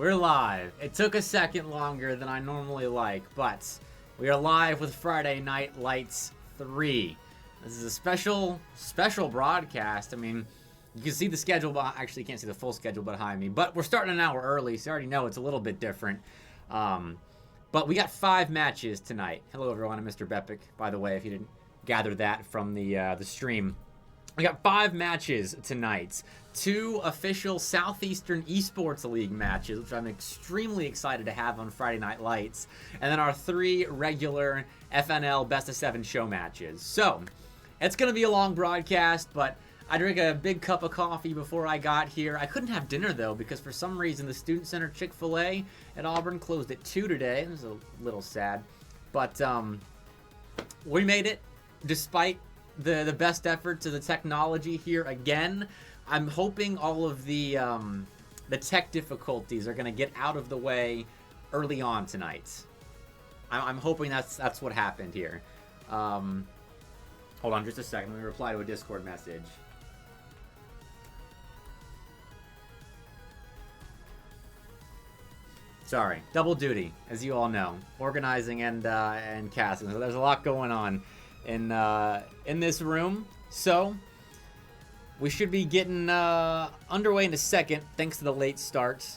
We're live. It took a second longer than I normally like, but we are live with Friday Night Lights 3. This is a special broadcast. I mean, you can see the schedule, actually you can't see the full schedule behind me, but we're starting an hour early, so you already know it's a little bit different. But we got 5 matches tonight. Hello everyone, I'm MrBepic, by the way, if you didn't gather that from the stream. We got 5 matches tonight. 2 official Southeastern Esports League matches, which I'm extremely excited to have on Friday Night Lights. And then our 3 regular FNL Best of 7 show matches. So, it's going to be a long broadcast, but I drank a big cup of coffee before I got here. I couldn't have dinner, though, because for some reason the Student Center Chick-fil-A at Auburn closed at 2 today. It was a little sad. But we made it, despite the best efforts of the technology here again. I'm hoping all of the tech difficulties are going to get out of the way early on tonight. I'm hoping that's what happened here. Hold on just a second. Let me reply to a Discord message. Sorry, double duty, as you all know, organizing and casting. So there's a lot going on in this room. So we should be getting underway in a second, thanks to the late start,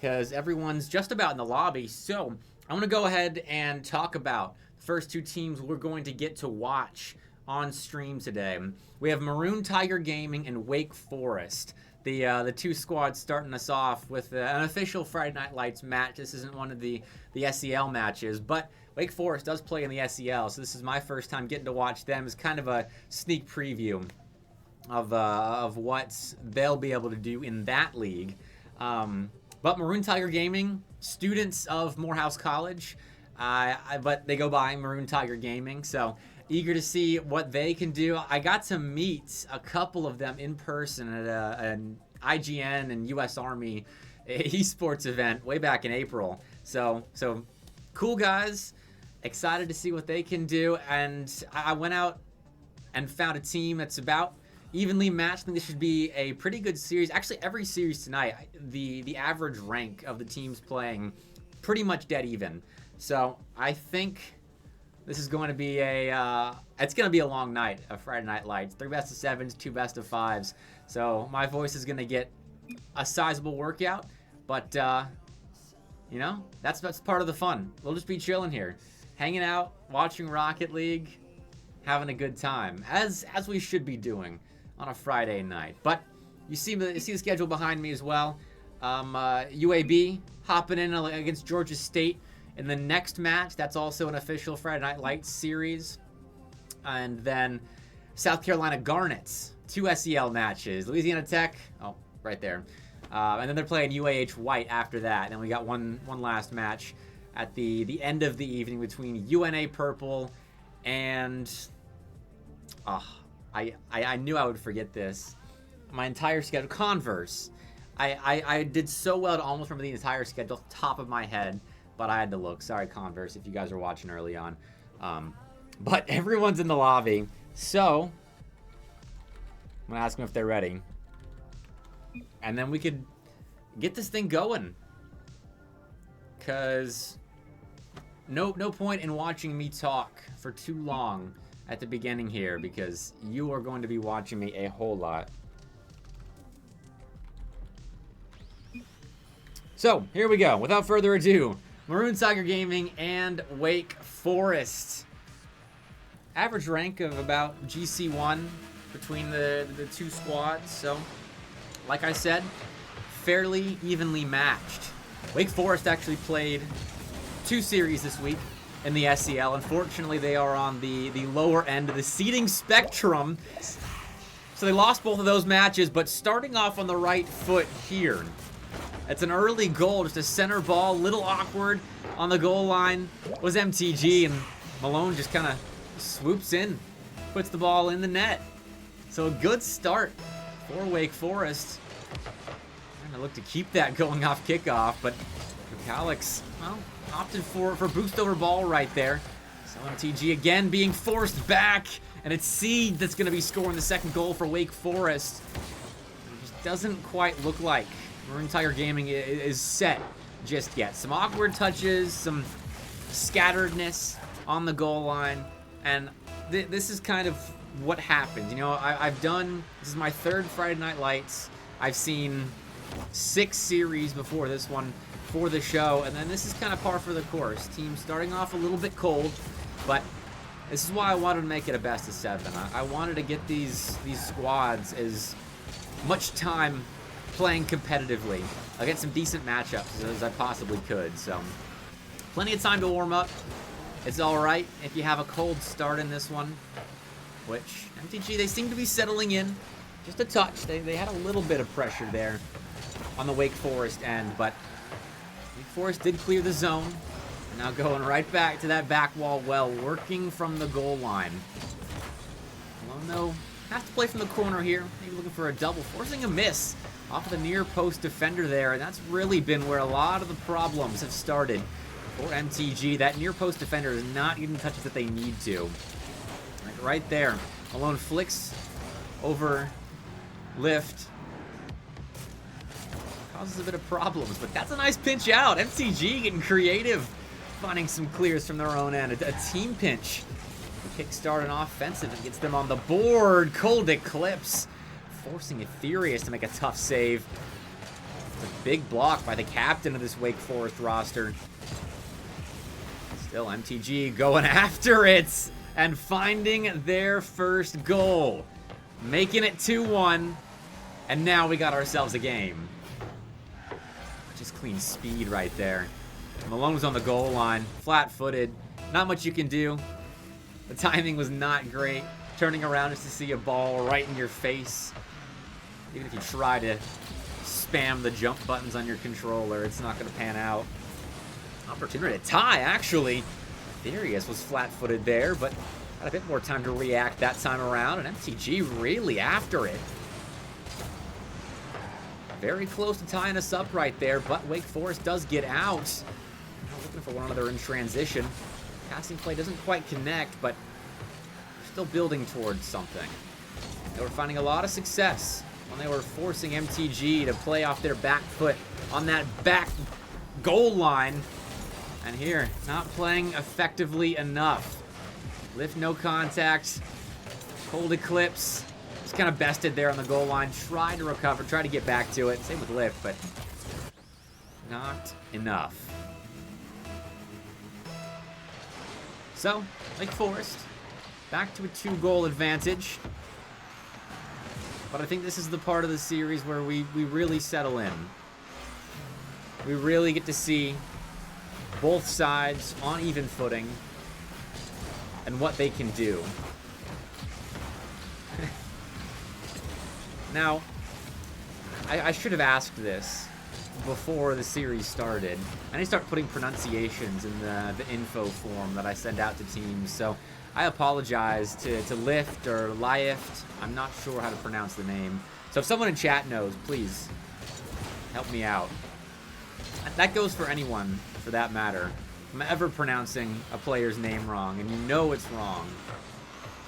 because everyone's just about in the lobby. So I'm going to go ahead and talk about the first 2 teams we're going to get to watch on stream today. We have Maroon Tiger Gaming and Wake Forest. The 2 squads starting us off with an official Friday Night Lights match. This isn't one of the SEL matches, but Wake Forest does play in the SEL, so this is my first time getting to watch them. It's kind of a sneak preview of what they'll be able to do in that league. But Maroon Tiger Gaming, students of Morehouse College, but they go by Maroon Tiger Gaming, so eager to see what they can do. I got to meet a couple of them in person at an IGN and US Army esports event way back in April. So cool guys, excited to see what they can do. And I went out and found a team that's about evenly matched. I think this should be a pretty good series. Actually, every series tonight, the average rank of the teams playing pretty much dead even. So I think this is going to be it's going to be a long night of Friday Night Lights. 3 best of 7s, 2 best of 5s. So my voice is going to get a sizable workout, but you know, that's part of the fun. We'll just be chilling here, hanging out, watching Rocket League, having a good time, as we should be doing on a Friday night. But you see the schedule behind me as well. UAB hopping in against Georgia State in the next match. That's also an official Friday Night Lights series. And then South Carolina Garnet, 2 SEL matches. Louisiana Tech, oh, right there. And then they're playing UAH White after that. And then we got one last match at the end of the evening between UNA Purple and I knew I would forget this. My entire schedule, Converse. I did so well to almost remember the entire schedule off the top of my head, but I had to look. Sorry, Converse, if you guys are watching early on. But everyone's in the lobby, so I'm going to ask them if they're ready. And then we could get this thing going. Because no point in watching me talk for too long at the beginning here, because you are going to be watching me a whole lot. So, here we go. Without further ado, Maroon Tiger Gaming and Wake Forest. Average rank of about GC1 between the 2 squads. So, like I said, fairly evenly matched. Wake Forest actually played 2 series this week in the SEL. Unfortunately, they are on the lower end of the seeding spectrum. So they lost both of those matches, but starting off on the right foot here. It's an early goal, just a center ball, little awkward on the goal line. Was MTG, and Malone just kind of swoops in, puts the ball in the net. So a good start for Wake Forest. Trying to look to keep that going off kickoff, but Alex, well, opted for boost over ball right there. So MTG again being forced back, and it's Seed that's going to be scoring the second goal for Wake Forest. It just doesn't quite look like Maroon Tiger Gaming is set just yet. Some awkward touches, some scatteredness on the goal line, and this is kind of what happens. You know, this is my 3rd Friday Night Lights. I've seen 6 series before this one for the show, and then this is kind of par for the course. Team starting off a little bit cold, but this is why I wanted to make it a best of 7. I wanted to get these squads as much time playing competitively against some decent matchups as I possibly could. So plenty of time to warm up. It's all right if you have a cold start in this one, which MTG, they seem to be settling in just a touch. They had a little bit of pressure there on the Wake Forest end, but Wake Forest did clear the zone. Now going right back to that back wall well, working from the goal line. Lono has to play from the corner here. Maybe looking for a double, forcing a miss off of the near post defender there, and that's really been where a lot of the problems have started for MTG. That near post defender is not getting touches that they need to. Right there. Malone flicks over lift. Causes a bit of problems, but that's a nice pinch out. MTG getting creative, finding some clears from their own end. A team pinch. Kickstart an offensive and gets them on the board. Cold Eclipse forcing Ethereus to make a tough save. It's a big block by the captain of this Wake Forest roster. Still MTG going after it and finding their first goal. Making it 2-1. And now we got ourselves a game. Just clean speed right there. Malone's on the goal line, flat-footed. Not much you can do. The timing was not great. Turning around just to see a ball right in your face. Even if you try to spam the jump buttons on your controller, it's not going to pan out. Opportunity to tie, actually. Ethereus was flat-footed there, but had a bit more time to react that time around, and MTG really after it. Very close to tying us up right there, but Wake Forest does get out. Looking for one another in transition. Passing play doesn't quite connect, but still building towards something. They were finding a lot of success when they were forcing MTG to play off their back foot on that back goal line. And here, not playing effectively enough. Lift no contact. Cold Eclipse. Just kind of bested there on the goal line. Tried to recover, tried to get back to it. Same with Lift, but not enough. So, Wake Forest, back to a 2-goal advantage. But I think this is the part of the series where we really settle in. We really get to see both sides on even footing and what they can do. Now, I should have asked this before the series started. I need to start putting pronunciations in the info form that I send out to teams, so I apologize to Lift or Lift. I'm not sure how to pronounce the name. So if someone in chat knows, please help me out. That goes for anyone, for that matter. If I'm ever pronouncing a player's name wrong, and you know it's wrong,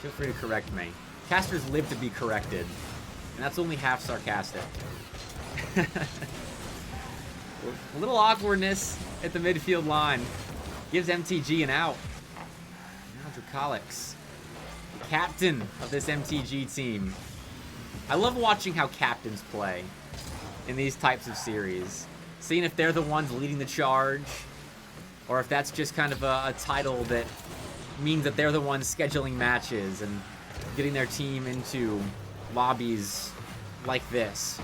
feel free to correct me. Casters live to be corrected, and that's only half sarcastic. A little awkwardness at the midfield line gives MTG an out. Now Dracolics, the captain of this MTG team. I love watching how captains play in these types of series. Seeing if they're the ones leading the charge, or if that's just kind of a title that means that they're the ones scheduling matches and getting their team into lobbies like this.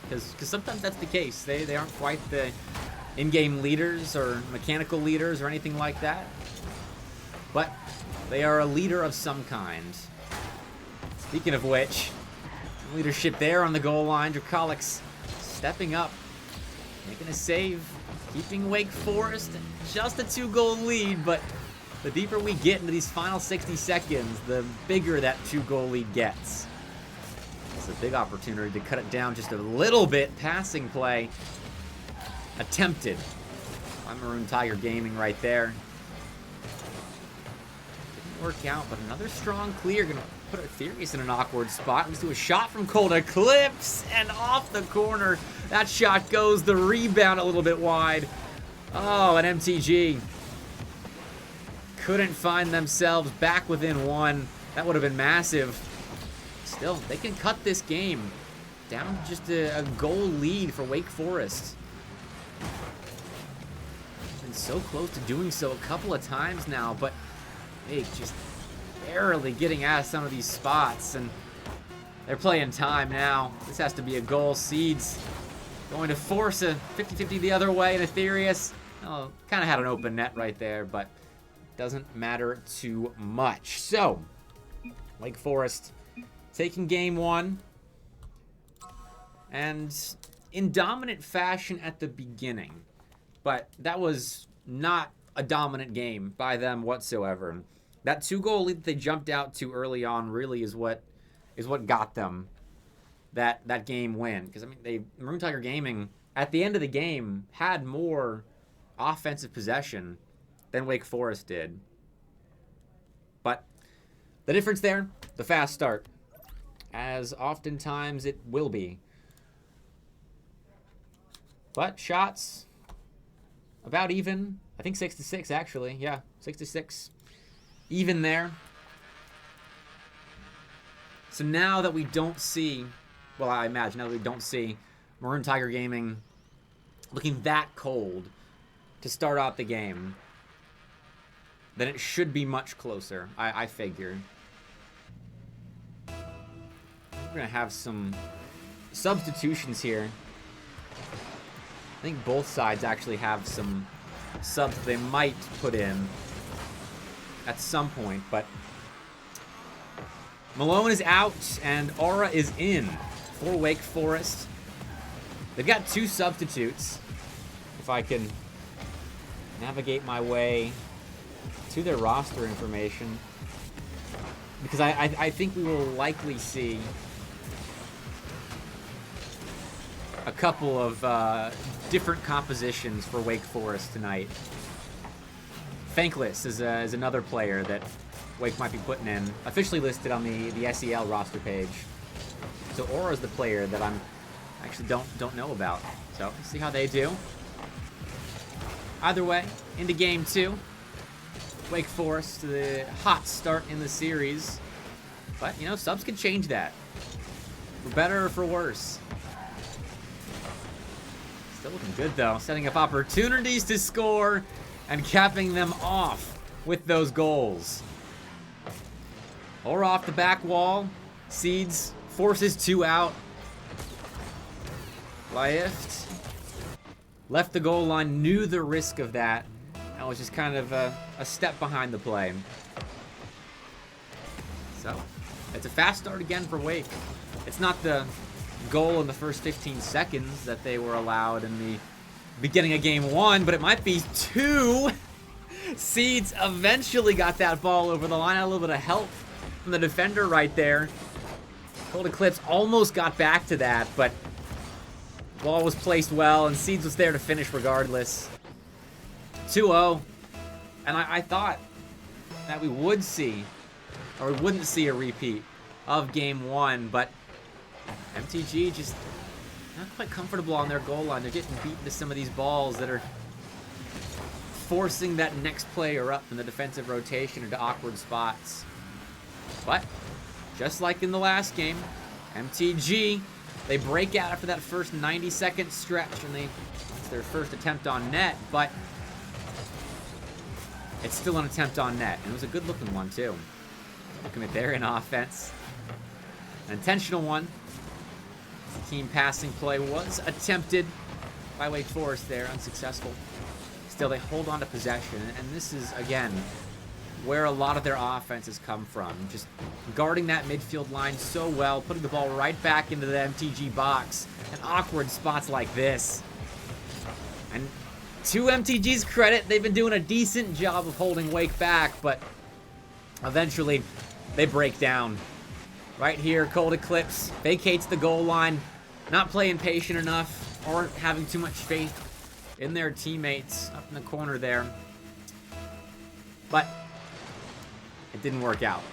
Because sometimes that's the case. They aren't quite the in-game leaders or mechanical leaders or anything like that. But they are a leader of some kind. Speaking of which, leadership there on the goal line. Dracolics stepping up, making a save, keeping Wake Forest just a 2-goal lead. But the deeper we get into these final 60 seconds, the bigger that 2-goal lead gets. It's a big opportunity to cut it down just a little bit. Passing play attempted by Maroon Tiger Gaming right there. Didn't work out, but another strong clear. Gonna put Ethereus in an awkward spot. Let's do a shot from Cold Eclipse, and off the corner. That shot goes, the rebound a little bit wide. Oh, and MTG couldn't find themselves back within one. That would have been massive. Still, they can cut this game down to just a goal lead for Wake Forest. Been so close to doing so a couple of times now, but Wake just barely getting out of some of these spots, and they're playing time now. This has to be a goal. Seeds going to force a 50-50 the other way, and Ethereus, oh, kind of had an open net right there, but doesn't matter too much. So, Wake Forest taking game one, and in dominant fashion at the beginning, but that was not a dominant game by them whatsoever. That 2-goal lead that they jumped out to early on really is what got them that game win. Because I mean, Maroon Tiger Gaming at the end of the game had more offensive possession than Wake Forest did. But the difference there, the fast start, as oftentimes it will be. But shots about even. I think 6-6 actually. Yeah, 6-6. Even there. So now that we don't see, well, I imagine now that we don't see Maroon Tiger Gaming looking that cold to start out the game, then it should be much closer, I figure. We're going to have some substitutions here. I think both sides actually have some subs they might put in at some point, but Malone is out and Aura is in for Wake Forest. They've got 2 substitutes. If I can navigate my way to their roster information, because I think we will likely see a couple of different compositions for Wake Forest tonight. Thankless is another player that Wake might be putting in, officially listed on the SEL roster page. So Aura is the player that I'm actually don't know about. So let's see how they do. Either way, into game 2. Wake Forest, the hot start in the series. But, you know, subs can change that. For better or for worse. Still looking good, though. Setting up opportunities to score and capping them off with those goals. Or off the back wall. Seeds forces 2 out. Lift left the goal line, knew the risk of that. That was just kind of a step behind the play. So, it's a fast start again for Wake. It's not the goal in the first 15 seconds that they were allowed in the beginning of game 1, but it might be 2. Seeds eventually got that ball over the line. A little bit of help from the defender right there. Cold Eclipse almost got back to that, but ball was placed well, and Seeds was there to finish regardless. 2-0. And I thought that we would see, or we wouldn't see a repeat of game 1, but MTG just not quite comfortable on their goal line. They're getting beaten to some of these balls that are forcing that next player up in the defensive rotation into awkward spots. But just like in the last game, MTG, they break out after that first 90-second stretch, and it's their first attempt on net, but it's still an attempt on net, and it was a good-looking one, too. Looking at their in offense. An intentional one. The team passing play was attempted by Wake Forest there, unsuccessful. Still, they hold on to possession, and this is, again, where a lot of their offense has come from. Just guarding that midfield line so well, putting the ball right back into the MTG box, and awkward spots like this. And to MTG's credit, they've been doing a decent job of holding Wake back, but eventually they break down. Right here, Cold Eclipse vacates the goal line, not playing patient enough, or having too much faith in their teammates up in the corner there. But it didn't work out.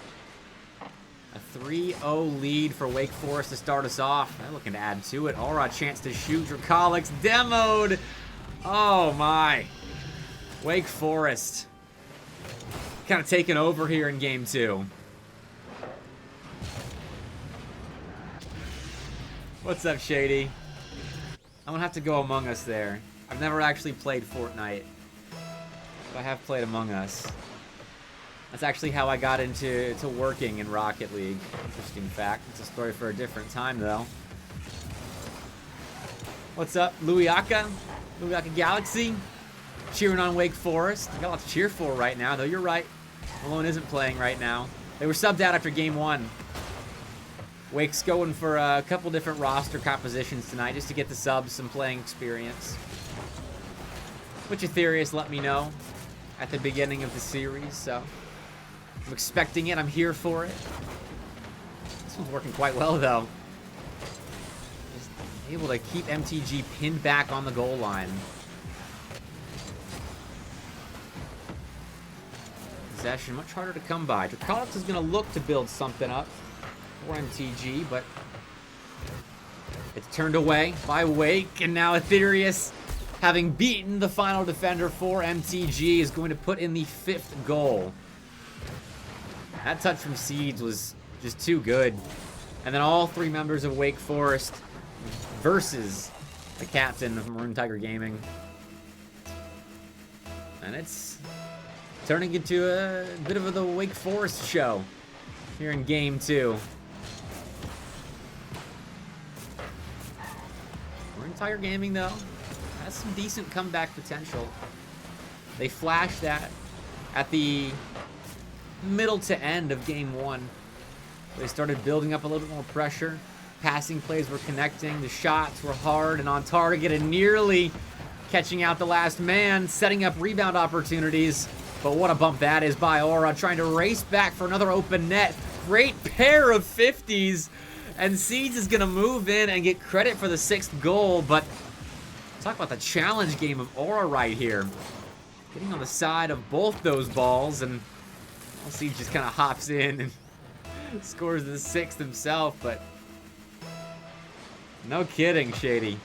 A 3-0 lead for Wake Forest to start us off. They're looking to add to it. Aura, chance to shoot. Dracolics demoed. Oh, my. Wake Forest kind of taking over here in game 2. What's up, Shady? I'm going to have to go Among Us there. I've never actually played Fortnite, but I have played Among Us. That's actually how I got into working in Rocket League. Interesting fact. It's a story for a different time, though. What's up, Louisiana Galaxy? Cheering on Wake Forest. I got a lot to cheer for right now, though. You're right. Malone isn't playing right now. They were subbed out after game 1. Wake's going for a couple different roster compositions tonight just to get the subs some playing experience. What your theory is, let me know at the beginning of the series, so I'm expecting it. I'm here for it. This one's working quite well, though. Just able to keep MTG pinned back on the goal line. Possession much harder to come by. Dracolics is going to look to build something up for MTG, but it's turned away by Wake, and now Ethereus, having beaten the final defender for MTG, is going to put in the 5th goal. That touch from Seeds was just too good. And then all 3 members of Wake Forest versus the captain of Maroon Tiger Gaming. And it's turning into a bit of the Wake Forest show here in game 2. Maroon Tiger Gaming, though, has some decent comeback potential. They flashed that at the middle to end of game 1. They started building up a little bit more pressure. Passing plays were connecting. The shots were hard and on target and nearly catching out the last man, setting up rebound opportunities. But what a bump that is by Aura, trying to race back for another open net. Great pair of 50s. And Seeds is going to move in and get credit for the 6th goal. But talk about the challenge game of Aura right here. Getting on the side of both those balls, and Seeds just kind of hops in and scores the 6th himself. But no kidding, Shady.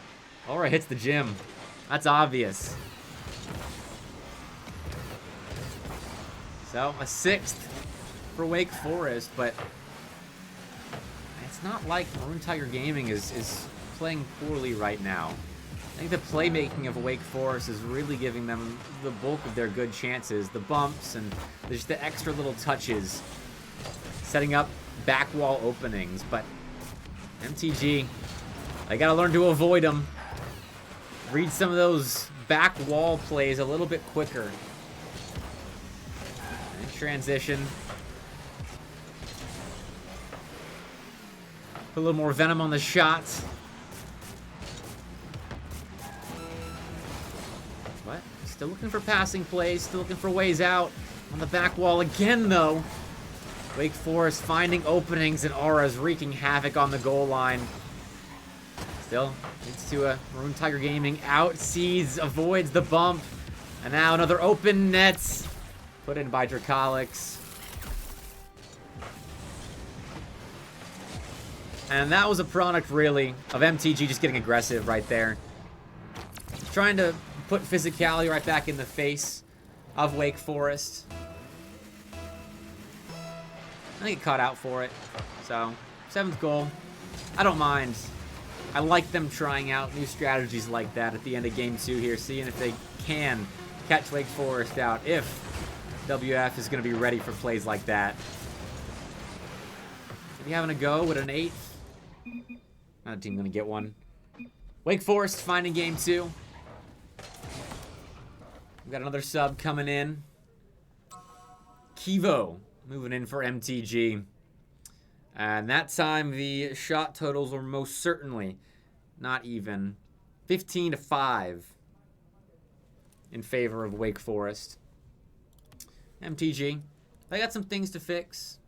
Aura hits the gym. That's obvious. So a 6th for Wake Forest, but it's not like Maroon Tiger Gaming is playing poorly right now. I think the playmaking of Wake Forest is really giving them the bulk of their good chances. The bumps and just the extra little touches, setting up back wall openings. But MTG, they got to learn to avoid them. Read some of those back wall plays a little bit quicker. And transition. Put a little more venom on the shots. What? Still looking for passing plays. Still looking for ways out. On the back wall again, though. Wake Forest finding openings, and Aura's wreaking havoc on the goal line. Still leads to a Maroon Tiger Gaming out. Seeds avoids the bump. And now another open net. Put in by Dracolics. And that was a product, really, of MTG just getting aggressive right there. Trying to put physicality right back in the face of Wake Forest. I think it caught out for it. So, 7th goal. I don't mind. I like them trying out new strategies like that at the end of Game 2 here, seeing if they can catch Wake Forest out, if WF is going to be ready for plays like that. Are we having a go with an 8th? Not a team going to get one. Wake Forest finding Game 2. We've got another sub coming in. Kivo moving in for MTG. And that time, the shot totals were most certainly not even. 15-5 in favor of Wake Forest. MTG, they got some things to fix.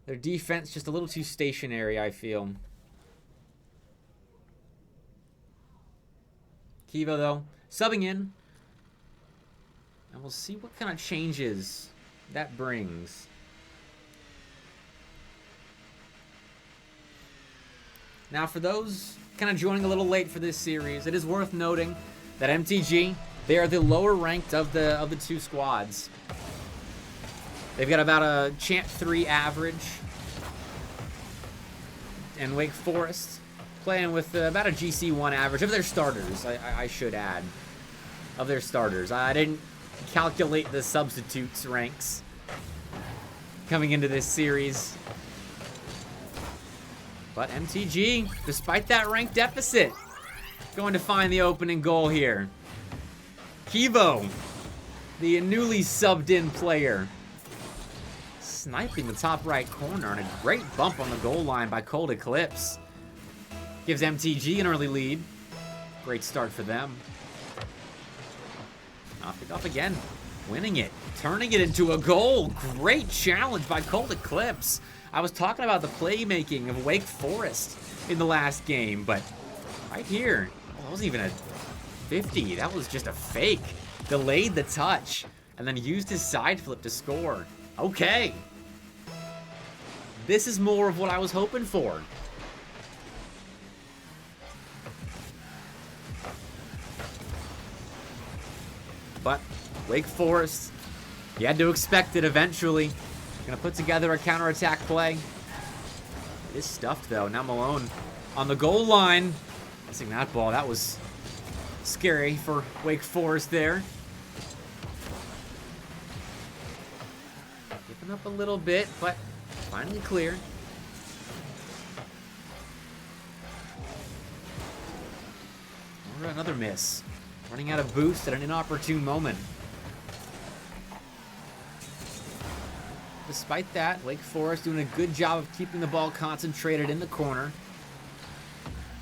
Their defense just a little too stationary, I feel. Kivo, though, subbing in. And we'll see what kind of changes that brings. Now, for those kind of joining a little late for this series, it is worth noting that MTG, they are the lower ranked of the two squads. They've got about a Champ 3 average. And Wake Forest playing with about a GC1 average of their starters, I should add. Of their starters. I didn't calculate the substitutes ranks coming into this series. But MTG, despite that rank deficit, going to find the opening goal here. Kivo, the newly subbed in player, sniping the top right corner, and a great bump on the goal line by Cold Eclipse. Gives MTG an early lead. Great start for them. Off it up again, winning it, turning it into a goal. Great challenge by Cold Eclipse. I was talking about the playmaking of Wake Forest in the last game, but right here, that wasn't even a 50. That was just a fake. Delayed the touch, and then used his side flip to score. Okay. This is more of what I was hoping for. But Wake Forest, you had to expect it eventually. Gonna put together a counterattack play. It is stuffed though. Now Malone on the goal line. Missing that ball. That was scary for Wake Forest there. Giving up a little bit, but finally clear. Or another miss. Running out of boost at an inopportune moment. Despite that, Wake Forest doing a good job of keeping the ball concentrated in the corner.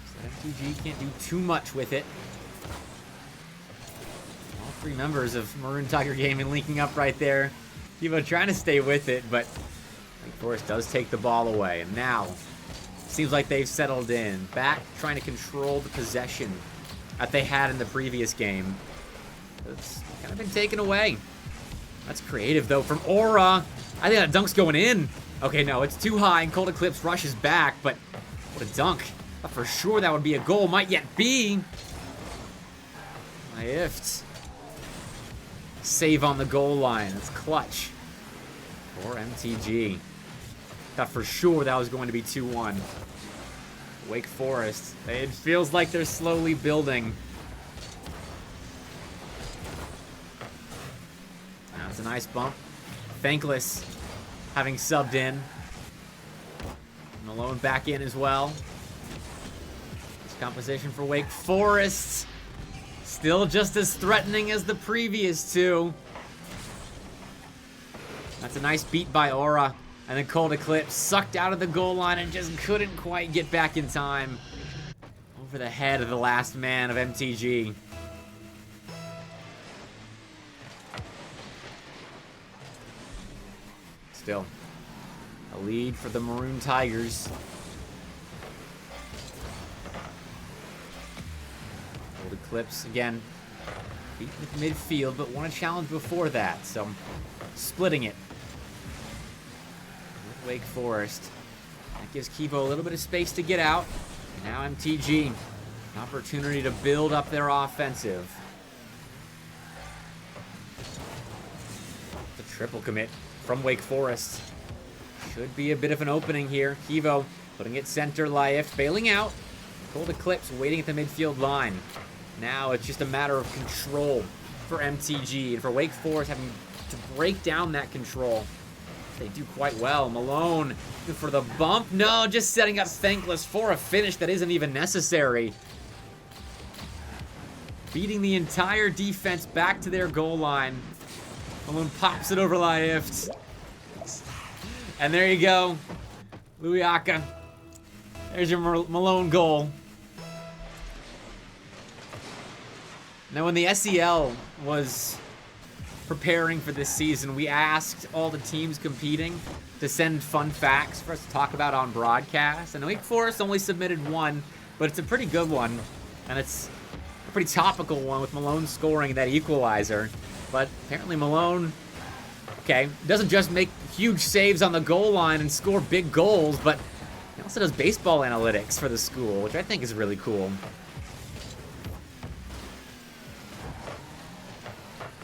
So MTG can't do too much with it. All three members of Maroon Tiger Gaming linking up right there. Kivo trying to stay with it, but Wake Forest does take the ball away. And now, seems like they've settled in. Back trying to control the possession that they had in the previous game. It's kind of been taken away. That's creative, though, from Aura. I think that dunk's going in. Okay, no, it's too high, and Cold Eclipse rushes back, but what a dunk. But for sure that would be a goal. Might yet be. Ift. Save on the goal line. That's clutch for MTG. Thought for sure that was going to be 2-1. Wake Forest. It feels like they're slowly building. That's a nice bump. Thankless having subbed in. Malone back in as well. This composition for Wake Forest. Still just as threatening as the previous two. That's a nice beat by Aura. And then Cold Eclipse sucked out of the goal line and just couldn't quite get back in time. Over the head of the last man of MTG. Still, a lead for the Maroon Tigers. Cold Eclipse, again, beaten at midfield, but won a challenge before that, so splitting it. Wake Forest. That gives Kivo a little bit of space to get out. And now MTG, an opportunity to build up their offensive. The triple commit from Wake Forest. Should be a bit of an opening here. Kivo putting it center, Lief bailing out. Cold Eclipse waiting at the midfield line. Now it's just a matter of control for MTG. And for Wake Forest having to break down that control. They do quite well. Malone for the bump. No, just setting up Thankless for a finish that isn't even necessary. Beating the entire defense back to their goal line. Malone pops it over Lieft. And there you go. Louisiana. There's your Malone goal. Now, when the SEL was preparing for this season, we asked all the teams competing to send fun facts for us to talk about on broadcast. And Wake Forest only submitted one, but it's a pretty good one. And it's a pretty topical one with Malone scoring that equalizer. But apparently Malone, okay, doesn't just make huge saves on the goal line and score big goals, but he also does baseball analytics for the school, which I think is really cool.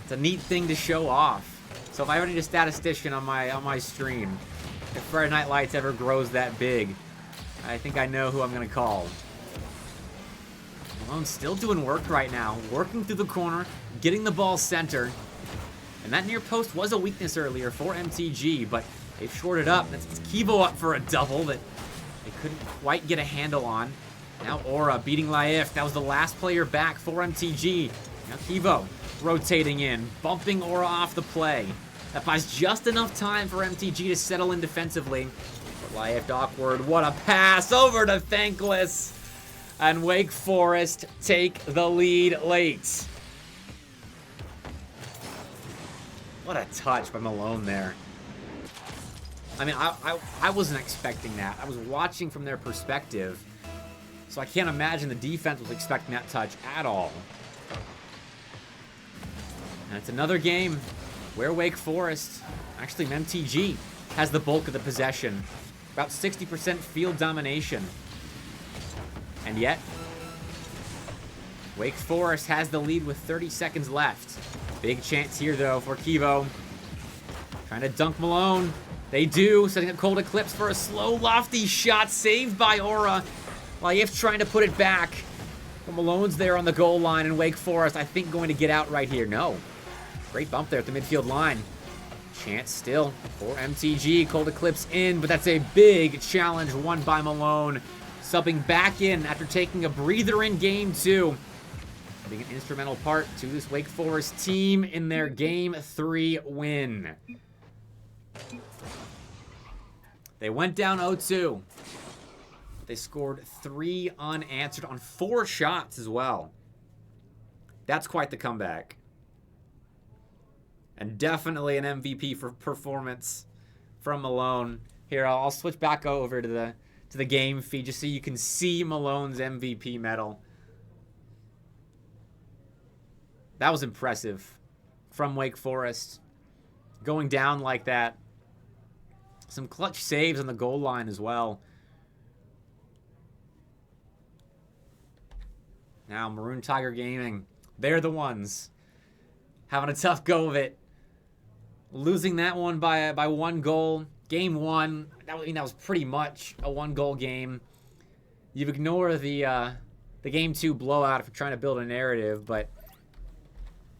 It's a neat thing to show off. So if I ever need a statistician on my stream, if Friday Night Lights ever grows that big, I think I know who I'm gonna call. Malone's still doing work right now, working through the corner, getting the ball center. And that near post was a weakness earlier for MTG, but they've shorted up. That's Kivo up for a double that they couldn't quite get a handle on. Now Aura beating Laif. That was the last player back for MTG. Now Kivo rotating in, bumping Aura off the play. That buys just enough time for MTG to settle in defensively. But Laif awkward. What a pass over to Thankless. And Wake Forest take the lead late. What a touch by Malone there. I mean, I wasn't expecting that. I was watching from their perspective, so I can't imagine the defense was expecting that touch at all. And it's another game where Wake Forest, actually MTG, has the bulk of the possession. About 60% field domination. And yet, Wake Forest has the lead with 30 seconds left. Big chance here, though, for Kivo. Trying to dunk Malone. They do, setting up Cold Eclipse for a slow, lofty shot, saved by Aura. Laif trying to put it back. But Malone's there on the goal line, and Wake Forest, I think, going to get out right here. No. Great bump there at the midfield line. Chance still for MTG. Cold Eclipse in, but that's a big challenge won by Malone. Subbing back in after taking a breather in game 2. Being an instrumental part to this Wake Forest team in their game 3 win. They went down 0-2. They scored 3 unanswered on 4 shots as well. That's quite the comeback. And definitely an MVP for performance from Malone. Here, I'll switch back over to the game feed just so you can see Malone's MVP medal. That was impressive from Wake Forest. Going down like that. Some clutch saves on the goal line as well. Now, Maroon Tiger Gaming. They're the ones having a tough go of it. Losing that one by 1 goal. Game 1. That was pretty much a 1-goal game. You ignore the game 2 blowout if you're trying to build a narrative, but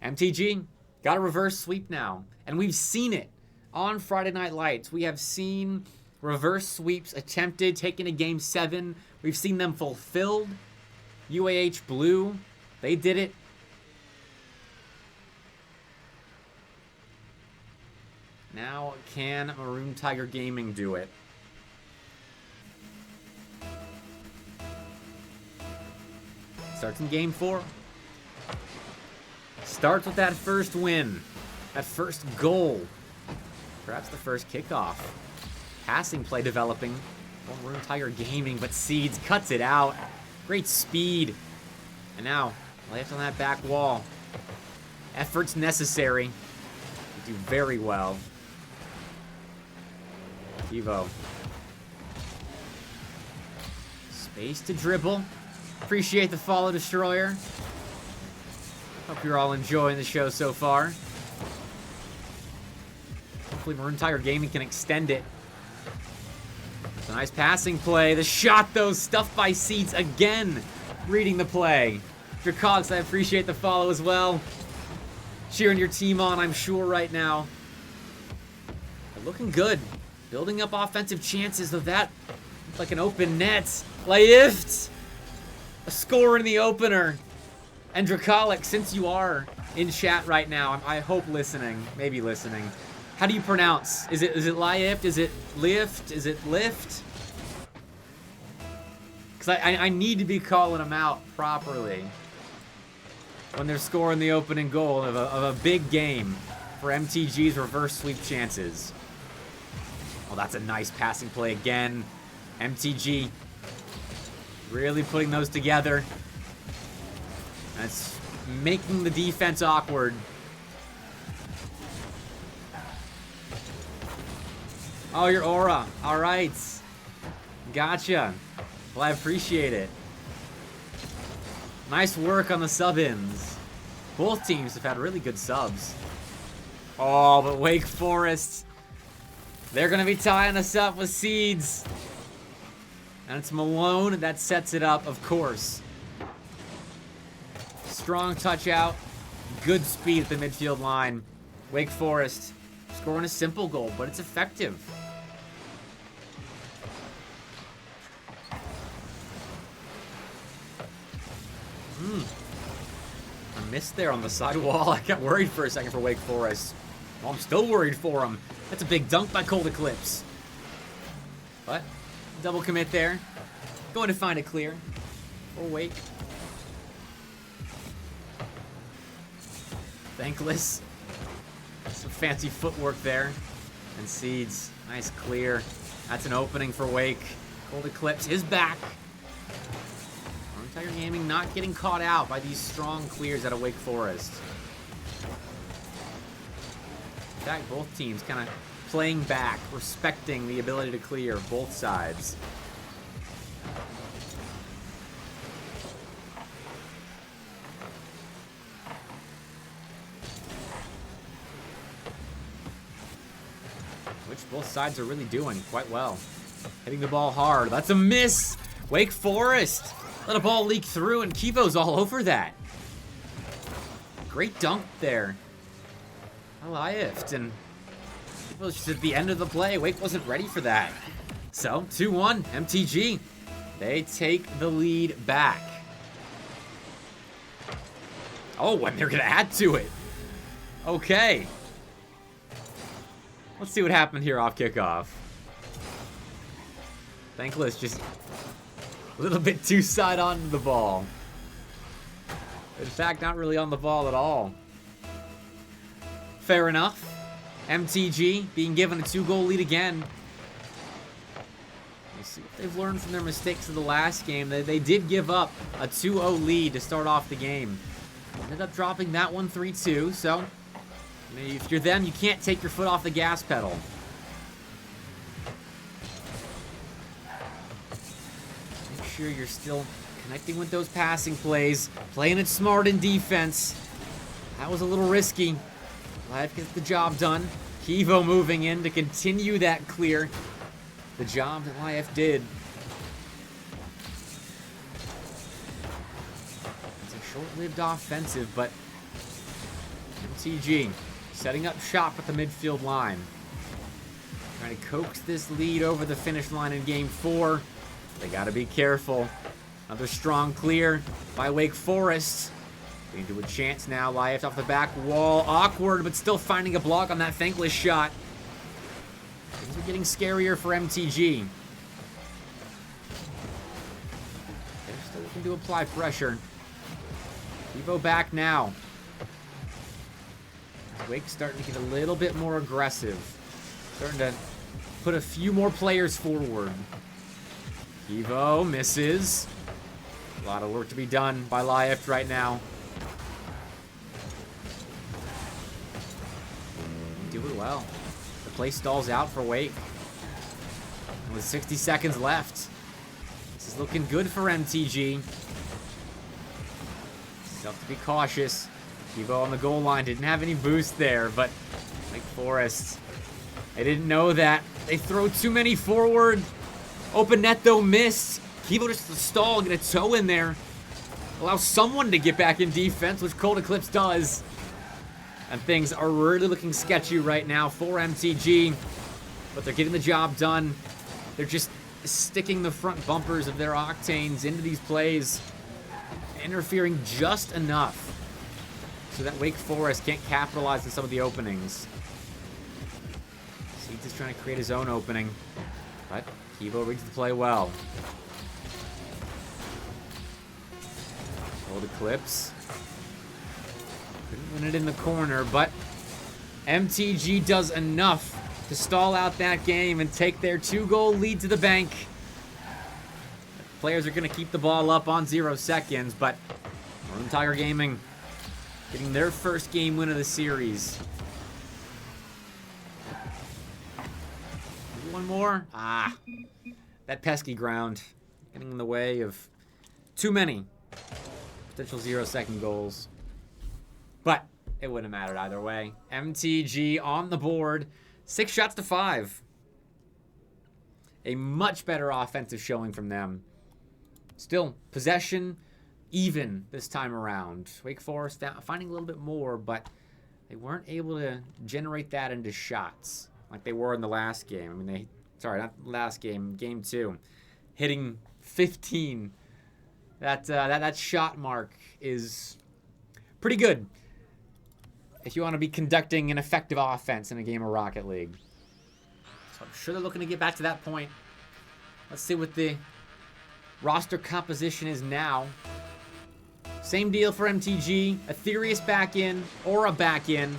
MTG got a reverse sweep now. And we've seen it on Friday Night Lights. We have seen reverse sweeps attempted, taken to game 7. We've seen them fulfilled. UAH Blue, they did it. Now, can Maroon Tiger Gaming do it? Starts in game 4. Starts with that first win. That first goal. Perhaps the first kickoff. Passing play developing for Maroon Tiger Gaming, but Seeds cuts it out. Great speed. And now, left on that back wall. Efforts necessary. They do very well. Kivo. Space to dribble. Appreciate the follow, Destroyer. Hope you're all enjoying the show so far. Hopefully Maroon Tiger Gaming can extend it. It's a nice passing play. The shot, though, stuffed by Seeds again. Reading the play. Dracox, I appreciate the follow as well. Cheering your team on, I'm sure, right now. They're looking good. Building up offensive chances, though that looks like an open net. Laif! A score in the opener. And Dracolic, since you are in chat right now, I hope listening, maybe listening. How do you pronounce? Is it Laif? Is it Lift? Is it Lift? Because I need to be calling them out properly when they're scoring the opening goal of a big game for MTG's reverse sweep chances. Oh, that's a nice passing play again. MTG really putting those together. That's making the defense awkward. Oh, your aura. All right. Gotcha. Well, I appreciate it. Nice work on the sub-ins. Both teams have had really good subs. Oh, but Wake Forest. They're going to be tying us up with seeds. And it's Malone that sets it up, of course. Strong touch out. Good speed at the midfield line. Wake Forest scoring a simple goal, but it's effective. I missed there on the sidewall. I got worried for a second for Wake Forest. Well, I'm still worried for them. That's a big dunk by Cold Eclipse. But, double commit there. Going to find it clear. Or Wake. Thankless. Some fancy footwork there. And Seeds. Nice clear. That's an opening for Wake. Cold Eclipse is back. Untitled Gaming not getting caught out by these strong clears out of Wake Forest. In fact, both teams kind of playing back, respecting the ability to clear both sides. Which both sides are really doing quite well. Hitting the ball hard. That's a miss! Wake Forest! Let a ball leak through, and Kivo's all over that. Great dunk there. Eliaft, and Kivo's just at the end of the play. Wake wasn't ready for that. So, 2-1, MTG. They take the lead back. Oh, and they're going to add to it. Okay. Let's see what happened here off kickoff. Thankless just a little bit too side on the ball. In fact, not really on the ball at all. Fair enough. MTG being given a 2-goal lead again. We'll see what they've learned from their mistakes of the last game. They did give up a 2-0 lead to start off the game. Ended up dropping that one 3-2, so if you're them, you can't take your foot off the gas pedal. Make sure you're still connecting with those passing plays, playing it smart in defense. That was a little risky. Live gets the job done. Kivo moving in to continue that clear. The job that Live did. It's a short-lived offensive, but MTG setting up shop at the midfield line. Trying to coax this lead over the finish line in game 4. They gotta be careful. Another strong clear by Wake Forest. Into a chance now. Liaft off the back wall. Awkward, but still finding a block on that thankless shot. Things are getting scarier for MTG. They're still looking to apply pressure. Evo back now. Wake's starting to get a little bit more aggressive. Starting to put a few more players forward. Evo misses. A lot of work to be done by Liaft right now. Do it well. The play stalls out for Wake. And with 60 seconds left, this is looking good for MTG. Still have to be cautious. Kivo on the goal line didn't have any boost there, but Wake Forest, they didn't know that. They throw too many forward. Open net though missed. Kivo just to stall, get a toe in there. Allow someone to get back in defense, which Cold Eclipse does. And things are really looking sketchy right now for MTG. But they're getting the job done. They're just sticking the front bumpers of their Octanes into these plays. Interfering just enough so that Wake Forest can't capitalize on some of the openings. Seeds is trying to create his own opening. But Kivo reads the play well. Cold Eclipse. Couldn't win it in the corner, but MTG does enough to stall out that game and take their 2-goal lead to the bank. Players are going to keep the ball up on 0 seconds, but Untitled Gaming getting their first game win of the series. one more. Ah, that pesky ground getting in the way of too many potential 0-second goals. But it wouldn't have mattered either way. MTG on the board, 6 shots to 5. A much better offensive showing from them. Still, possession even this time around. Wake Forest finding a little bit more, but they weren't able to generate that into shots like they were in the last game. I mean, sorry, not last game, game 2, hitting 15. That shot mark is pretty good if you want to be conducting an effective offense in a game of Rocket League. So I'm sure they're looking to get back to that point. Let's see what the roster composition is now. Same deal for MTG. Aetherius back in, Aura back in.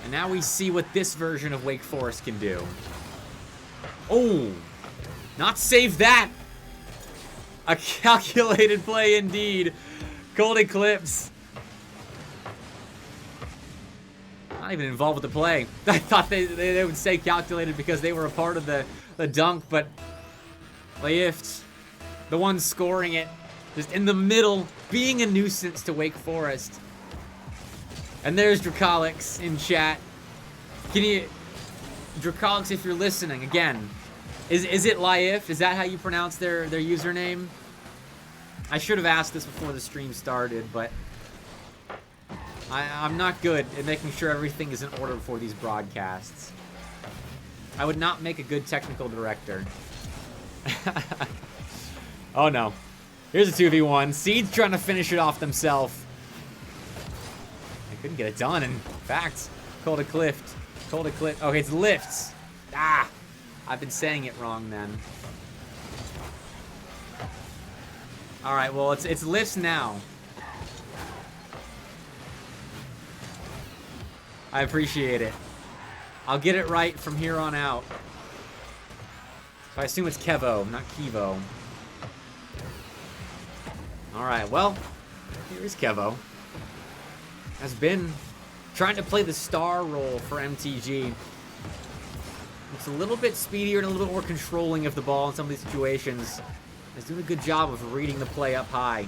And now we see what this version of Wake Forest can do. Oh, not save that. A calculated play indeed. Cold Eclipse. Not even involved with the play. I thought they would say calculated because they were a part of the dunk, but Lift, the one scoring it, just in the middle, being a nuisance to Wake Forest. And there's Dracolics in chat. Can you, Dracolics, if you're listening, again, is it Lift? Is that how you pronounce their username? I should have asked this before the stream started, but I'm not good at making sure everything is in order for these broadcasts. I would not make a good technical director. Oh no. Here's a 2v1. Seed's trying to finish it off themselves. They couldn't get it done, in fact. Cold Eclipse. Cold Eclipse. Okay, it's Lifts. Ah! I've been saying it wrong then. Alright, well, it's Lifts now. I appreciate it. I'll get it right from here on out. So I assume it's Kevo, not Kivo. Alright, well, here's Kevo. Has been trying to play the star role for MTG. It's a little bit speedier and a little bit more controlling of the ball in some of these situations. He's doing a good job of reading the play up high.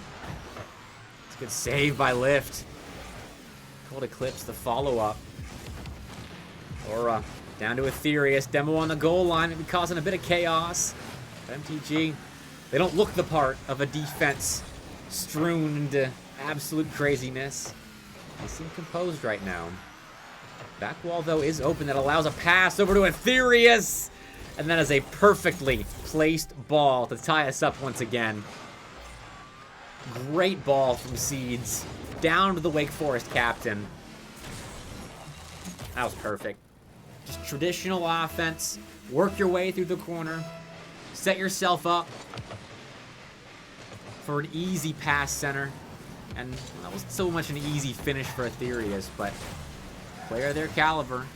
It's a good save by Lift. Cold Eclipse, the follow-up. Aura down to Aetherius. Demo on the goal line. Maybe causing a bit of chaos. But MTG, they don't look the part of a defense strewn into absolute craziness. They seem composed right now. Back wall, though, is open. That allows a pass over to Aetherius. And that is a perfectly placed ball to tie us up once again. Great ball from Seeds. Down to the Wake Forest captain. That was perfect. Just traditional offense. Work your way through the corner. Set yourself up for an easy pass center. And that wasn't so much an easy finish for Aetherius, but player of their caliber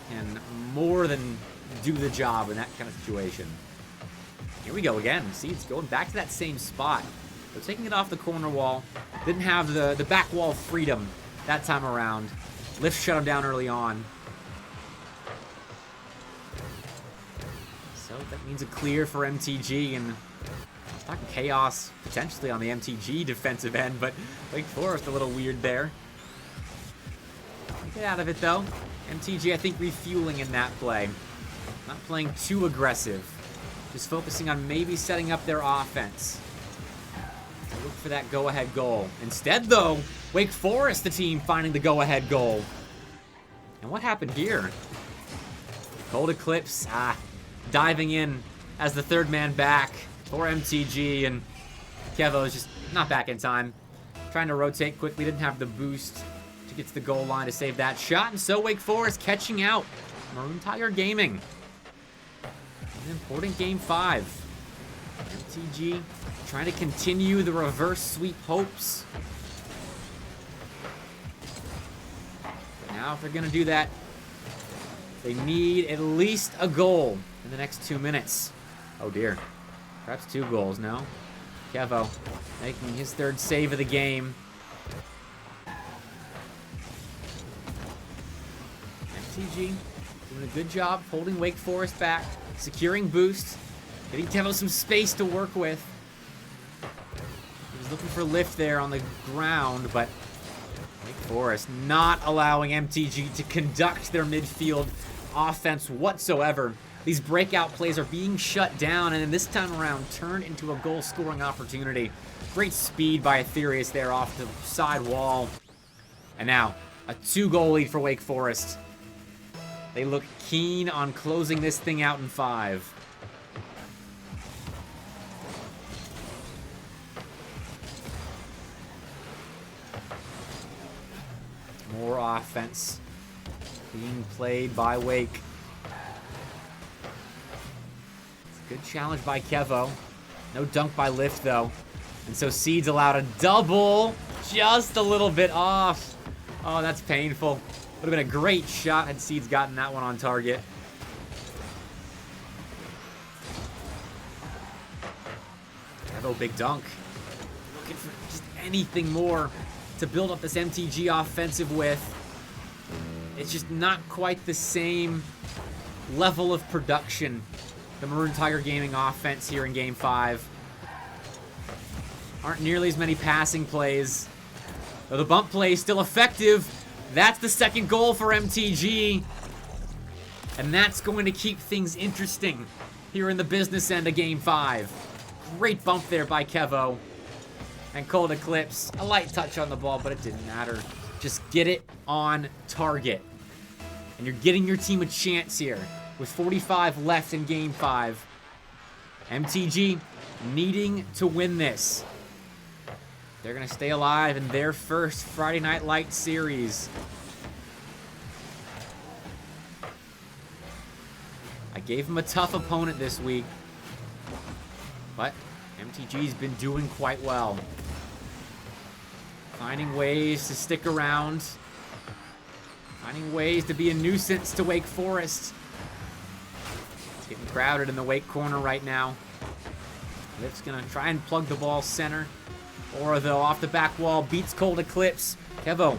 can more than do the job in that kind of situation. Here we go again. Seeds going back to that same spot. They're taking it off the corner wall. Didn't have the back wall freedom that time around. Lift shut him down early on. So that means a clear for MTG, and it's talking chaos potentially on the MTG defensive end, but Wake Forest a little weird there. Get out of it though. MTG, I think, refueling in that play. Not playing too aggressive. Just focusing on maybe setting up their offense. Look for that go-ahead goal. Instead, though, Wake Forest, the team, finding the go-ahead goal. And what happened here? Cold Eclipse, diving in as the third man back for MTG, and Kevo is just not back in time. Trying to rotate quickly, didn't have the boost to get to the goal line to save that shot, and so Wake Forest catching out Maroon Tiger Gaming. An important game 5. MTG trying to continue the reverse sweep hopes. But now if they're going to do that, they need at least a goal in the next 2 minutes. Oh dear. Perhaps 2 goals now. Kevo making his 3rd save of the game. MTG doing a good job holding Wake Forest back, securing boost, getting Kevo some space to work with. He was looking for lift there on the ground, but Wake Forest not allowing MTG to conduct their midfield offense whatsoever. These breakout plays are being shut down, and then this time around turned into a goal-scoring opportunity. Great speed by Aetherius there off the side wall. And now, a 2-goal lead for Wake Forest. They look keen on closing this thing out in 5. More offense being played by Wake. Good challenge by Kevo. No dunk by Lift, though. And so Seeds allowed a double. Just a little bit off. Oh, that's painful. Would have been a great shot had Seeds gotten that one on target. Kevo, big dunk. Looking for just anything more to build up this MTG offensive with. It's just not quite the same level of production. The Maroon Tiger Gaming offense here in Game 5. Aren't nearly as many passing plays. Though the bump play is still effective. That's the second goal for MTG. And that's going to keep things interesting here in the business end of Game 5. Great bump there by Kevo. And Cold Eclipse. A light touch on the ball, but it didn't matter. Just get it on target. And you're getting your team a chance here. With 45 left in Game 5. MTG needing to win this. They're going to stay alive in their first Friday Night Lights series. I gave them a tough opponent this week. But MTG's been doing quite well. Finding ways to stick around. Finding ways to be a nuisance to Wake Forest. Getting crowded in the Wake corner right now. Lift's gonna try and plug the ball center. Or though off the back wall beats Cold Eclipse. Kevo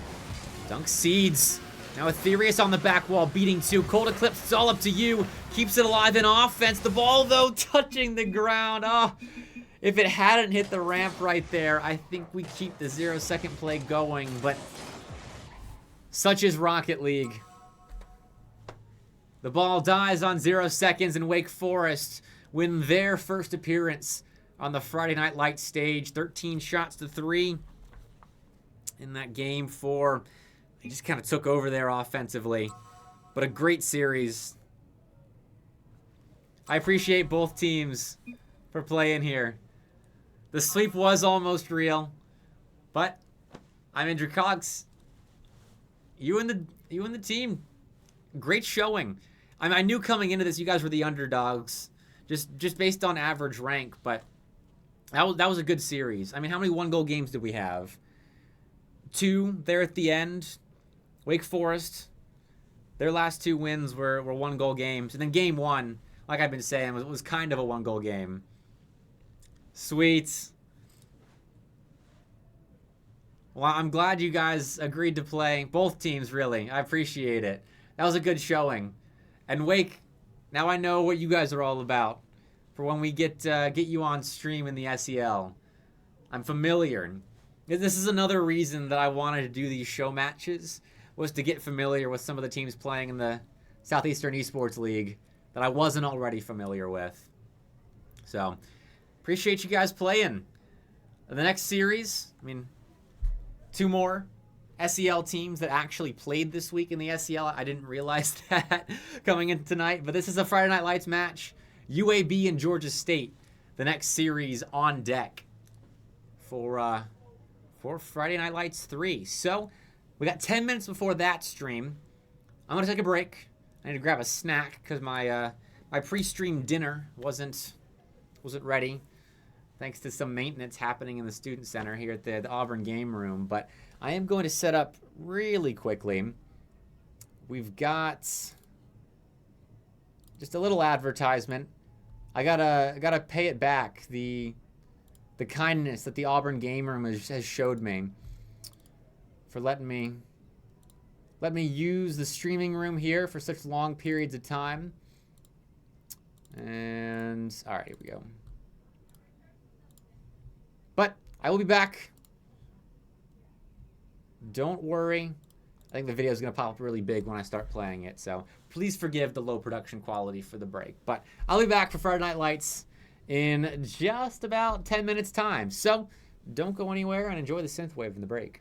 dunks Seeds. Now Aetherius on the back wall beating 2. Cold Eclipse, it's all up to you. Keeps it alive in offense. The ball though touching the ground. Oh, if it hadn't hit the ramp right there, I think we keep the 0-second play going. But such is Rocket League. The ball dies on 0 seconds, and Wake Forest win their first appearance on the Friday Night Lights stage. 13 shots to 3 in that game 4. They just kind of took over there offensively. But a great series. I appreciate both teams for playing here. The sweep was almost real. But I'm Andrew Cox. You and the team. Great showing. I knew coming into this you guys were the underdogs, just based on average rank, but that was a good series. I mean, how many 1-goal games did we have? 2 there at the end. Wake Forest, their last 2 wins were 1-goal games, and then Game 1, like I've been saying, was kind of a 1-goal game. Sweet. Well, I'm glad you guys agreed to play. Both teams, really. I appreciate it. That was a good showing. And Wake, now I know what you guys are all about for when we get you on stream in the SEL. I'm familiar. This is another reason that I wanted to do these show matches, was to get familiar with some of the teams playing in the Southeastern Esports League that I wasn't already familiar with. So, appreciate you guys playing. The next series, I mean, 2 more SEL teams that actually played this week in the SEL. I didn't realize that coming in tonight, but this is a Friday Night Lights match. UAB and Georgia State, the next series on deck for Friday Night Lights 3. So we got 10 minutes before that stream. I'm gonna take a break. I need to grab a snack because my pre-stream dinner wasn't ready, thanks to some maintenance happening in the student center here at the Auburn game room. But I am going to set up really quickly. We've got just a little advertisement. I gotta pay it back, the kindness that the Auburn game room has showed me for letting me let me use the streaming room here for such long periods of time. And, all right, here we go. But I will be back. Don't worry. I think the video is going to pop up really big when I start playing it. So please forgive the low production quality for the break. But I'll be back for Friday Night Lights in just about 10 minutes time. So don't go anywhere and enjoy the synthwave in the break.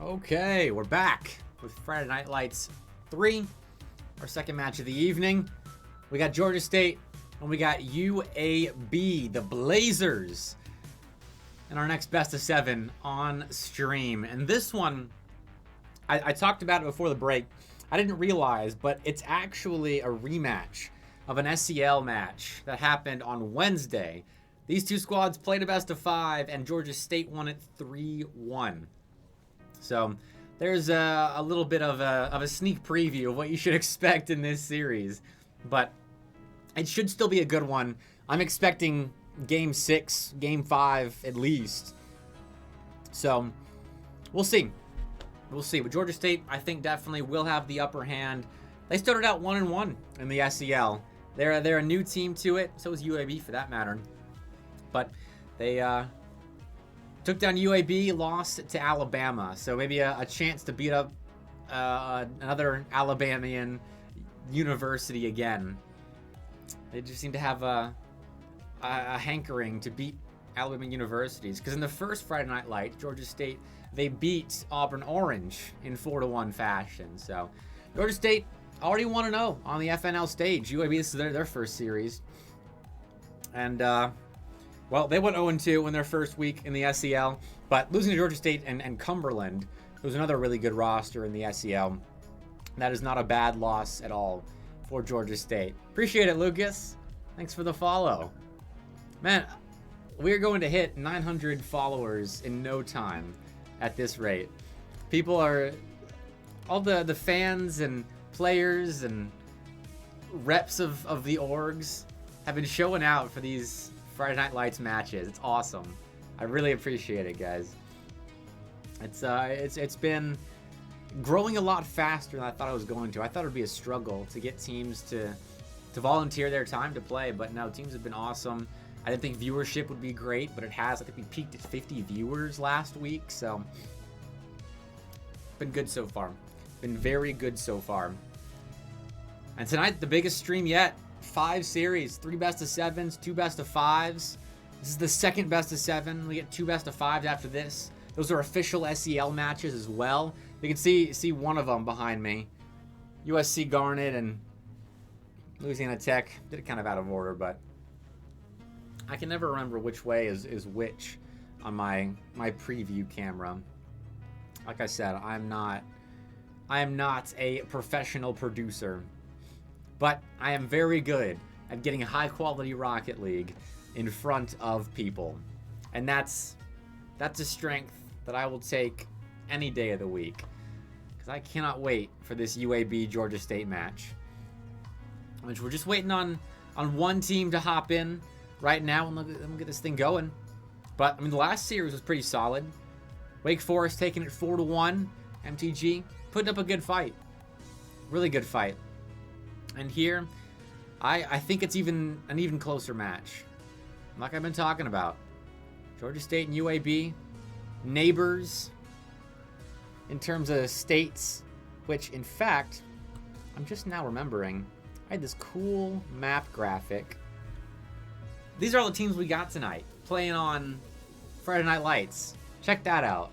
Okay, we're back with Friday Night Lights 3, our second match of the evening. We got Georgia State and we got UAB, the Blazers, in our next best of 7 on stream. And this one, I talked about it before the break. I didn't realize, but it's actually a rematch of an SEL match that happened on Wednesday. These two squads played a best of 5, and Georgia State won it 3-1. So there's a little bit of a sneak preview of what you should expect in this series. But it should still be a good one. I'm expecting Game 6, Game 5 at least. So we'll see. We'll see. But Georgia State, I think, definitely will have the upper hand. They started out 1-1 in the SEL. They're a new team to it. So is UAB for that matter. But they took down UAB, lost to Alabama. So maybe a chance to beat up another Alabamian university again. They just seem to have a hankering to beat Alabama universities. Because in the first Friday Night Light, Georgia State, they beat Auburn Orange in 4-1 fashion. So Georgia State already 1-0 on the FNL stage. UAB, this is their first series. And well, they went 0-2 in their first week in the SEL, but losing to Georgia State and Cumberland, who's another really good roster in the SEL, that is not a bad loss at all for Georgia State. Appreciate it, Lucas. Thanks for the follow. Man, we're going to hit 900 followers in no time at this rate. People are, all the fans and players and reps of the orgs have been showing out for these Friday Night Lights matches. It's awesome. I really appreciate it, guys. It's been growing a lot faster than I thought it was going to. I thought it would be a struggle to get teams to volunteer their time to play, but no, teams have been awesome. I didn't think viewership would be great, but it has. I think we peaked at 50 viewers last week, so been good so far. Been very good so far. And tonight, the biggest stream yet. 5 series, 3 best of 7s, 2 best of 5s. This is the second best of 7. We get 2 best of 5s after this. Those are official SEL matches as well. You can see one of them behind me. USC Garnet and Louisiana Tech. Did it kind of out of order, but I can never remember which way is which on my preview camera. Like I said, I am not a professional producer. But I am very good at getting high quality Rocket League in front of people. And that's a strength that I will take any day of the week. Because I cannot wait for this UAB Georgia State match. Which we're just waiting on one team to hop in right now and we'll get this thing going. But I mean, the last series was pretty solid. Wake Forest taking it 4-1. MTG putting up a good fight. Really good fight. And here, I think it's an even closer match. Like I've been talking about. Georgia State and UAB, neighbors in terms of states, which in fact, I'm just now remembering, I had this cool map graphic. These are all the teams we got tonight, playing on Friday Night Lights. Check that out.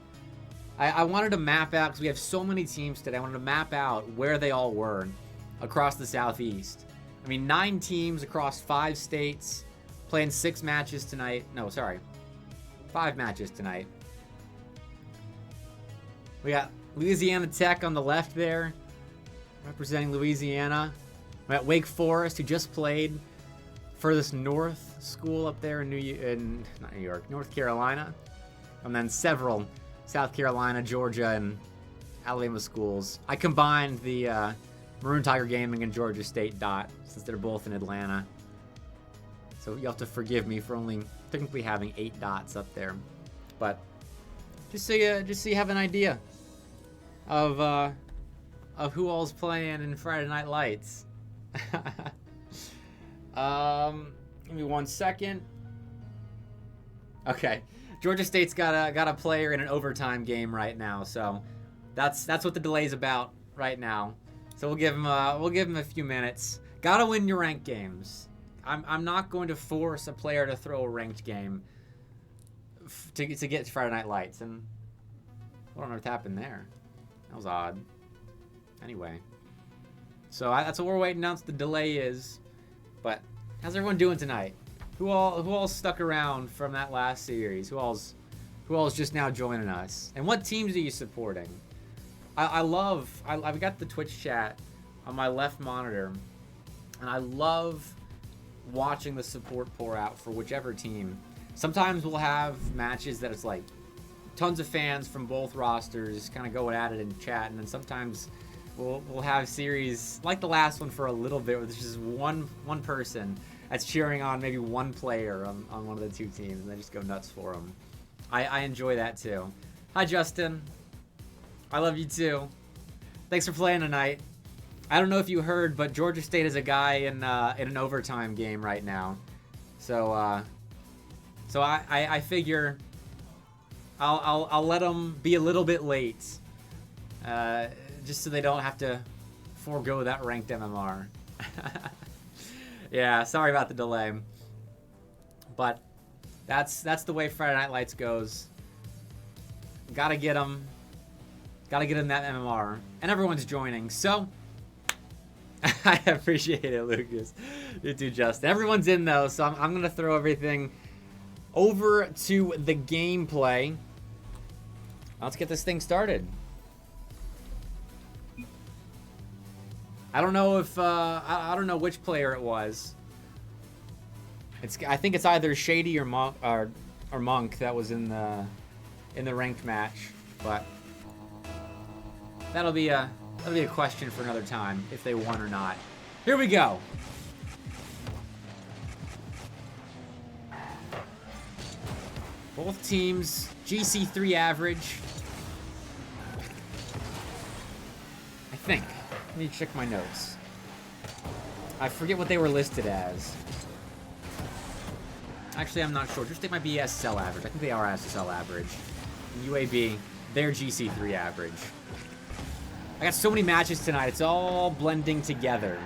I wanted to map out, because we have so many teams today, I wanted to map out where they all were across the Southeast. I mean, 9 teams across 5 states, playing 6 matches tonight. No, sorry. 5 matches tonight. We got Louisiana Tech on the left there, representing Louisiana. We got Wake Forest, who just played furthest north school up there in North Carolina. And then several South Carolina, Georgia, and Alabama schools. I combined the Maroon Tiger Gaming and Georgia State dot, since they're both in Atlanta. So you'll have to forgive me for only technically having 8 dots up there. But just so you have an idea of who all's playing in Friday Night Lights. Give me 1 second. Okay. Georgia State's got a player in an overtime game right now, so that's what the delay's about right now. So we'll give him a few minutes. Gotta win your ranked games. I'm not going to force a player to throw a ranked game to get to Friday Night Lights, and What on earth happened there? That was odd. Anyway. So that's what we're waiting on. The delay is. But how's everyone doing tonight? Who all stuck around from that last series? Who all's just now joining us? And what teams are you supporting? I've got the Twitch chat on my left monitor, and I love watching the support pour out for whichever team. Sometimes we'll have matches that it's like tons of fans from both rosters kind of going at it in chat, and then sometimes we'll have series like the last one for a little bit where there's just one person that's cheering on maybe one player on one of the two teams, and they just go nuts for them. I enjoy that too. Hi Justin, I love you too. Thanks for playing tonight. I don't know if you heard, but Georgia State is a guy in an overtime game right now, so I figure I'll let them be a little bit late, just so they don't have to forego that ranked MMR. Yeah, sorry about the delay, but that's the way Friday Night Lights goes. Gotta get them that MMR, and everyone's joining, so I appreciate it, Lucas. You too, Justin. Everyone's in though, so I'm gonna throw everything over to the gameplay. Let's get this thing started. I don't know if I don't know which player it was. I think it's either Shady or Monk that was in the ranked match, but that'll be a question for another time if they won or not. Here we go. Both teams GC3 average. I think. Let me check my notes. I forget what they were listed as. Actually, I'm not sure. Just they might be SSL average. I think they are SSL average. UAB, they're GC3 average. I got so many matches tonight. It's all blending together.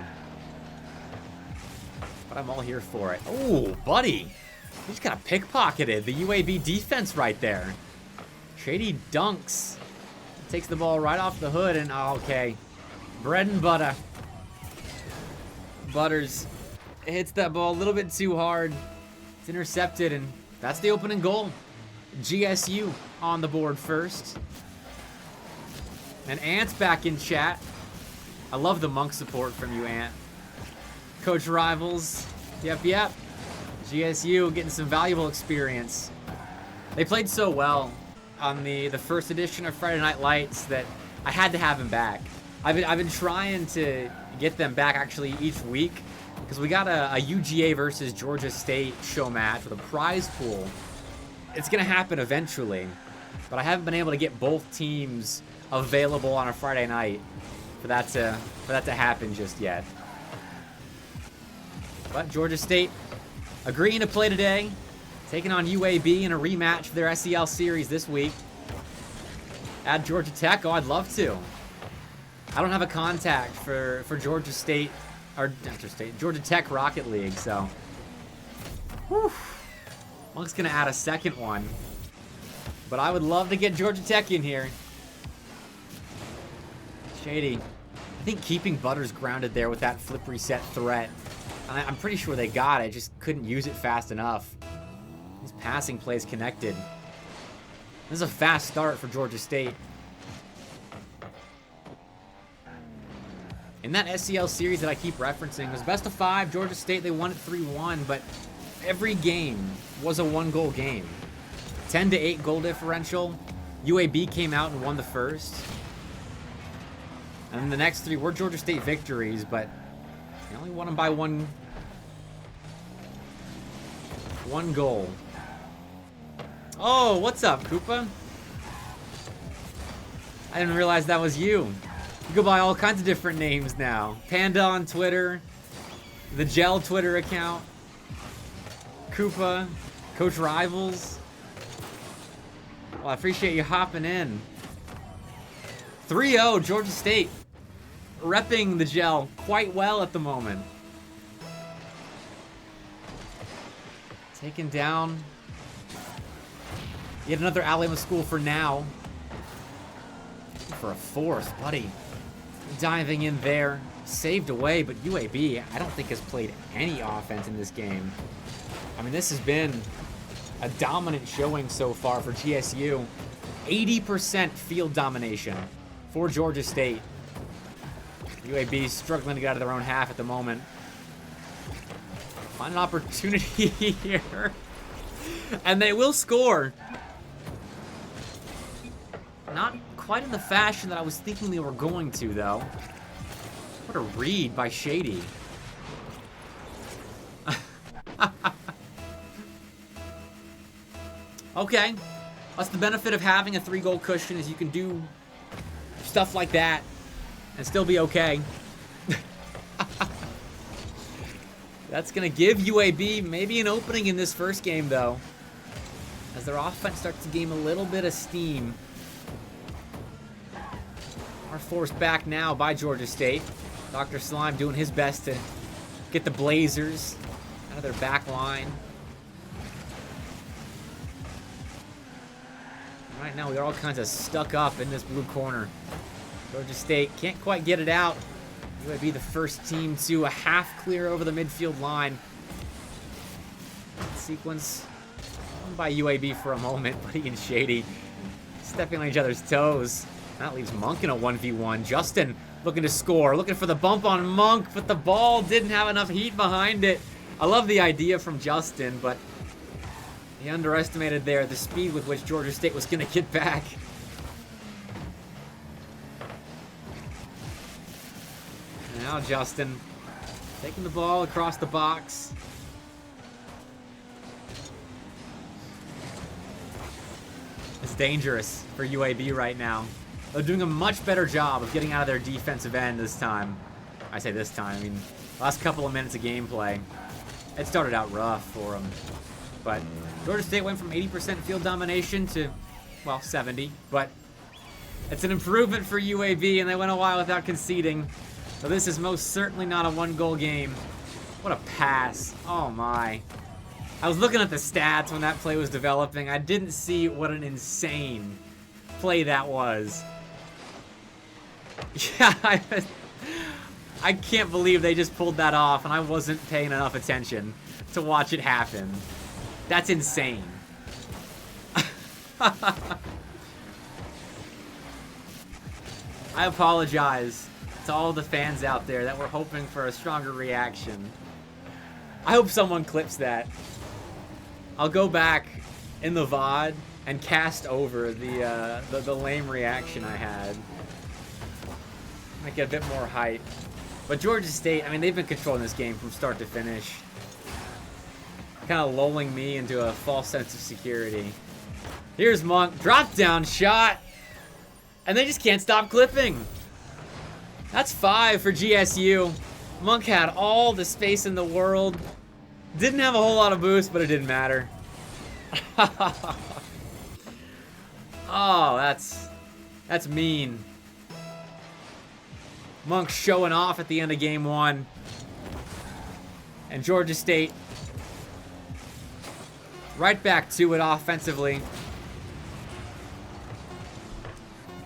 But I'm all here for it. Oh, buddy. He just got pickpocketed. The UAB defense right there. Shady dunks. Takes the ball right off the hood and okay. Bread and butter. Butters hits that ball a little bit too hard. It's intercepted, and that's the opening goal. GSU on the board first. And Ant's back in chat. I love the Monk support from you, Ant. Coach Rivals. Yep. GSU getting some valuable experience. They played so well on the first edition of Friday Night Lights that I had to have him back. I've been trying to get them back actually each week because we got a UGA versus Georgia State show match with a prize pool. It's gonna happen eventually, but I haven't been able to get both teams available on a Friday night for that to happen just yet. But Georgia State agreeing to play today, taking on UAB in a rematch for their SEL series this week. At Georgia Tech, oh, I'd love to. I don't have a contact for Georgia State, or Georgia Tech Rocket League, so. Whew. Monk's gonna add a second one. But I would love to get Georgia Tech in here. Shady. I think keeping Butters grounded there with that flip reset threat. I'm pretty sure they got it, just couldn't use it fast enough. His passing plays connected. This is a fast start for Georgia State. In that SEL series that I keep referencing, it was best of 5, Georgia State, they won it 3-1, but every game was a 1-goal game. 10-8 goal differential. UAB came out and won the first. And then the next 3 were Georgia State victories, but they only won them by one goal. Oh, what's up, Koopa? I didn't realize that was you. You go by all kinds of different names now. Panda on Twitter, the Gel Twitter account, Koopa, Coach Rivals. Well, I appreciate you hopping in. 3-0, Georgia State. Repping the Gel quite well at the moment. Taken down. Yet another Alabama school for now. for a fourth. Buddy diving in there. Saved away, but UAB, I don't think has played any offense in this game. I mean, this has been a dominant showing so far for GSU. 80% field domination for Georgia State. UAB struggling to get out of their own half at the moment. Find an opportunity here. And they will score. Not quite in the fashion that I was thinking they were going to, though. What a read by Shady. Okay. That's the benefit of having a 3-goal cushion, is you can do stuff like that and still be okay. That's going to give UAB maybe an opening in this first game, though, as their offense starts to gain a little bit of steam. Are forced back now by Georgia State. Dr. Slime doing his best to get the Blazers out of their back line. Right now, we're all kinds of stuck up in this blue corner. Georgia State can't quite get it out. UAB the first team to a half clear over the midfield line. Sequence won by UAB for a moment. Buddy and Shady stepping on each other's toes. That leaves Monk in a 1v1. Justin looking to score, looking for the bump on Monk, but the ball didn't have enough heat behind it. I love the idea from Justin, but he underestimated there the speed with which Georgia State was going to get back. And now Justin taking the ball across the box. It's dangerous for UAB right now. They're doing a much better job of getting out of their defensive end this time. I say this time, I mean, last couple of minutes of gameplay. It started out rough for them. But Georgia State went from 80% field domination to, well, 70. But it's an improvement for UAB, and they went a while without conceding. So this is most certainly not a 1-goal game. What a pass. Oh, my. I was looking at the stats when that play was developing. I didn't see what an insane play that was. Yeah, I can't believe they just pulled that off, and I wasn't paying enough attention to watch it happen. That's insane. I apologize to all the fans out there that were hoping for a stronger reaction. I hope someone clips that. I'll go back in the VOD and cast over the lame reaction I had. Might get a bit more height. But Georgia State, I mean, they've been controlling this game from start to finish. Kind of lulling me into a false sense of security. Here's Monk, drop down shot. And they just can't stop clipping. That's 5 for GSU. Monk had all the space in the world. Didn't have a whole lot of boost, but it didn't matter. Oh, that's mean. Monk showing off at the end of game 1. And Georgia State right back to it offensively.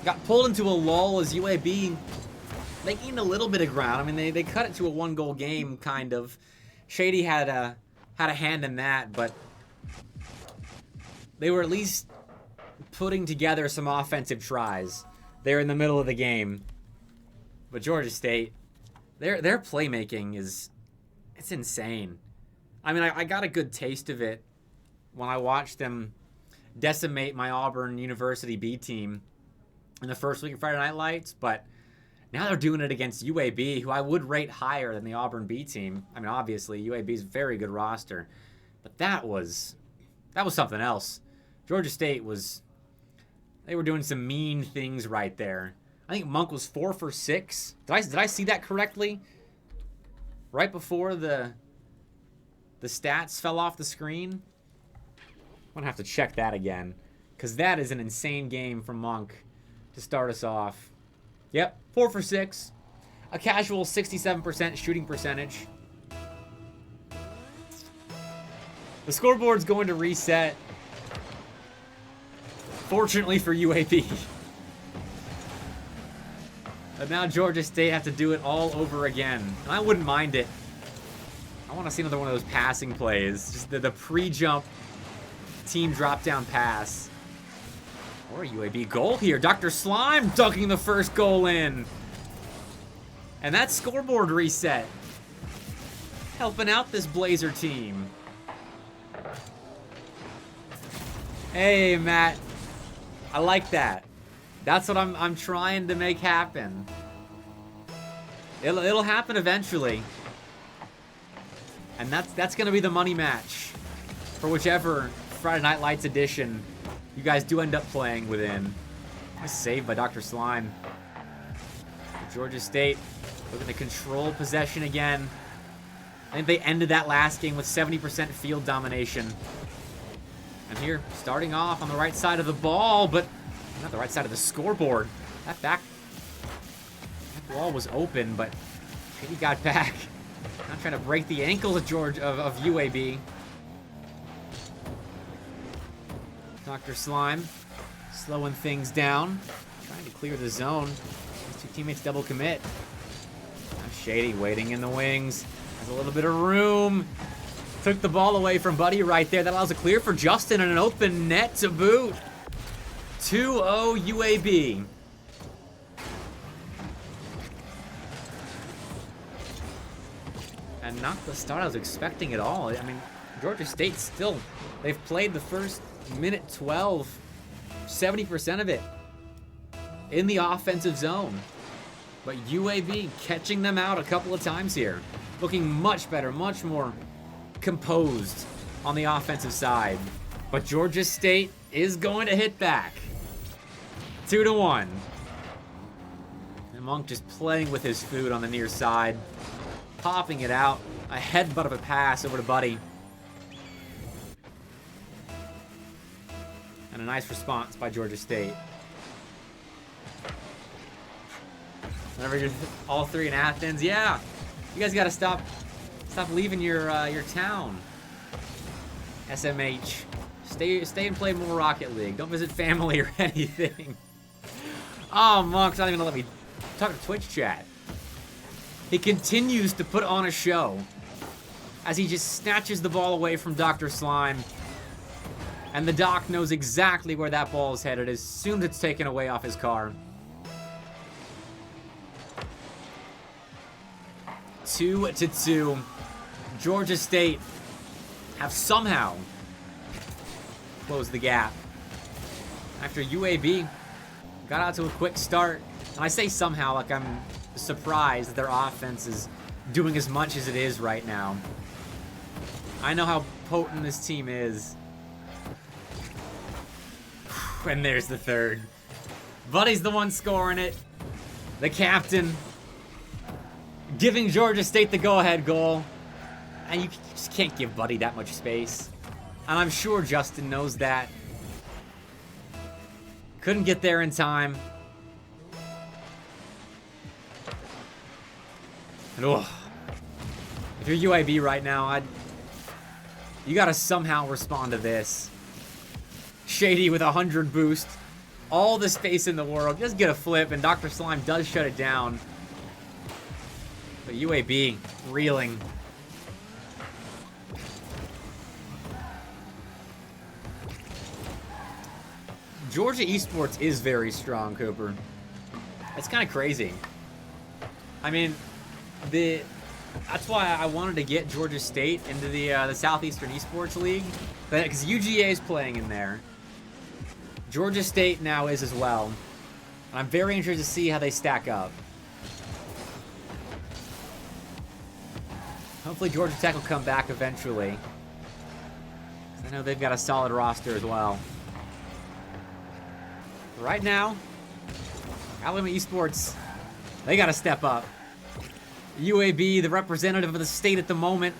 Got pulled into a lull as UAB, they gained a little bit of ground. I mean, they cut it to a 1-goal game, kind of. Shady had a hand in that, but they were at least putting together some offensive tries there in the middle of the game. But Georgia State, their playmaking it's insane. I mean, I got a good taste of it when I watched them decimate my Auburn University B team in the first week of Friday Night Lights, but now they're doing it against UAB, who I would rate higher than the Auburn B team. I mean, obviously, UAB's a very good roster, but that was something else. Georgia State they were doing some mean things right there. I think Monk was 4 for 6. Did I see that correctly? Right before the stats fell off the screen? I'm going to have to check that again, because that is an insane game from Monk to start us off. Yep, 4 for 6. A casual 67% shooting percentage. The scoreboard's going to reset. Fortunately for UAB. But now Georgia State have to do it all over again. And I wouldn't mind it. I want to see another one of those passing plays. Just the pre-jump team drop-down pass. Or a UAB goal here. Dr. Slime dunking the first goal in. And that scoreboard reset. Helping out this Blazer team. Hey, Matt. I like that. That's what I'm trying to make happen. It'll happen eventually. And that's gonna be the money match for whichever Friday Night Lights edition you guys do end up playing within. Nice save by Dr. Slime. Georgia State looking to control possession again. I think they ended that last game with 70% field domination. And here, starting off on the right side of the ball, but not the right side of the scoreboard. That back wall was open, but he got back. Not trying to break the ankles of UAB. Dr. Slime slowing things down, trying to clear the zone. These two teammates double commit. Now Shady waiting in the wings. Has a little bit of room. Took the ball away from Buddy right there. That allows a clear for Justin and an open net to boot. 2-0 UAB. And not the start I was expecting at all. I mean, Georgia State still, they've played the first minute 12, 70% of it in the offensive zone. But UAB catching them out a couple of times here. Looking much better, much more composed on the offensive side. But Georgia State is going to hit back. 2-1. And Monk just playing with his food on the near side. Popping it out. A headbutt of a pass over to Buddy. And a nice response by Georgia State. Whenever you're all three in Athens, yeah. You guys gotta stop leaving your town. SMH. Stay and play more Rocket League. Don't visit family or anything. Oh, Monk's not even gonna let me talk to Twitch chat. He continues to put on a show as he just snatches the ball away from Dr. Slime. And the doc knows exactly where that ball is headed as soon as it's taken away off his car. 2-2. Georgia State have somehow closed the gap after UAB got out to a quick start. And I say somehow like I'm surprised that their offense is doing as much as it is right now. I know how potent this team is. And there's the third. Buddy's the one scoring it. The captain giving Georgia State the go-ahead goal. And you just can't give Buddy that much space. And I'm sure Justin knows that. Couldn't get there in time. And oh, if you're UAB right now, you gotta somehow respond to this. Shady with 100 boost. All the space in the world. Just get a flip, and Dr. Slime does shut it down. But UAB reeling. Georgia Esports is very strong, Cooper. It's kind of crazy. I mean, that's why I wanted to get Georgia State into the Southeastern Esports League, because UGA is playing in there. Georgia State now is as well. And I'm very interested to see how they stack up. Hopefully Georgia Tech will come back eventually. I know they've got a solid roster as well. Right now, Alabama Esports, they got to step up. UAB, the representative of the state at the moment,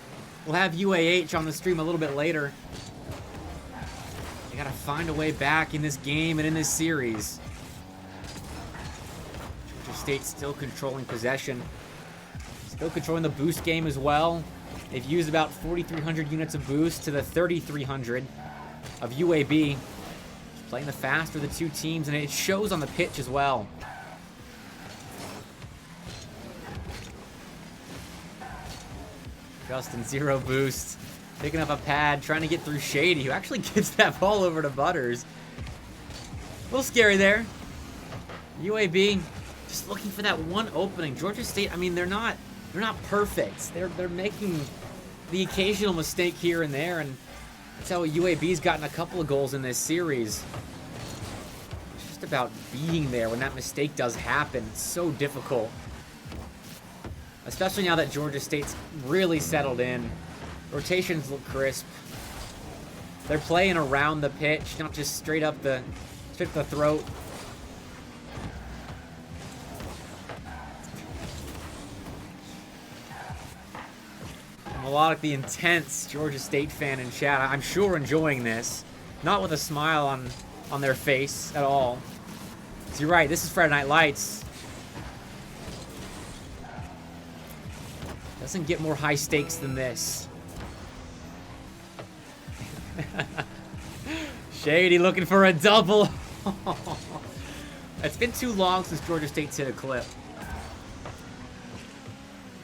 will have UAH on the stream a little bit later. They got to find a way back in this game and in this series. Georgia State still controlling possession. Still controlling the boost game as well. They've used about 4,300 units of boost to the 3,300 of UAB. Playing the faster of the two teams, and it shows on the pitch as well. Justin, 0 boost. Picking up a pad, trying to get through Shady, who actually gives that ball over to Butters. A little scary there. UAB just looking for that one opening. Georgia State, I mean, they're not perfect. They're making the occasional mistake here and there, and that's how UAB's gotten a couple of goals in this series. It's just about being there when that mistake does happen. It's so difficult. Especially now that Georgia State's really settled in. Rotations look crisp. They're playing around the pitch, not just straight up the throat. Melodic, the intense Georgia State fan in chat, I'm sure enjoying this. Not with a smile on their face at all. So you're right, this is Friday Night Lights. Doesn't get more high stakes than this. Shady looking for a double. It's been too long since Georgia State's hit a clip.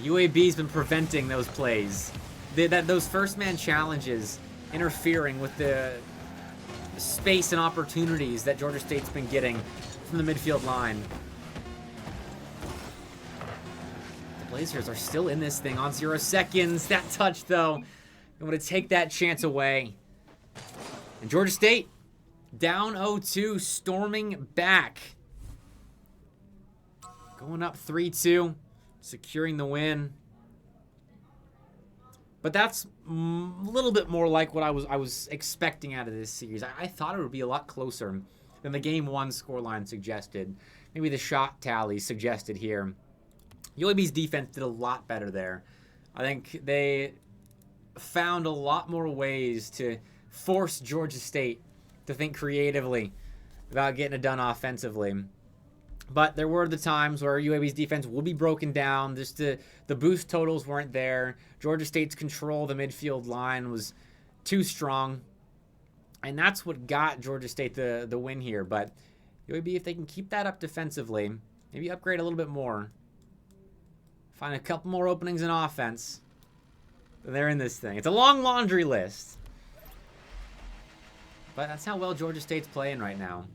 UAB's been preventing those plays. Those first-man challenges interfering with the space and opportunities that Georgia State's been getting from the midfield line. The Blazers are still in this thing on 0 seconds. That touch, though, I'm going to take that chance away. And Georgia State, down 0-2, storming back. Going up 3-2, securing the win. But that's a little bit more like what I was expecting out of this series. I thought it would be a lot closer than the Game 1 scoreline suggested. Maybe the shot tally suggested here. UAB's defense did a lot better there. I think they found a lot more ways to force Georgia State to think creatively about getting it done offensively. But there were the times where UAB's defense would be broken down. Just the boost totals weren't there. Georgia State's control of the midfield line was too strong. And that's what got Georgia State the win here. But UAB, if they can keep that up defensively, maybe upgrade a little bit more, find a couple more openings in offense, they're in this thing. It's a long laundry list. But that's how well Georgia State's playing right now.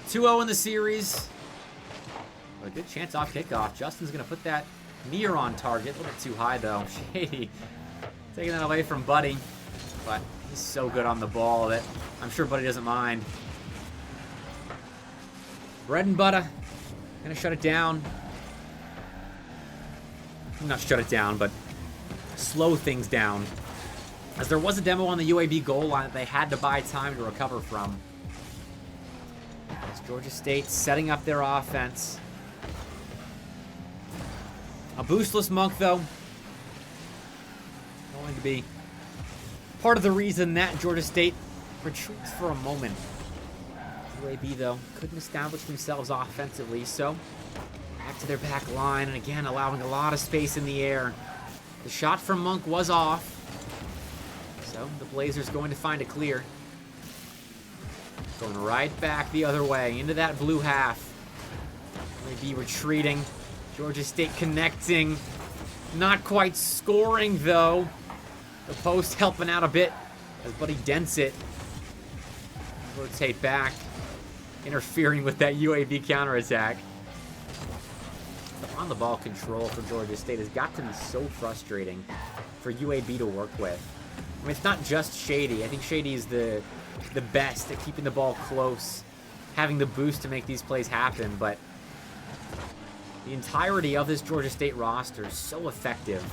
2-0 in the series. A good chance off kickoff. Justin's going to put that near on target. A little bit too high, though. Shady taking that away from Buddy. But he's so good on the ball that I'm sure Buddy doesn't mind. Bread and butter. Going to shut it down. Not shut it down, but slow things down. As there was a demo on the UAB goal line that they had to buy time to recover from. As Georgia State setting up their offense. A boostless Monk, though. Going to be part of the reason that Georgia State retreats for a moment. UAB, though, couldn't establish themselves offensively, so back to their back line, and again, allowing a lot of space in the air. The shot from Monk was off, so the Blazers going to find a clear. Going right back the other way, into that blue half. UAB retreating. Georgia State connecting. Not quite scoring, though. The post helping out a bit as Buddy dents it. Rotate back. Interfering with that UAB counterattack. The on-the-ball control for Georgia State has got to be so frustrating for UAB to work with. I mean, it's not just Shady. I think Shady is the best at keeping the ball close, having the boost to make these plays happen, but the entirety of this Georgia State roster is so effective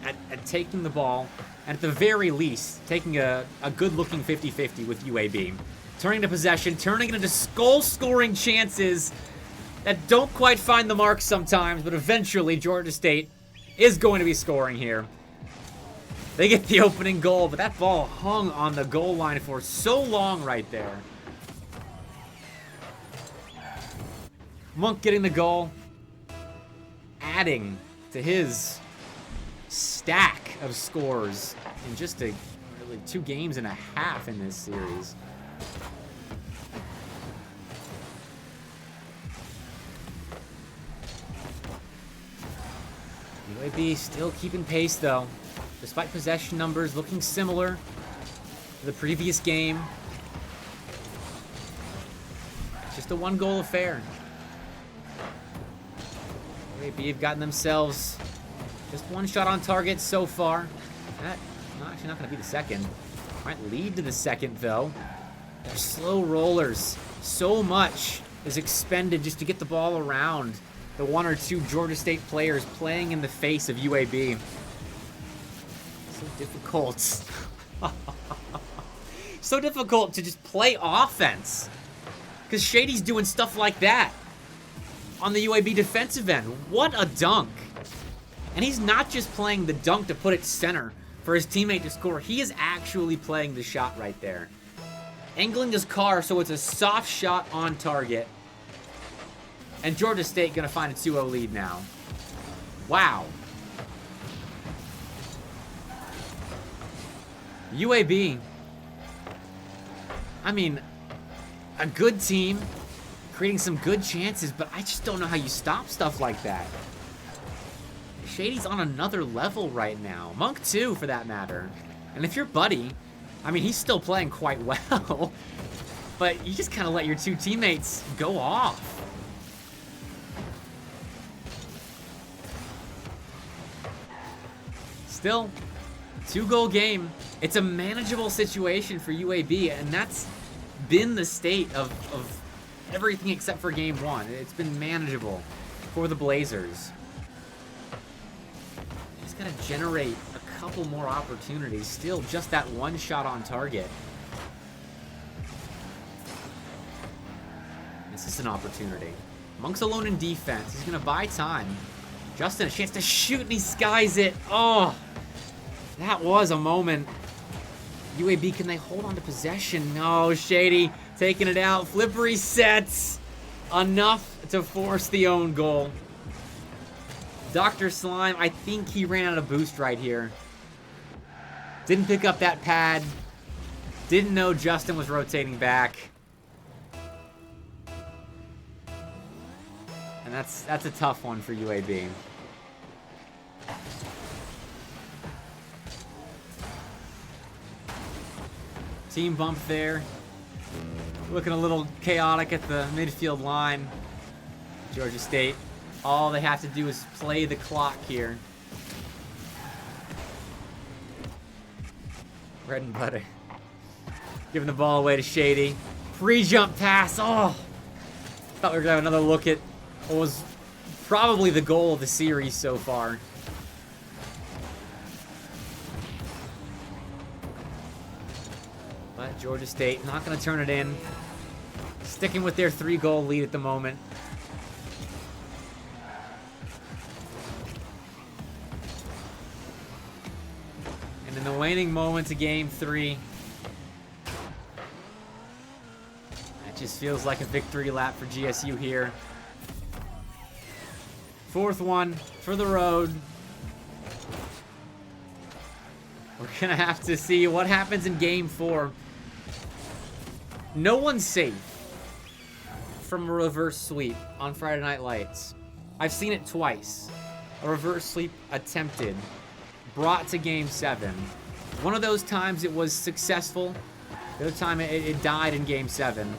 at taking the ball, and at the very least, taking a good-looking 50-50 with UAB. Turning to possession, turning it into goal-scoring chances that don't quite find the mark sometimes, but eventually Georgia State is going to be scoring here. They get the opening goal, but that ball hung on the goal line for so long right there. Monk getting the goal, adding to his stack of scores in just really 2 games and a half in this series. UAB still keeping pace, though. Despite possession numbers looking similar to the previous game. Just a one-goal affair. UAB have gotten themselves just one shot on target so far. That actually not going to be the second. Might lead to the second, though. They're slow rollers. So much is expended just to get the ball around the one or two Georgia State players playing in the face of UAB. So difficult. So difficult to just play offense. Because Shady's doing stuff like that on the UAB defensive end. What a dunk. And he's not just playing the dunk to put it center for his teammate to score. He is actually playing the shot right there. Angling his car so it's a soft shot on target. And Georgia State going to find a 2-0 lead now. Wow. UAB. I mean, a good team, creating some good chances, but I just don't know how you stop stuff like that. Shady's on another level right now. Monk too, for that matter. And if you're Buddy, I mean, he's still playing quite well, but you just kind of let your two teammates go off. Still, 2-goal game. It's a manageable situation for UAB, and that's been the state of everything except for game one. It's been manageable for the Blazers. Just gotta generate a couple more opportunities. Still just that one shot on target. This is an opportunity. Monk's alone in defense. He's gonna buy time. Justin, a chance to shoot, and he skies it. Oh, that was a moment. UAB, can they hold on to possession? No, Shady taking it out. Flippery sets. Enough to force the own goal. Dr. Slime, I think he ran out of boost right here. Didn't pick up that pad. Didn't know Justin was rotating back. And that's a tough one for UAB. Team bump there. Looking a little chaotic at the midfield line. Georgia State, all they have to do is play the clock here. Bread and butter. Giving the ball away to Shady. Free jump pass. Oh! Thought we were going to have another look at what was probably the goal of the series so far. But Georgia State not going to turn it in. Sticking with their 3-goal lead at the moment. And in the waning moments of game 3, it just feels like a victory lap for GSU here. 4th one for the road. We're going to have to see what happens in game 4. No one's safe from a reverse sweep on Friday Night Lights. I've seen it twice. A reverse sweep attempted, brought to game 7. One of those times it was successful. The other time it died in game 7.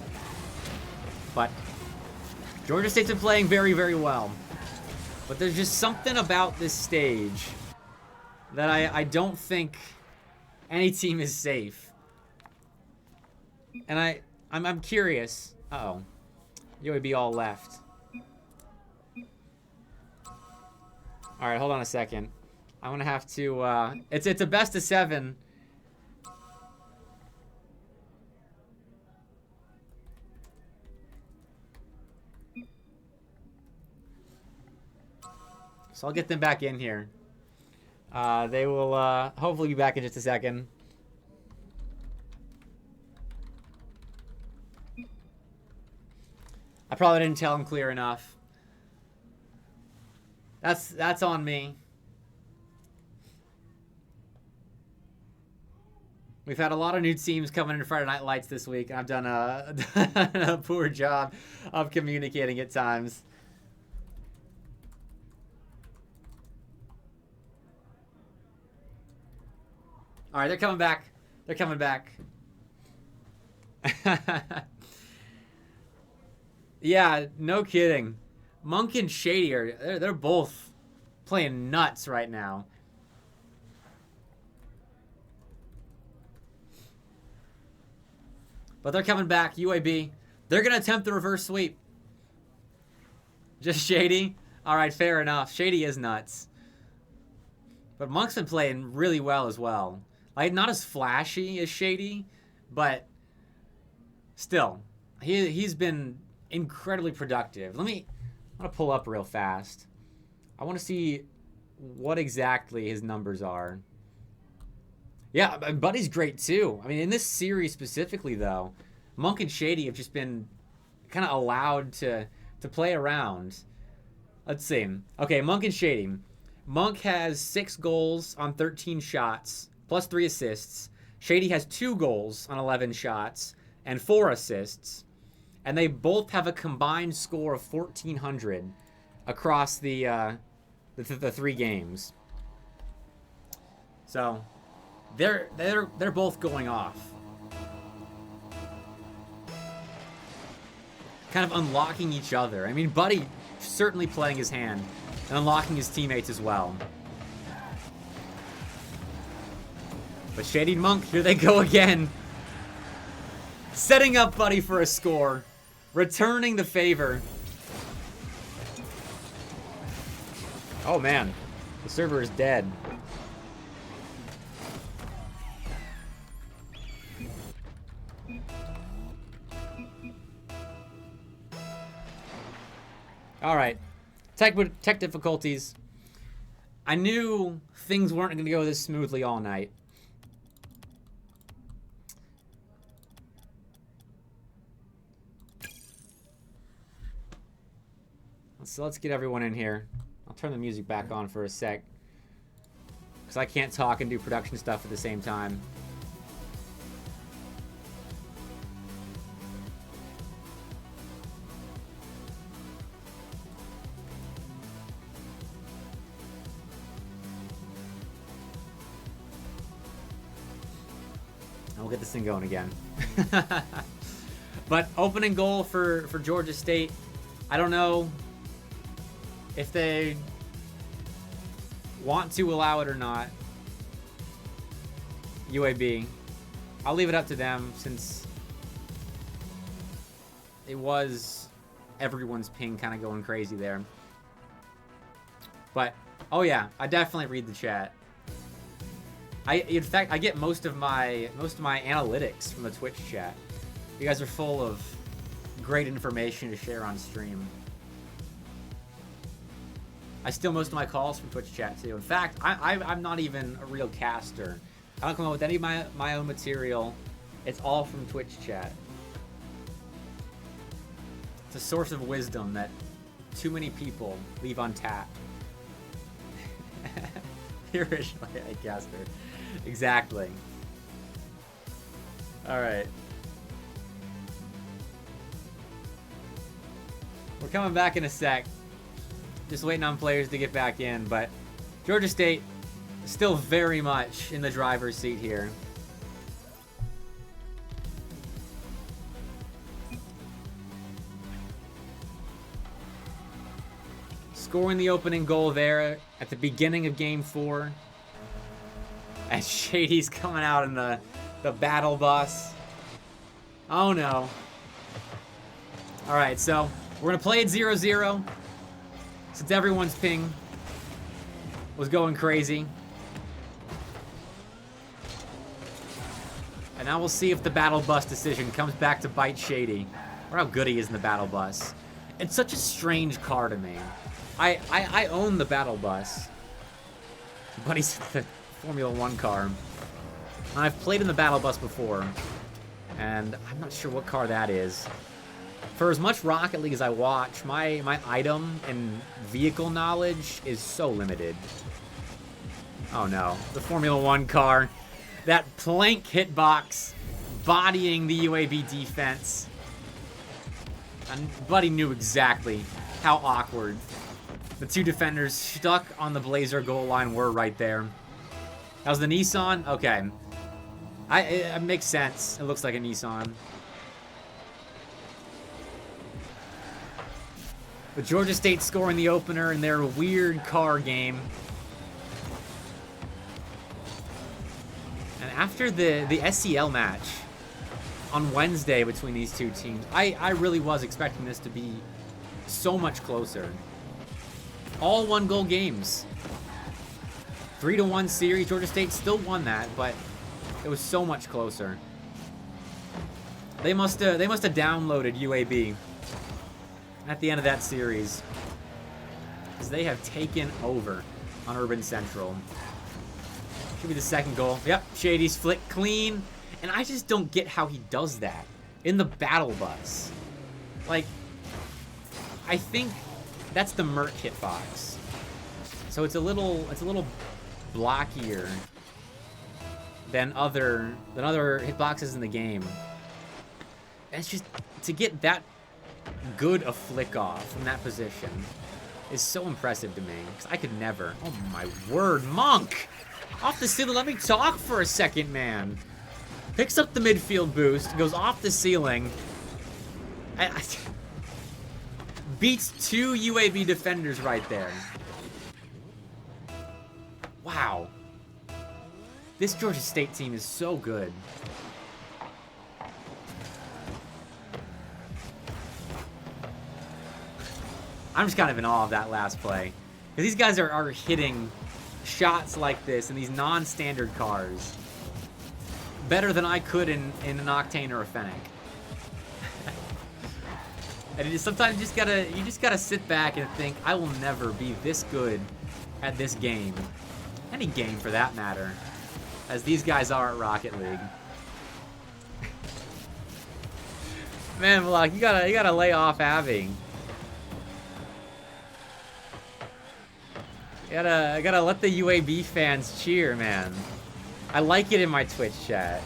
But Georgia State's been playing very, very well. But there's just something about this stage that I don't think any team is safe. And I'm curious. Uh-oh. UAB all left. All right, hold on a second. I'm going to have to... It's a best of 7. So I'll get them back in here. They will hopefully be back in just a second. I probably didn't tell him clear enough. That's on me. We've had a lot of new teams coming into Friday Night Lights this week, and I've done a poor job of communicating at times. All right, they're coming back. They're coming back. Yeah, no kidding. Monk and Shady they're both playing nuts right now. But they're coming back. UAB. They're going to attempt the reverse sweep. Just Shady? All right, fair enough. Shady is nuts. But Monk's been playing really well as well. Like, not as flashy as Shady, but still. He's been incredibly productive. I'm going to pull up real fast. I want to see what exactly his numbers are. Yeah, Buddy's great too. I mean, in this series specifically, though, Monk and Shady have just been kind of allowed to play around. Let's see. Okay, Monk and Shady. Monk has 6 goals on 13 shots, plus 3 assists. Shady has 2 goals on 11 shots and 4 assists. And they both have a combined score of 1,400 across the 3 games. So they're both going off. Kind of unlocking each other. I mean, Buddy certainly playing his hand and unlocking his teammates as well. But Shady and Monk, here they go again. Setting up Buddy for a score. Returning the favor. Oh man, the server is dead. All right, tech difficulties. I knew things weren't going to go this smoothly all night. So let's get everyone in here. I'll turn the music back on for a sec, because I can't talk and do production stuff at the same time. We'll get this thing going again. But opening goal for Georgia State. I don't know if they want to allow it or not. UAB. I'll leave it up to them, since it was everyone's ping kind of going crazy there. But, oh yeah, I definitely read the chat. In fact, I get most of my analytics from the Twitch chat. You guys are full of great information to share on stream. I steal most of my calls from Twitch chat too. In fact, I'm not even a real caster. I don't come up with any of my own material. It's all from Twitch chat. It's a source of wisdom that too many people leave untapped. You're originally a caster. Exactly. Alright. We're coming back in a sec. Just waiting on players to get back in, but Georgia State is still very much in the driver's seat here. Scoring the opening goal there at the beginning of Game 4. As Shady's coming out in the battle bus. Oh no. Alright, so we're going to play it 0-0. Since everyone's ping was going crazy. And now we'll see if the battle bus decision comes back to bite Shady. Or how good he is in the battle bus. It's such a strange car to me. I own the battle bus. But he's the Formula 1 car. And I've played in the battle bus before. And I'm not sure what car that is. For as much Rocket League as I watch, my item and vehicle knowledge is so limited. Oh no, the Formula 1 car. That plank hitbox bodying the UAB defense. And Buddy knew exactly how awkward the 2 defenders stuck on the Blazer goal line were right there. That was the Nissan? Okay. It makes sense. It looks like a Nissan. But Georgia State scoring the opener in their weird car game. And after the SEL match on Wednesday between these two teams, I really was expecting this to be so much closer. All one-goal games. 3-1 series. Georgia State still won that, but it was so much closer. They must have downloaded UAB at the end of that series, because they have taken over on Urban Central. Should be the second goal. Yep, Shady's flick clean. And I just don't get how he does that in the battle bus. Like, I think that's the Merc hitbox. So it's a little blockier than other hitboxes in the game. And it's just, to get that good a flick off from that position is so impressive to me, because I could never. Oh my word, Monk! Off the ceiling, let me talk for a second, man. Picks up the midfield boost, goes off the ceiling. Beats 2 UAB defenders right there. Wow. This Georgia State team is so good. I'm just kind of in awe of that last play. Because these guys are hitting shots like this in these non-standard cars better than I could in an Octane or a Fennec. And sometimes you just gotta sit back and think, I will never be this good at this game. Any game for that matter. As these guys are at Rocket League. Man, Block, you gotta lay off Abby. I gotta let the UAB fans cheer, man. I like it in my Twitch chat.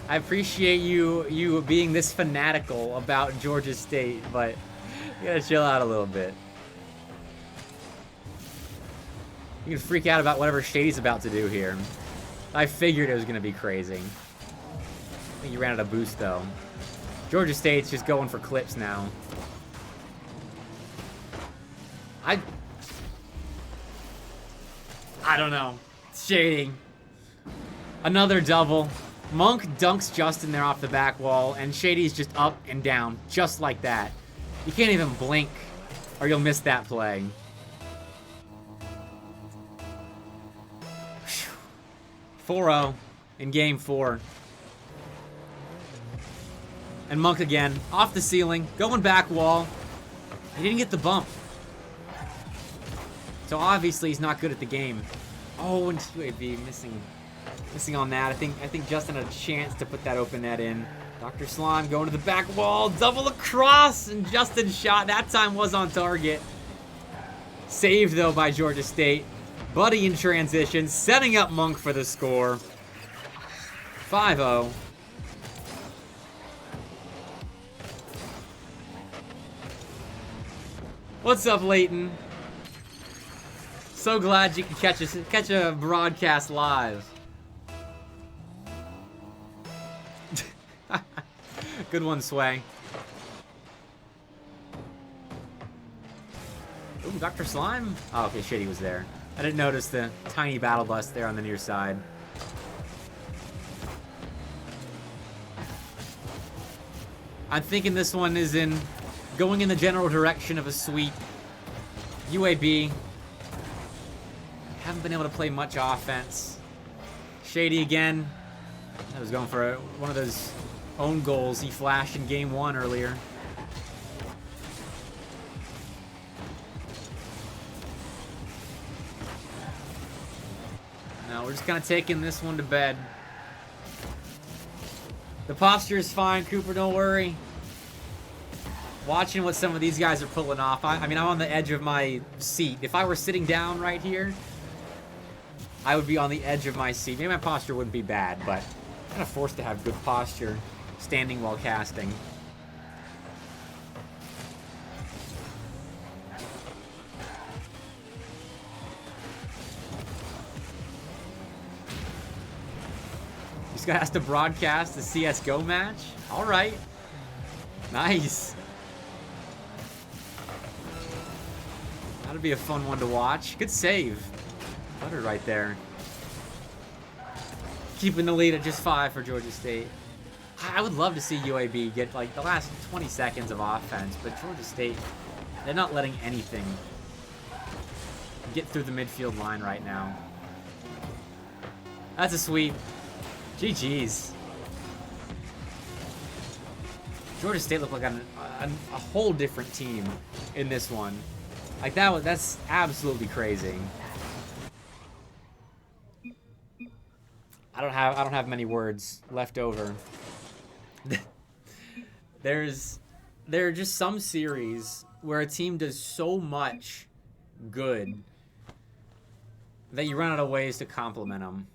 I appreciate you being this fanatical about Georgia State, but you gotta chill out a little bit. You can freak out about whatever Shady's about to do here. I figured it was gonna be crazy. I think you ran out of boost though. Georgia State's just going for clips now. I don't know. It's shading. Another double. Monk dunks Justin there off the back wall, and Shady's just up and down, just like that. You can't even blink, or you'll miss that play. 4-0 in game 4. And Monk again, off the ceiling, going back wall. He didn't get the bump. So obviously he's not good at the game. Oh, and UAB missing on that. I think Justin had a chance to put that open net in. Dr. Slime going to the back wall, double across, and Justin's shot that time was on target. Saved though by Georgia State. Buddy in transition, setting up Monk for the score. 5-0. What's up, Leighton? So glad you can catch a broadcast live. Good one, Sway. Ooh, Dr. Slime? Oh, okay, Shady was there. I didn't notice the tiny battle bus there on the near side. I'm thinking this one is going in the general direction of a sweep. UAB haven't been able to play much offense. Shady again. I was going for one of those own goals he flashed in game 1 earlier. No, we're just kind of taking this one to bed. The posture is fine, Cooper, don't worry. Watching what some of these guys are pulling off. I mean, I'm on the edge of my seat. If I were sitting down right here, I would be on the edge of my seat. Maybe my posture wouldn't be bad, but I'm kind of forced to have good posture standing while casting. This guy has to broadcast the CSGO match? Alright. Nice. That'll be a fun one to watch. Good save. Butter right there. Keeping the lead at just 5 for Georgia State. I would love to see UAB get like the last 20 seconds of offense, but Georgia State, they're not letting anything get through the midfield line right now. That's a sweep. GG's. Georgia State looked like a whole different team in this one. Like that's absolutely crazy. I don't have many words left over. There are just some series where a team does so much good that you run out of ways to compliment them.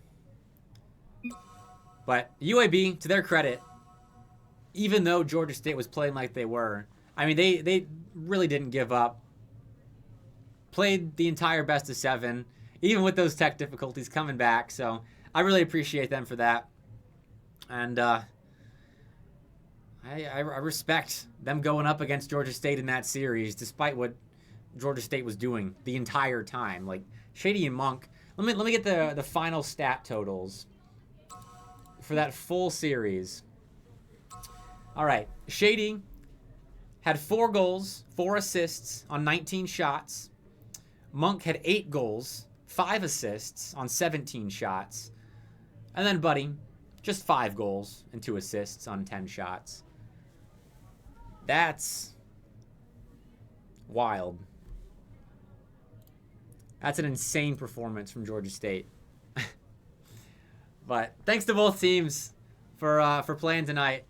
But UAB, to their credit, even though Georgia State was playing like they were, I mean, they really didn't give up. Played the entire best of 7, even with those tech difficulties coming back. So I really appreciate them for that. And I respect them going up against Georgia State in that series, despite what Georgia State was doing the entire time. Like Shady and Monk. Let me get the final stat totals for that full series. All right, Shady had 4 goals, 4 assists on 19 shots. Monk had 8 goals, 5 assists on 17 shots. And then Buddy, just 5 goals and 2 assists on 10 shots. That's wild. That's an insane performance from Georgia State. But thanks to both teams for playing tonight.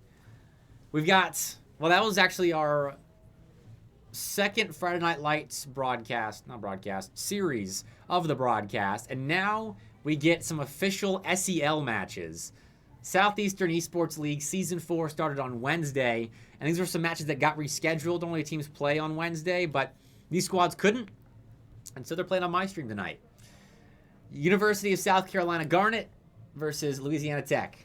We've got, well, that was actually our second Friday Night Lights series of the broadcast. And now we get some official SEL matches. Southeastern Esports League Season 4 started on Wednesday. And these were some matches that got rescheduled. Only teams play on Wednesday, but these squads couldn't. And so they're playing on my stream tonight. University of South Carolina Garnet versus Louisiana Tech.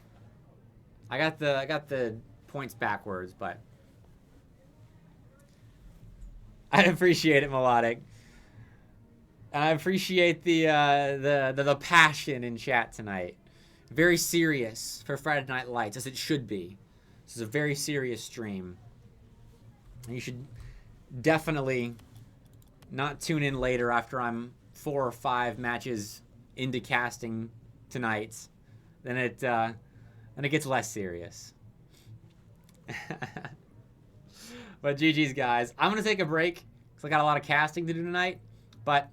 I got the points backwards, but I appreciate it, Melodic. I appreciate the passion in chat tonight. Very serious for Friday Night Lights, as it should be. This is a very serious stream. You should definitely not tune in later after I'm 4 or 5 matches into casting tonight. Then it gets less serious. But GG's, guys. I'm going to take a break because I got a lot of casting to do tonight. But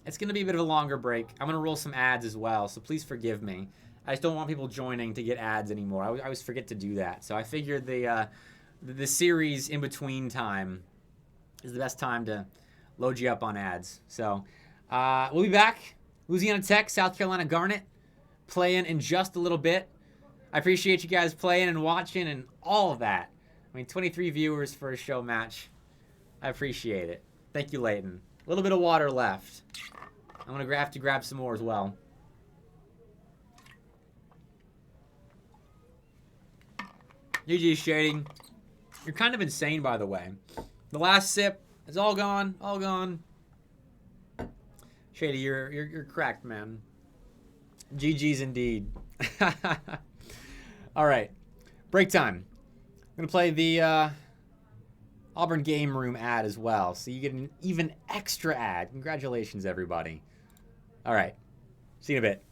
it's going to be a bit of a longer break. I'm going to roll some ads as well, so please forgive me. I just don't want people joining to get ads anymore. I always forget to do that. So I figured the series in between time is the best time to load you up on ads. So we'll be back. Louisiana Tech, South Carolina Garnet, playing in just a little bit. I appreciate you guys playing and watching and all of that. I mean, 23 viewers for a show match. I appreciate it. Thank you, Leighton. A little bit of water left. I'm going to have to grab some more as well. GG Shading. You're kind of insane, by the way. The last sip is all gone. All gone. Shady, you're cracked, man. GG's indeed. All right. Break time. I'm going to play the Auburn Game Room ad as well. So you get an even extra ad. Congratulations, everybody. All right. See you in a bit.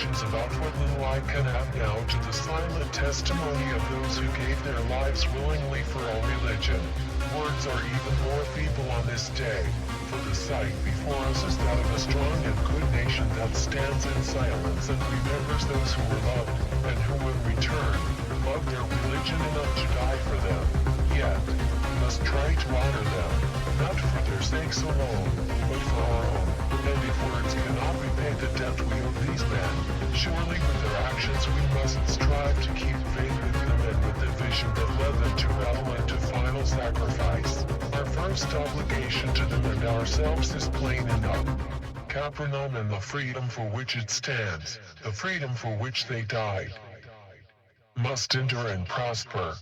illusions about what little I can have now to the silent testimony of those who gave their lives willingly for our religion. Words are even more feeble on this day, for the sight before us is that of a strong and good nation that stands in silence and remembers those who were loved, and who in return, loved their religion enough to die for them. Yet, we must try to honor them, not for their sakes alone, but for our own. And if words cannot repay the debt we owe these men, surely with their actions we must strive to keep faith with them and with the vision that led them to battle and to final sacrifice. Our first obligation to them and ourselves is plain enough. Capernaum and the freedom for which it stands, the freedom for which they died, must endure and prosper.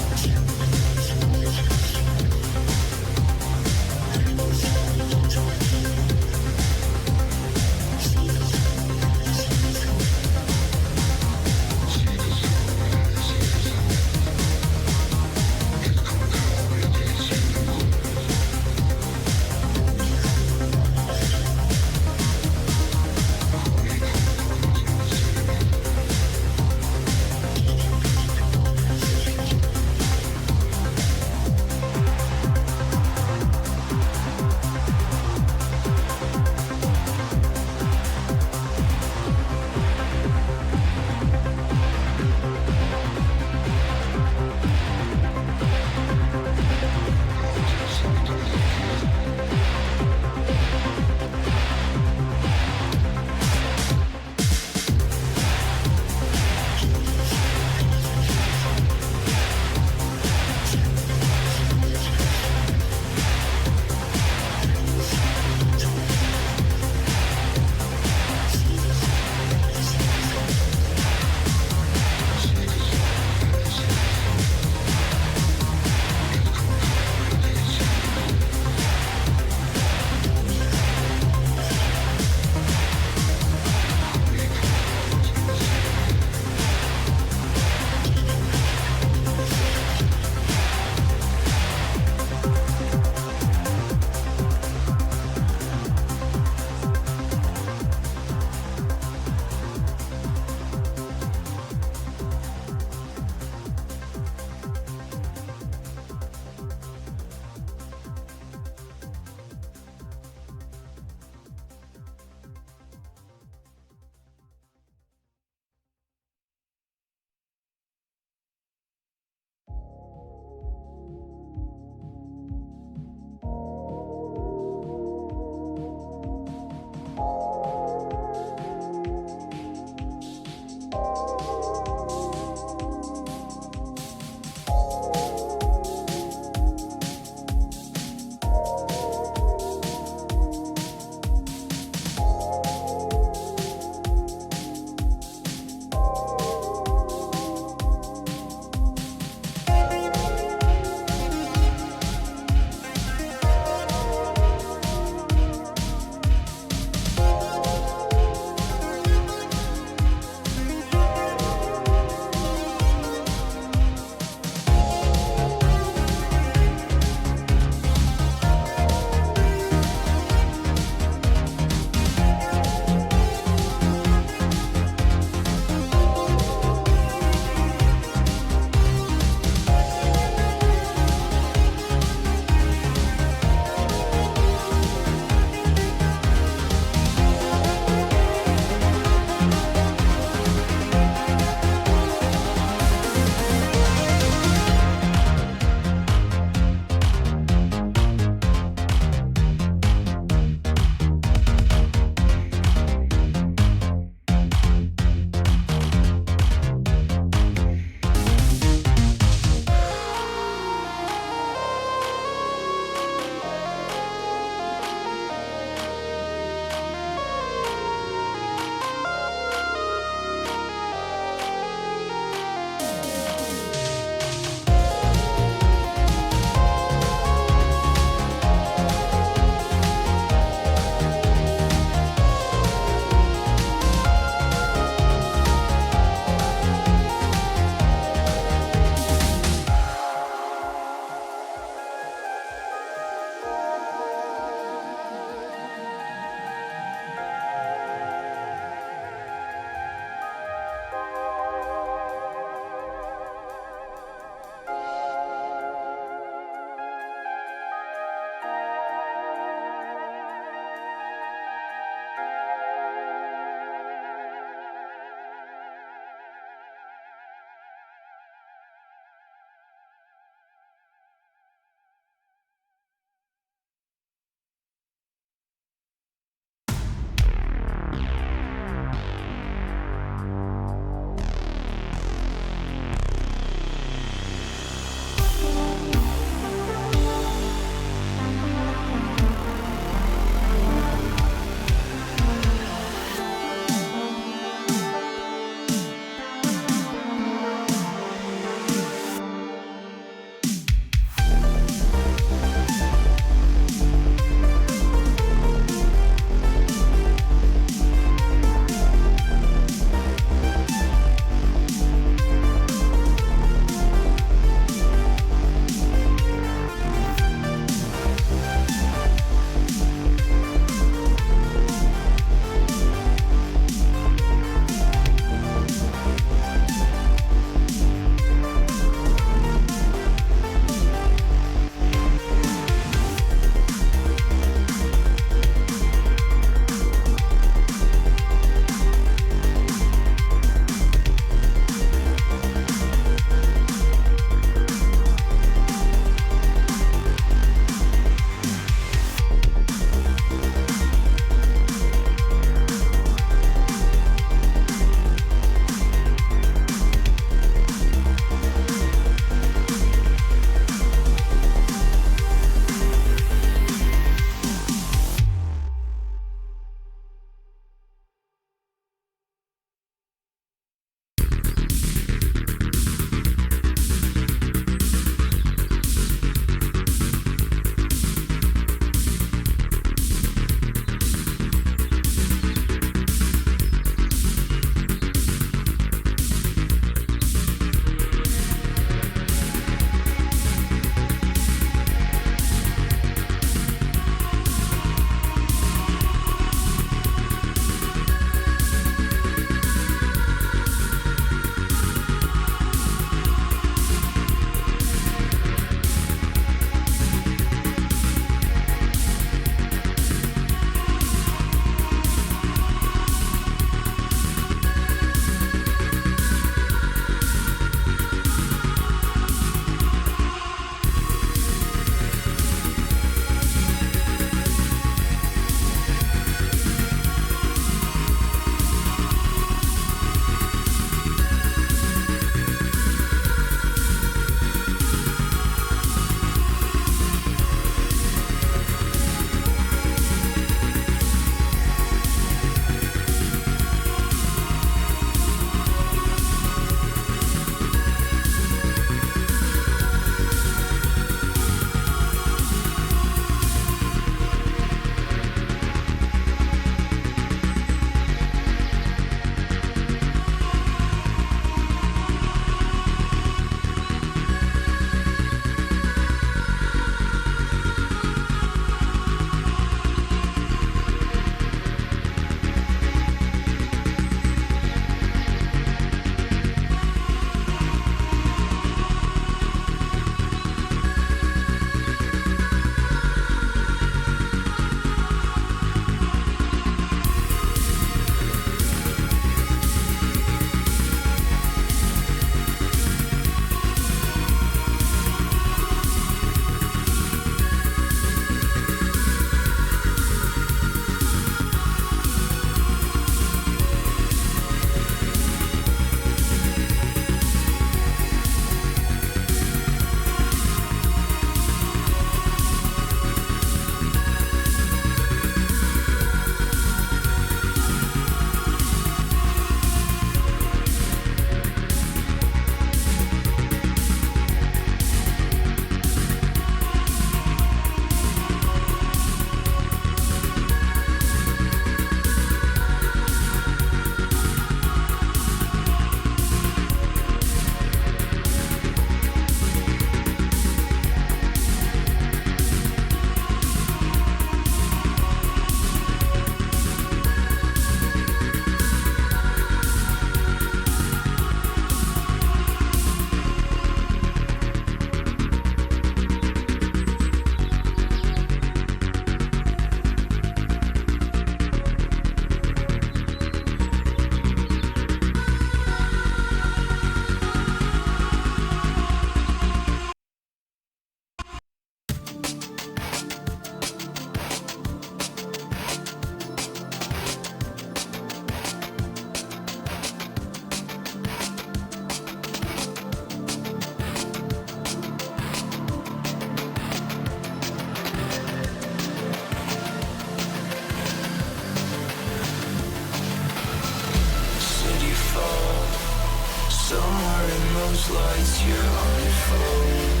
those lights, you're on your phone.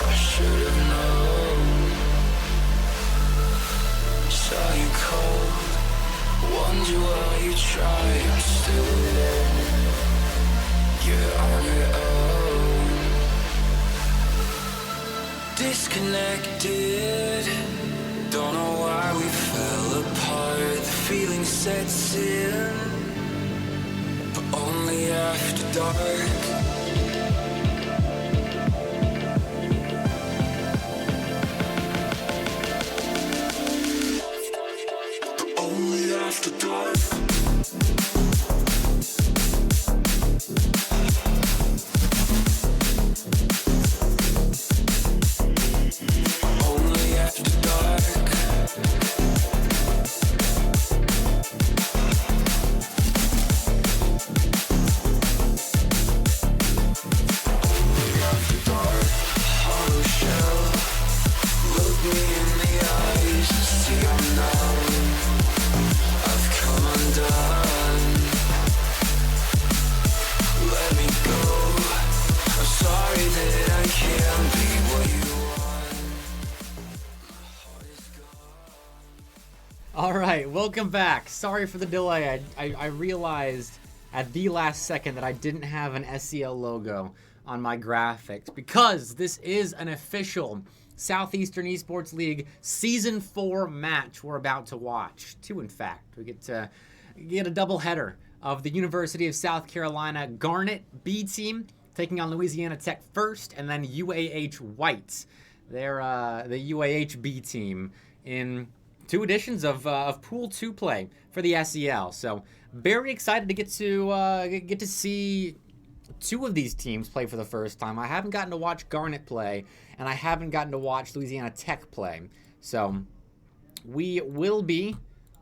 I should have known. Saw you cold, wonder why you try. I'm still alone. You're on your own. Disconnected, don't know why we fell apart. The feeling sets in, but only after dark. After dark. Only after dark. Only after dark. Hollow shell. Look me in the eyes. See I'm numb. Come undone. Let me go. I'm sorry that I can't be what you want. My heart is gone. All right, welcome back. Sorry for the delay. I realized at the last second that I didn't have an SEL logo on my graphics because this is an official Southeastern Esports League Season 4 match we're about to watch. 2, in fact. We get a double header of the University of South Carolina Garnet B team taking on Louisiana Tech first, and then UAH Whites. They're the UAH B team in 2 editions of Pool 2 play for the SEL. So very excited to get to see 2 of these teams play for the first time. I haven't gotten to watch Garnet play, and I haven't gotten to watch Louisiana Tech play. So we will be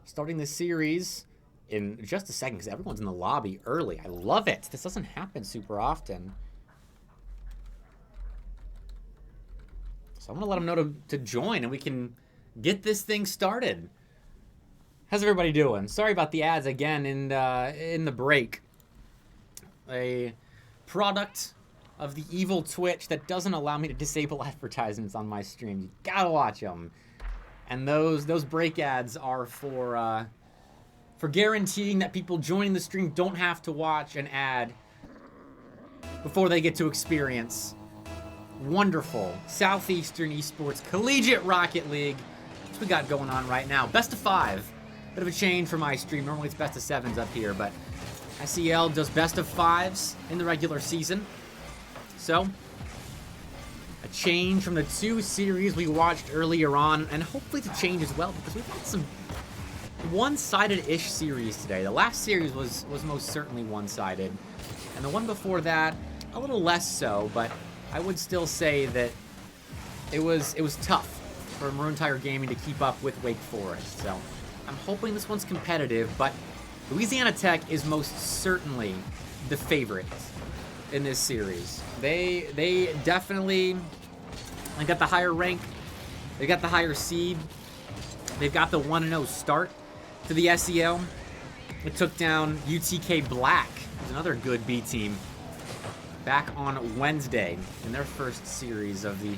starting the series in just a second because everyone's in the lobby early. I love it. This doesn't happen super often. So I'm going to let them know to join, and we can get this thing started. How's everybody doing? Sorry about the ads again in the break. A product of the evil Twitch that doesn't allow me to disable advertisements on my stream. You gotta watch them. And those break ads are for guaranteeing that people joining the stream don't have to watch an ad before they get to experience wonderful Southeastern Esports Collegiate Rocket League, which we got going on right now. Best of 5. Bit of a change for my stream. Normally it's best of 7s up here, but SEL does best of 5s in the regular season. So, a change from the 2 series we watched earlier on, and hopefully to change as well, because we've had some one-sided-ish series today. The last series was most certainly one-sided, and the one before that, a little less so, but I would still say that it was tough for Maroon Tiger Gaming to keep up with Wake Forest. So, I'm hoping this one's competitive, but Louisiana Tech is most certainly the favorite in this series. They definitely got the higher rank. They got the higher seed. They've got the 1-0 start to the SEL. It took down UTK Black, who's another good B team, back on Wednesday in their first series of the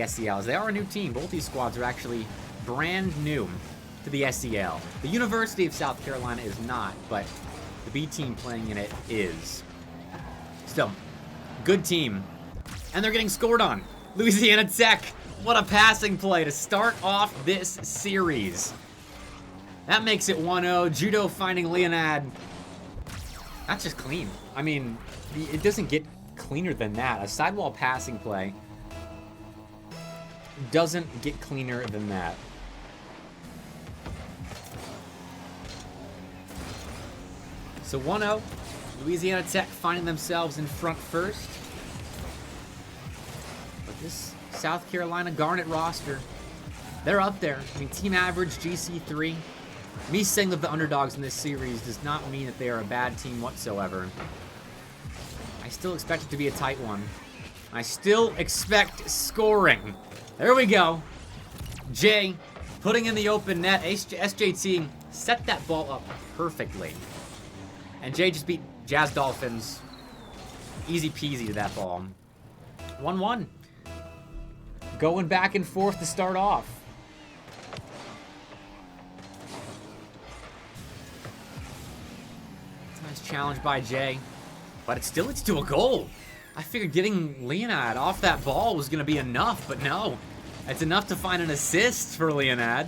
SELs. They are a new team. Both these squads are actually brand new to the SEL. The University of South Carolina is not, but the B team playing in it is. Still, good team. And they're getting scored on. Louisiana Tech, what a passing play to start off this series. That makes it 1-0. Judo finding Leonad. That's just clean. I mean, it doesn't get cleaner than that. A sidewall passing play doesn't get cleaner than that. So 1-0, Louisiana Tech finding themselves in front first. But this South Carolina Garnet roster, they're up there. I mean, team average, GC3. Me saying that the underdogs in this series does not mean that they are a bad team whatsoever. I still expect it to be a tight one. I still expect scoring. There we go. Jay putting in the open net. SJT set that ball up perfectly. And Jay just beat Jazz Dolphins Easy peasy to that ball. 1-1. Going back and forth to start off. Nice challenge by Jay. But it still leads to a goal. I figured getting Leonid off that ball was going to be enough, but no. It's enough to find an assist for Leonid.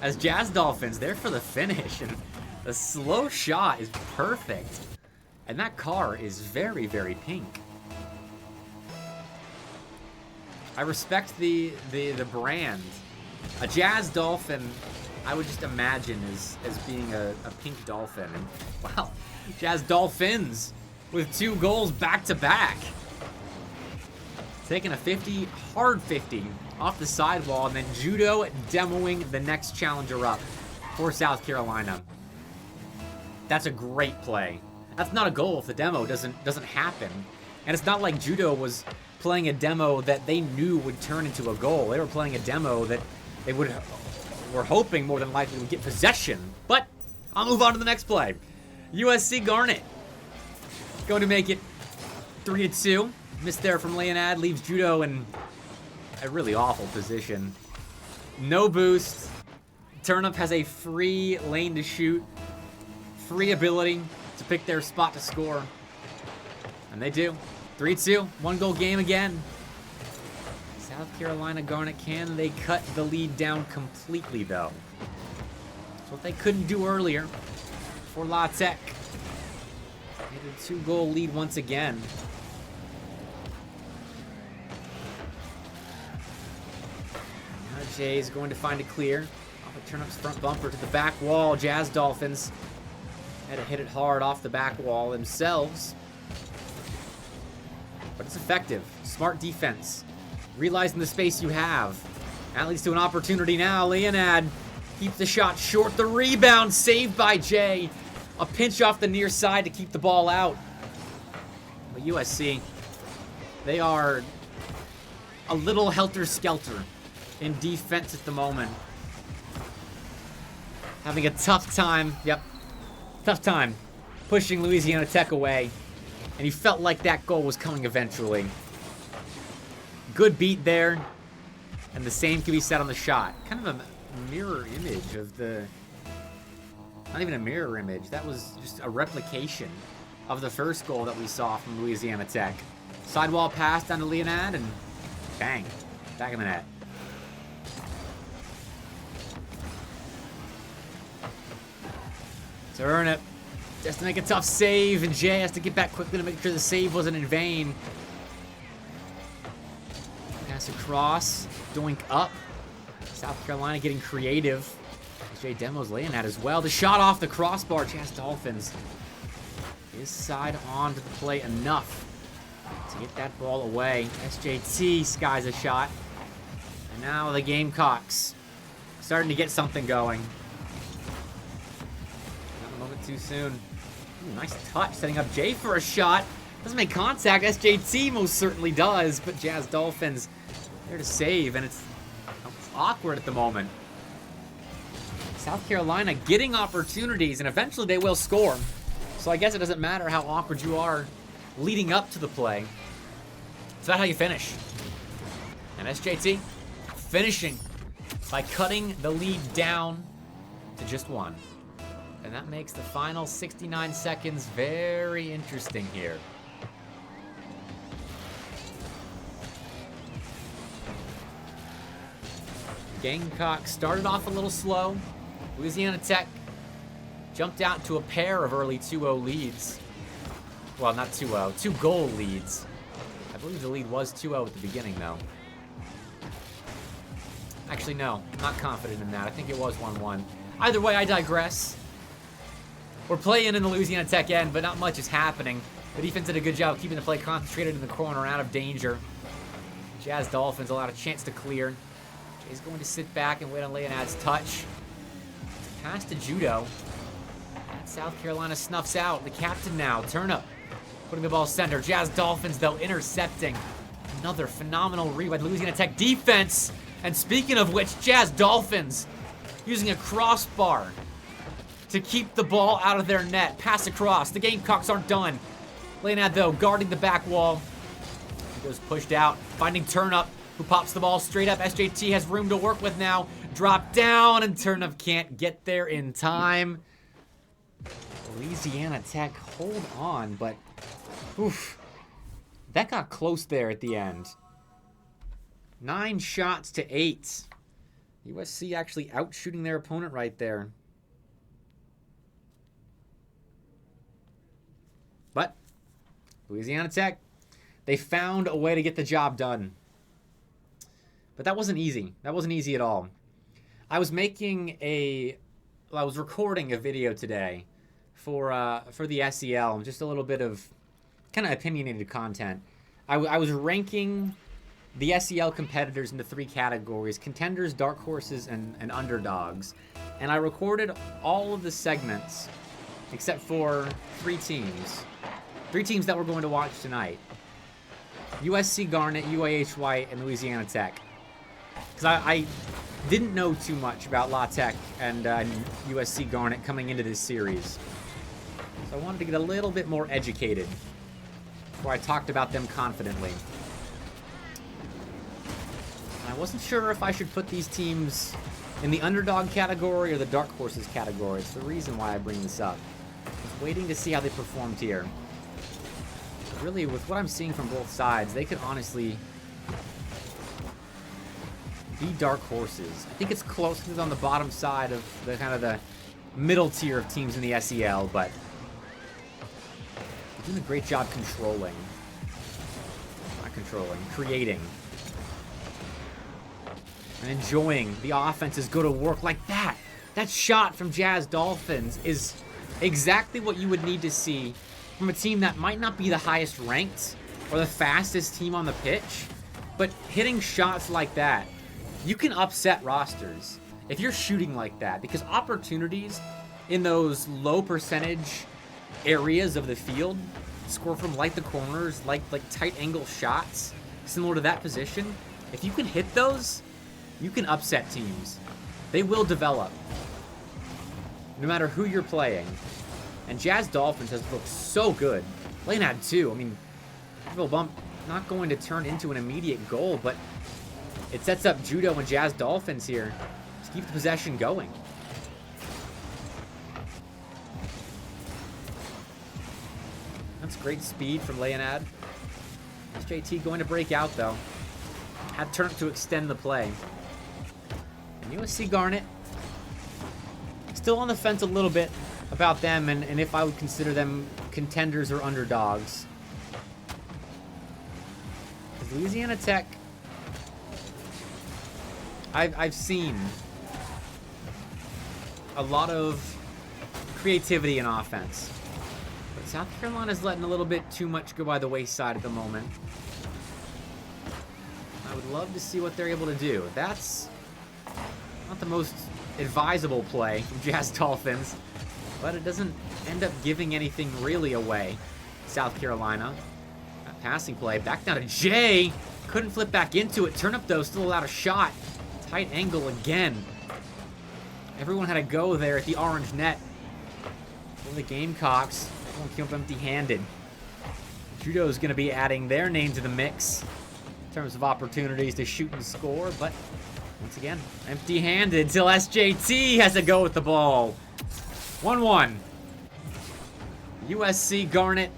As Jazz Dolphins, there for the finish. And the slow shot is perfect. And that car is very, very pink. I respect the brand. A Jazz Dolphin, I would just imagine as being a pink dolphin. And wow, Jazz Dolphins with 2 goals back to back. Taking a 50, hard 50 off the sidewall, and then Judo demoing the next challenger up for South Carolina. That's a great play. That's not a goal if the demo doesn't happen. And it's not like Judo was playing a demo that they knew would turn into a goal. They were playing a demo that they were hoping more than likely would get possession. But I'll move on to the next play. USC Garnet going to make it 3-2. Missed there from Leonid, leaves Judo in a really awful position. No boost. Turnip has a free lane to shoot. Free ability to pick their spot to score. And they do. 3-2, 1-goal game again. South Carolina Garnet, can they cut the lead down completely though? That's what they couldn't do earlier for La Tech. They had a 2-goal lead once again. Now Jay's going to find a clear. Off of Turnip's front bumper to the back wall. Jazz Dolphins had to hit it hard off the back wall themselves. But it's effective. Smart defense. Realizing the space you have. That leads to an opportunity now. Leonid keeps the shot short. The rebound saved by Jay. A pinch off the near side to keep the ball out. But USC, they are a little helter-skelter in defense at the moment. Having a tough time. Yep. Tough time pushing Louisiana Tech away. And he felt like that goal was coming eventually. Good beat there. And the same can be said on the shot. Kind of a mirror image of the... Not even a mirror image. That was just a replication of the first goal that we saw from Louisiana Tech. Sidewall pass down to Leonid and bang. Back in the net. Turnip has to make a tough save, and Jay has to get back quickly to make sure the save wasn't in vain. Pass across, doink up. South Carolina getting creative. Jay demos Leonid as well. The shot off the crossbar. Jazz Dolphins. His side on to the play enough to get that ball away. SJT skies a shot. And now the Gamecocks starting to get something going. Not a moment too soon. Ooh, nice touch, setting up Jay for a shot. Doesn't make contact. SJT most certainly does, but Jazz Dolphins there to save, and it's awkward at the moment. South Carolina getting opportunities, and eventually they will score. So I guess it doesn't matter how awkward you are leading up to the play. It's about how you finish. And SJT finishing by cutting the lead down to just 1. And that makes the final 69 seconds very interesting here. Gamecocks started off a little slow. Louisiana Tech jumped out to a pair of early 2-0 leads. Well, not 2-0, 2-goal leads. I believe the lead was 2-0 at the beginning, though. Actually, no, I'm not confident in that. I think it was 1-1. Either way, I digress. We're playing in the Louisiana Tech end, but not much is happening. The defense did a good job of keeping the play concentrated in the corner, out of danger. Jazz Dolphins allowed a chance to clear. Jay's going to sit back and wait on Leonid's touch. Pass to Judo. And South Carolina snuffs out. The captain now, Turnip, putting the ball center. Jazz Dolphins, though, intercepting. Another phenomenal read by Louisiana Tech defense. And speaking of which, Jazz Dolphins using a crossbar to keep the ball out of their net. Pass across. The Gamecocks aren't done. Leonad, though, guarding the back wall. He goes pushed out, finding Turnup, who pops the ball straight up. SJT has room to work with now. Drop down, and Turnup can't get there in time. Louisiana Tech, hold on, but oof, that got close there at the end. 9 shots to 8. USC actually out shooting their opponent right there. But Louisiana Tech, they found a way to get the job done. But that wasn't easy. That wasn't easy at all. I was recording a video today for the SEL, just a little bit of kind of opinionated content. I was ranking the SEL competitors into 3 categories: contenders, dark horses, and underdogs. And I recorded all of the segments except for 3 teams. 3 teams that we're going to watch tonight: USC, Garnet, UAH White, and Louisiana Tech. Because I didn't know too much about La Tech and USC Garnet coming into this series. So I wanted to get a little bit more educated before I talked about them confidently. I wasn't sure if I should put these teams in the underdog category or the dark horses category. It's the reason why I bring this up. I was waiting to see how they performed here. Really, with what I'm seeing from both sides, they could honestly be dark horses. I think it's close because it's on the bottom side of the kind of the middle tier of teams in the SEL, but they're doing a great job creating, and enjoying the offenses go to work like that. That shot from Jazz Dolphins is exactly what you would need to see from a team that might not be the highest ranked or the fastest team on the pitch, but hitting shots like that, you can upset rosters if you're shooting like that, because opportunities in those low percentage areas of the field, score from like the corners, like tight angle shots, similar to that position, if you can hit those, you can upset teams. They will develop, no matter who you're playing. And Jazz Dolphins has looked so good. Leonad too. I mean, dribble bump not going to turn into an immediate goal, but it sets up Judo and Jazz Dolphins here to keep the possession going. That's great speed from Leonad. SJT going to break out though. Had turned to extend the play. And USC Garnet still on the fence a little bit about them and if I would consider them contenders or underdogs. Because Louisiana Tech, I've seen a lot of creativity in offense. But South Carolina's letting a little bit too much go by the wayside at the moment. I would love to see what they're able to do. That's not the most advisable play from Jazz Dolphins, but it doesn't end up giving anything really away. South Carolina. That passing play. Back down to Jay. Couldn't flip back into it. Turn up though, still allowed a shot. Tight angle again. Everyone had a go there at the orange net. For the Gamecocks. Everyone came up empty-handed. Judo's going to be adding their name to the mix in terms of opportunities to shoot and score, but once again, empty-handed till SJT has to go with the ball. 1-1. USC Garnet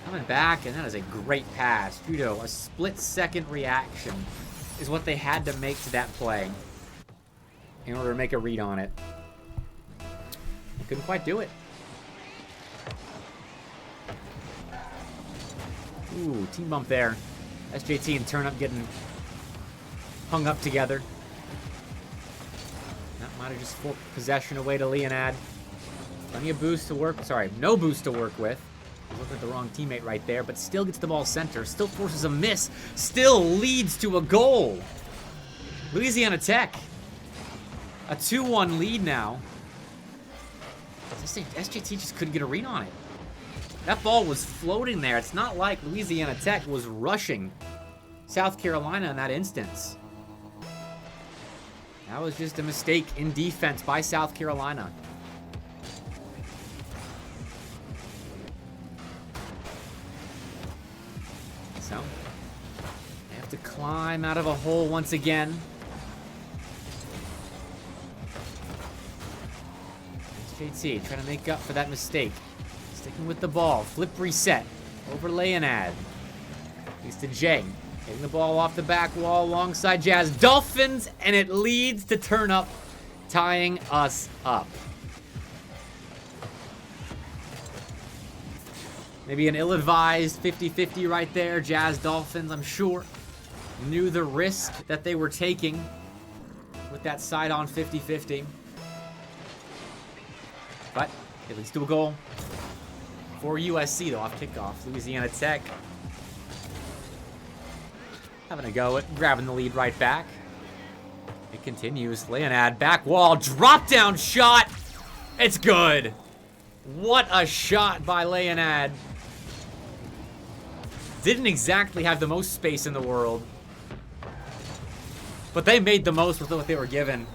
coming back, and that is a great pass. Judo, a split-second reaction is what they had to make to that play in order to make a read on it. They couldn't quite do it. Ooh, team bump there. SJT and Turnup getting hung up together. That might have just forked possession away to Leonad. Plenty of boost to work. Sorry, no boost to work with. Looking at the wrong teammate right there, but still gets the ball center. Still forces a miss. Still leads to a goal. Louisiana Tech. A 2-1 lead now. SJT just couldn't get a read on it. That ball was floating there. It's not like Louisiana Tech was rushing South Carolina in that instance. That was just a mistake in defense by South Carolina. So, they have to climb out of a hole once again. JT trying to make up for that mistake. Sticking with the ball. Flip reset. Over Leonad. He's to Jay. Getting the ball off the back wall alongside Jazz Dolphins. And it leads to turn up, tying us up. Maybe an ill-advised 50-50 right there. Jazz Dolphins, I'm sure, knew the risk that they were taking with that side-on 50-50. But it leads to a goal for USC, though, off kickoff. Louisiana Tech having a go at grabbing the lead right back. It continues. Leonad, back wall, drop-down shot. It's good. What a shot by Leonad. Didn't exactly have the most space in the world, but they made the most with what they were given.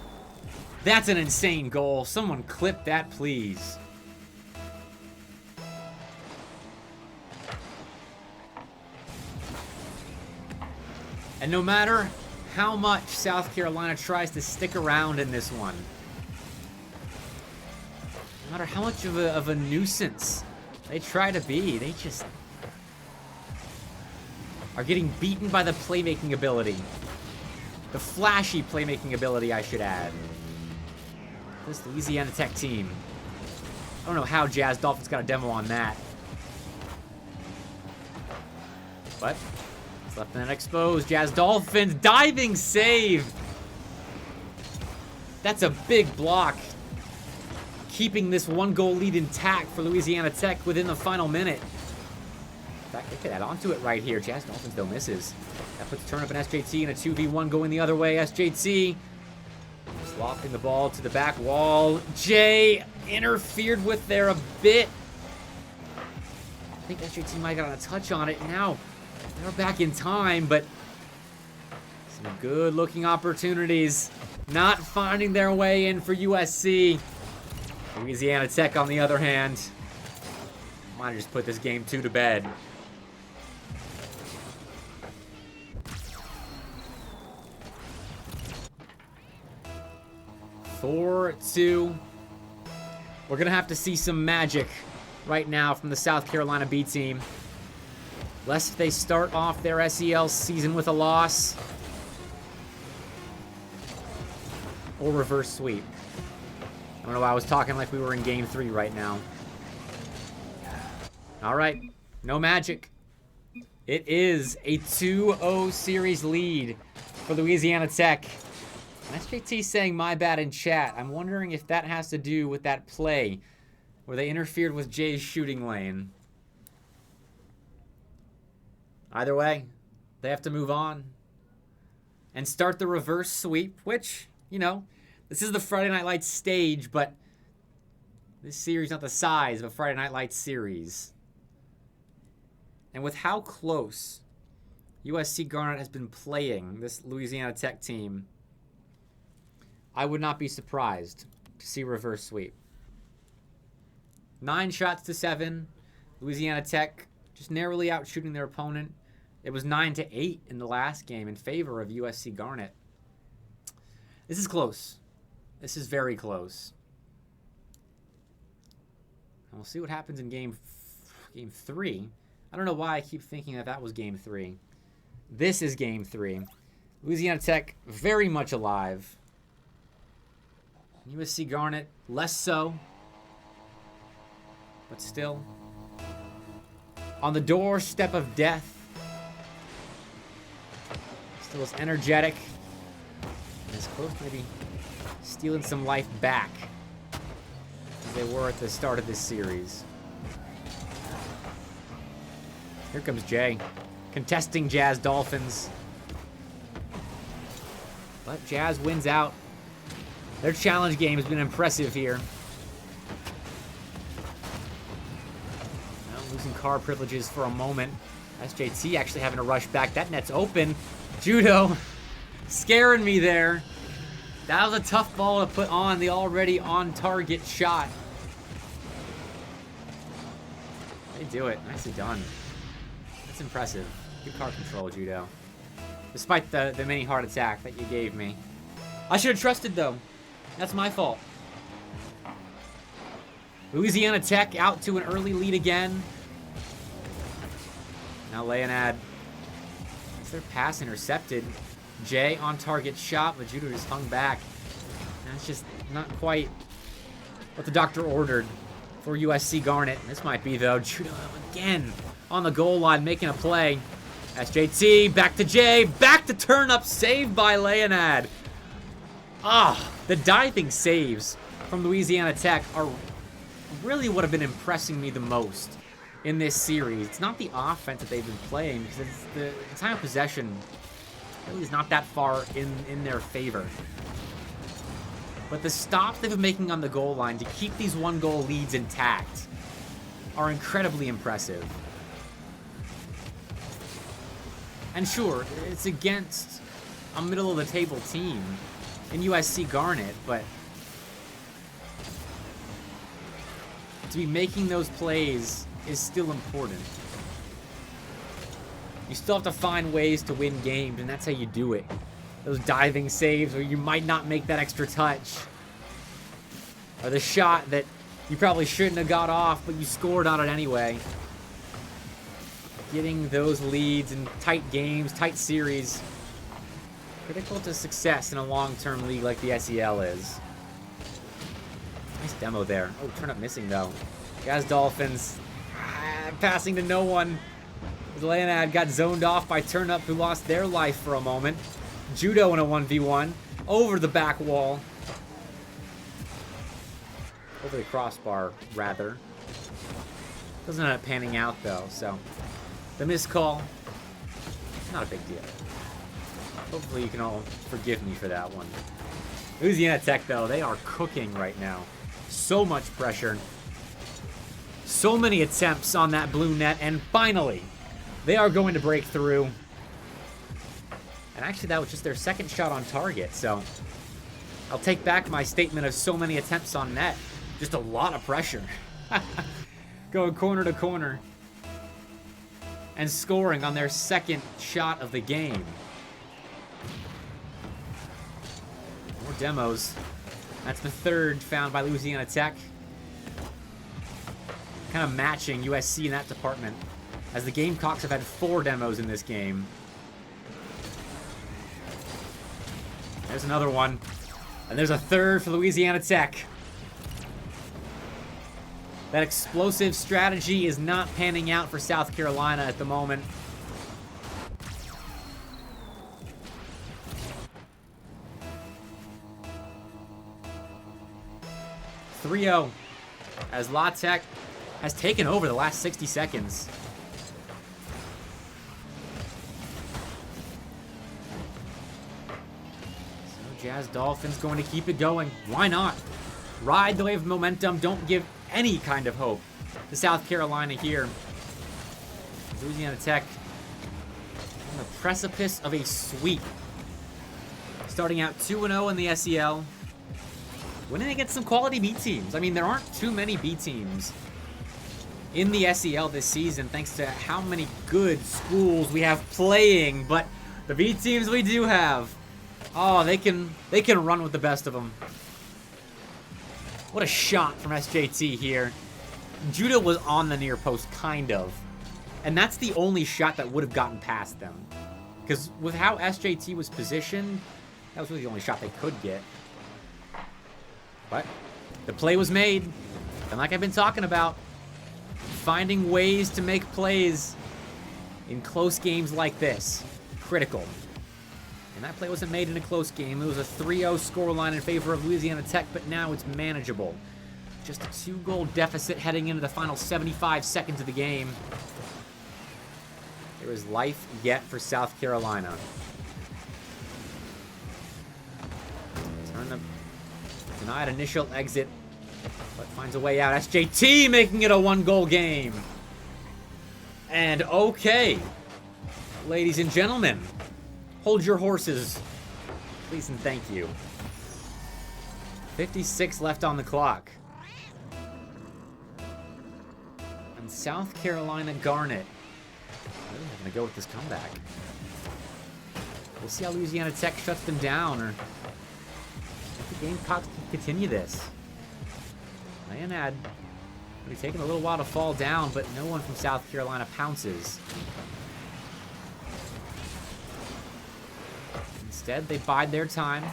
That's an insane goal. Someone clip that, please. And no matter how much South Carolina tries to stick around in this one, no matter how much of a nuisance they try to be, they just are getting beaten by the playmaking ability. The flashy playmaking ability, I should add. This Louisiana Tech team. I don't know how Jazz Dolphins got a demo on that. But it's left net exposed. Jazz Dolphins diving save. That's a big block. Keeping this 1-goal lead intact for Louisiana Tech within the final minute. In fact, they could add on to it right here. Jazz Dolphins, though, misses. That puts Turnip and SJT in a 2v1 going the other way. SJT swapping the ball to the back wall. Jay interfered with there a bit. I think SJT might have got a touch on it. Now, they're back in time, but some good-looking opportunities not finding their way in for USC. Louisiana Tech, on the other hand, might have just put this game 2 to bed. We're going to have to see some magic right now from the South Carolina B team. Lest they start off their SEL season with a loss. Or reverse sweep. I don't know why I was talking like we were in game 3 right now. All right. No magic. It is a 2-0 series lead for Louisiana Tech. SJT saying my bad in chat. I'm wondering if that has to do with that play where they interfered with Jay's shooting lane. Either way, they have to move on and start the reverse sweep, which, you know, this is the Friday Night Lights stage, but this series is not the size of a Friday Night Lights series. And with how close USC Garnet has been playing this Louisiana Tech team, I would not be surprised to see reverse sweep. 9 shots to 7. Louisiana Tech just narrowly out shooting their opponent. It was 9-8 in the last game in favor of USC Garnet. This is close. This is very close. And we'll see what happens in game 3. I don't know why I keep thinking that was game 3. This is game 3. Louisiana Tech very much alive. USC Garnet, less so. But still. On the doorstep of death. Still as energetic. And as close to maybe stealing some life back as they were at the start of this series. Here comes Jay. Contesting Jazz Dolphins. But Jazz wins out. Their challenge game has been impressive here. Well, losing car privileges for a moment. SJT actually having to rush back. That net's open. Judo scaring me there. That was a tough ball to put on the already on-target shot. They do it. Nicely done. That's impressive. Good card control, Judo. Despite the mini heart attack that you gave me. I should have trusted, though. That's my fault. Louisiana Tech out to an early lead again. Now Leonad. Is their pass intercepted? Jay on target shot, but Judo just hung back. That's just not quite what the doctor ordered for USC Garnet. This might be, though. Judo again on the goal line making a play. SJT, back to Jay, back to turn up, saved by Leonad. Ah, the diving saves from Louisiana Tech are really what have been impressing me the most in this series. It's not the offense that they've been playing, because it's the time of possession really is not that far in their favor. But the stops they've been making on the goal line to keep these one-goal leads intact are incredibly impressive. And sure, it's against a middle-of-the-table team in USC Garnet, but to be making those plays is still important. You still have to find ways to win games, and that's how you do it. Those diving saves where you might not make that extra touch. Or the shot that you probably shouldn't have got off, but you scored on it anyway. Getting those leads in tight games, tight series, critical to success in a long-term league like the SEL is. Nice demo there. Oh, turn up missing, though. Jazz Dolphins passing to no one. Leonad got zoned off by Turnup, who lost their life for a moment. Judo in a 1v1. Over the back wall. Over the crossbar, rather. Doesn't end up panning out, though, so... The missed call, not a big deal. Hopefully you can all forgive me for that one. Louisiana Tech, though, they are cooking right now. So much pressure. So many attempts on that blue net, and finally, they are going to break through. And actually, that was just their second shot on target, so I'll take back my statement of so many attempts on net. Just a lot of pressure. Going corner to corner. And scoring on their second shot of the game. More demos. That's the third found by Louisiana Tech. Kind of matching USC in that department, as the Gamecocks have had 4 demos in this game. There's another one. And there's a third for Louisiana Tech. That explosive strategy is not panning out for South Carolina at the moment. (3-0) as La Tech has taken over the last 60 seconds. So Jazz Dolphins going to keep it going. Why not? Ride the wave of momentum. Don't give any kind of hope to South Carolina here. Louisiana Tech on the precipice of a sweep. Starting out 2-0 in the SEL. Winning against some quality B teams. I mean, there aren't too many B teams in the SEL this season, thanks to how many good schools we have playing. But the B teams we do have, oh, they can run with the best of them. What a shot from SJT here. Judo was on the near post, kind of. And that's the only shot that would have gotten past them. Because with how SJT was positioned, that was really the only shot they could get. But the play was made. And like I've been talking about, finding ways to make plays in close games like this, critical. And that play wasn't made in a close game. It was a 3-0 scoreline in favor of Louisiana Tech, but now it's manageable. Just a 2-goal deficit heading into the final 75 seconds of the game. There is life yet for South Carolina. Denied initial exit, but finds a way out. SJT making it a 1-goal game. And okay, ladies and gentlemen, hold your horses, please and thank you. 56 left on the clock. And South Carolina Garnet Really having to go with this comeback. We'll see how Louisiana Tech shuts them down, or if the Gamecocks can continue this. Leonad really taking a little while to fall down, but no one from South Carolina pounces. Instead, they bide their time,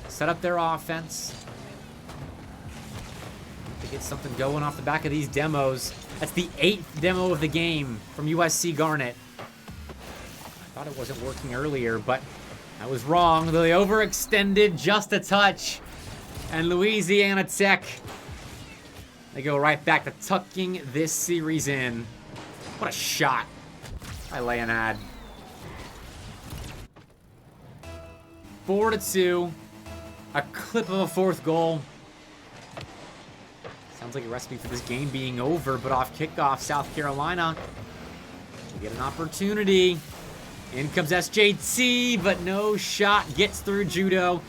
set up their offense. To get something going off the back of these demos. That's the 8th demo of the game from USC Garnet. I thought it wasn't working earlier, but I was wrong. They overextended just a touch. And Louisiana Tech, they go right back to tucking this series in. What a shot by Leonad. 4-2. A clip of a 4th goal. Sounds like a recipe for this game being over, but off kickoff, South Carolina will get an opportunity. In comes SJT, but no shot. Gets through Judo.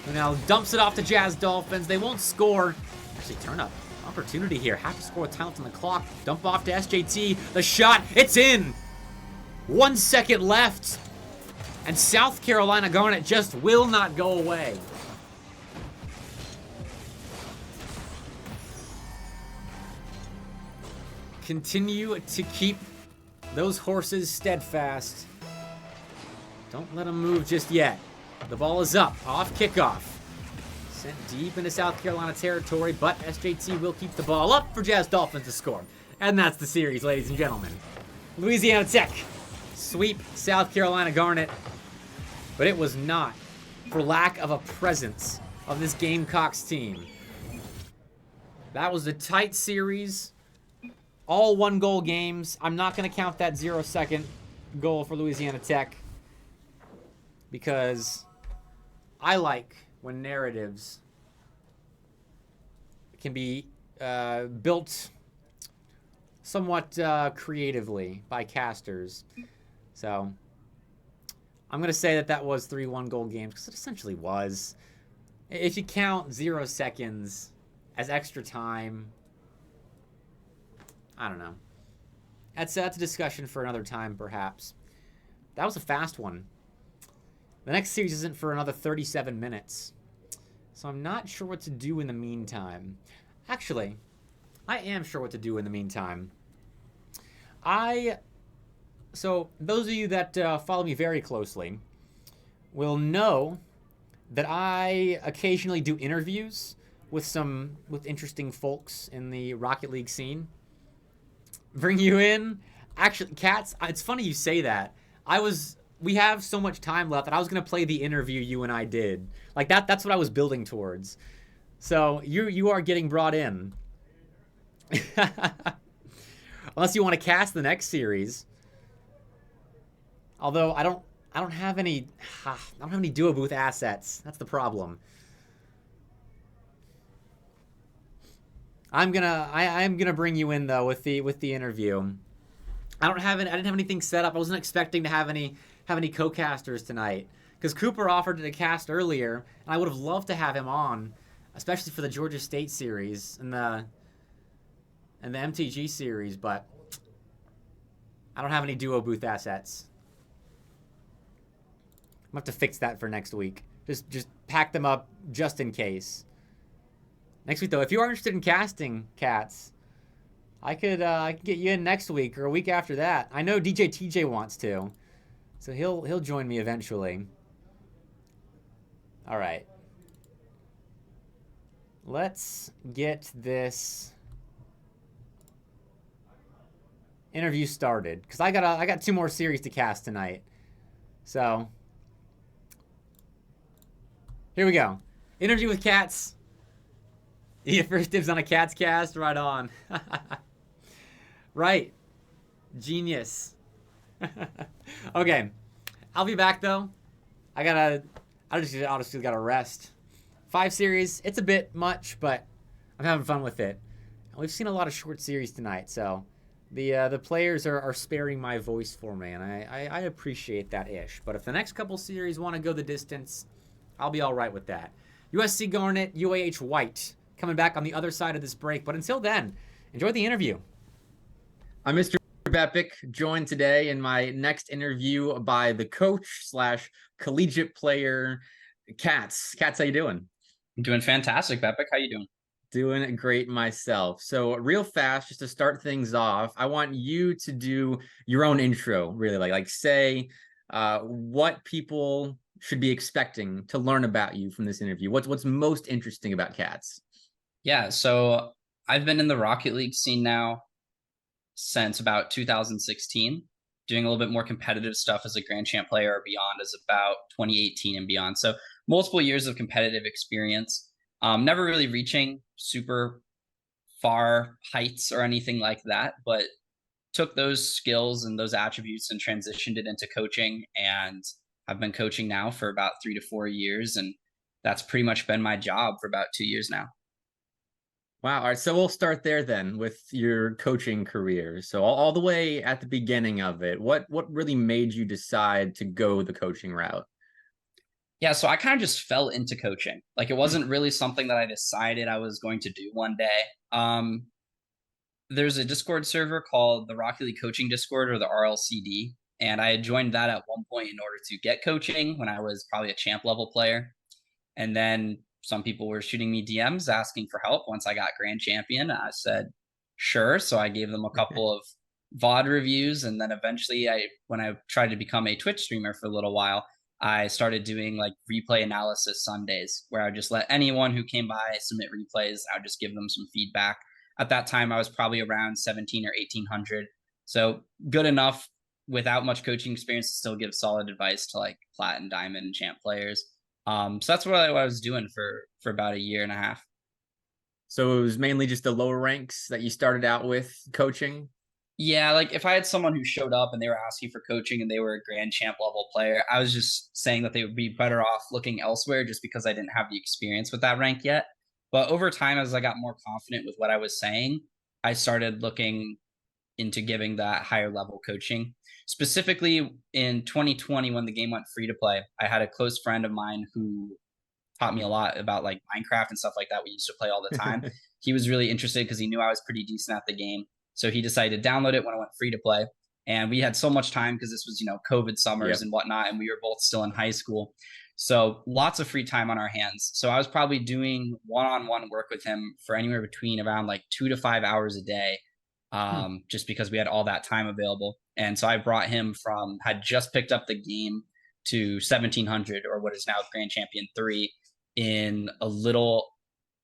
And now dumps it off to Jazz Dolphins. They won't score. Actually, turn up. Opportunity here. Have to score with talent on the clock. Dump off to SJT. The shot. It's in. 1 second left. And South Carolina Garnet just will not go away. Continue to keep those horses steadfast. Don't let them move just yet. The ball is up, off kickoff. Sent deep into South Carolina territory, but SJT will keep the ball up for Jazz Dolphins to score. And that's the series, ladies and gentlemen. Louisiana Tech sweep South Carolina Garnet, but it was not for lack of a presence of this Gamecocks team. That was a tight series. All 1-goal games. I'm not going to count that 0-second goal for Louisiana Tech because I like when narratives can be built somewhat creatively by casters. So I'm going to say that was 3 1-goal games because it essentially was. If you count 0 seconds as extra time, I don't know. That's a discussion for another time, perhaps. That was a fast one. The next series isn't for another 37 minutes. So I'm not sure what to do in the meantime. Actually, I am sure what to do in the meantime. So those of you that follow me very closely will know that I occasionally do interviews with interesting folks in the Rocket League scene. Bring you in. Actually, Cats, it's funny you say that. We have so much time left that I was going to play the interview you and I did. Like that's what I was building towards. So you are getting brought in. Unless you want to cast the next series. Although I don't have any duo booth assets. That's the problem. I'm gonna bring you in though with the interview. I didn't have anything set up. I wasn't expecting to have any co-casters tonight because Cooper offered to cast earlier, and I would have loved to have him on, especially for the Georgia State series and the MTG series. But I don't have any duo booth assets. I'm gonna have to fix that for next week. Just pack them up just in case. Next week, though, if you are interested in casting, Cats, I could get you in next week or a week after that. I know DJ TJ wants to, so he'll join me eventually. All right, let's get this interview started because I got 2 more series to cast tonight. So here we go. Interview with Cats. You get first dibs on a Cats cast? Right on. Right. Genius. Okay. I'll be back, though. I just honestly gotta rest. 5 series. It's a bit much, but I'm having fun with it. And we've seen a lot of short series tonight, so the players are sparing my voice for me, and I appreciate that ish. But if the next couple series want to go the distance, I'll be all right with that. USC Garnet, UAH White. Coming back on the other side of this break. But until then, enjoy the interview. I'm Mr. MrBepic, joined today in my next interview by the coach slash collegiate player, Katz. Katz, how you doing? I'm doing fantastic, Bepic. How you doing? Doing great myself. So real fast, just to start things off, I want you to do your own intro, really, like say what people should be expecting to learn about you from this interview. What's most interesting about Katz? Yeah, so I've been in the Rocket League scene now since about 2016, doing a little bit more competitive stuff as a Grand Champ player or beyond as about 2018 and beyond. So multiple years of competitive experience, never really reaching super far heights or anything like that, but took those skills and those attributes and transitioned it into coaching. And I've been coaching now for about 3 to 4 years. And that's pretty much been my job for about 2 years now. Wow. All right. So we'll start there then with your coaching career. So all the way at the beginning of it, what really made you decide to go the coaching route? Yeah, so I kind of just fell into coaching. Like it wasn't really something that I decided I was going to do one day. There's a Discord server called the Rocket League Coaching Discord, or the RLCD, and I had joined that at one point in order to get coaching when I was probably a champ level player. And then some people were shooting me DMs asking for help once I got grand champion. I said, sure. So I gave them a couple of VOD reviews. And then eventually when I tried to become a Twitch streamer for a little while, I started doing like replay analysis Sundays, where I would just let anyone who came by submit replays. I would just give them some feedback. At that time, I was probably around 17 or 1800. So good enough without much coaching experience to still give solid advice to like plat and diamond and champ players. So that's what I was doing for about a year and a half. So it was mainly just the lower ranks that you started out with coaching? Yeah, like if I had someone who showed up and they were asking for coaching and they were a grand champ level player, I was just saying that they would be better off looking elsewhere just because I didn't have the experience with that rank yet. But over time, as I got more confident with what I was saying, I started looking into giving that higher level coaching. Specifically in 2020, when the game went free to play, I had a close friend of mine who taught me a lot about like Minecraft and stuff like that. We used to play all the time. He was really interested because he knew I was pretty decent at the game. So he decided to download it when it went free to play. And we had so much time because this was, COVID summers and whatnot. And we were both still in high school. So lots of free time on our hands. So I was probably doing one-on-one work with him for anywhere between around like 2 to 5 hours a day, just because we had all that time available. And so I brought him had just picked up the game to 1700, or what is now Grand Champion 3, in a little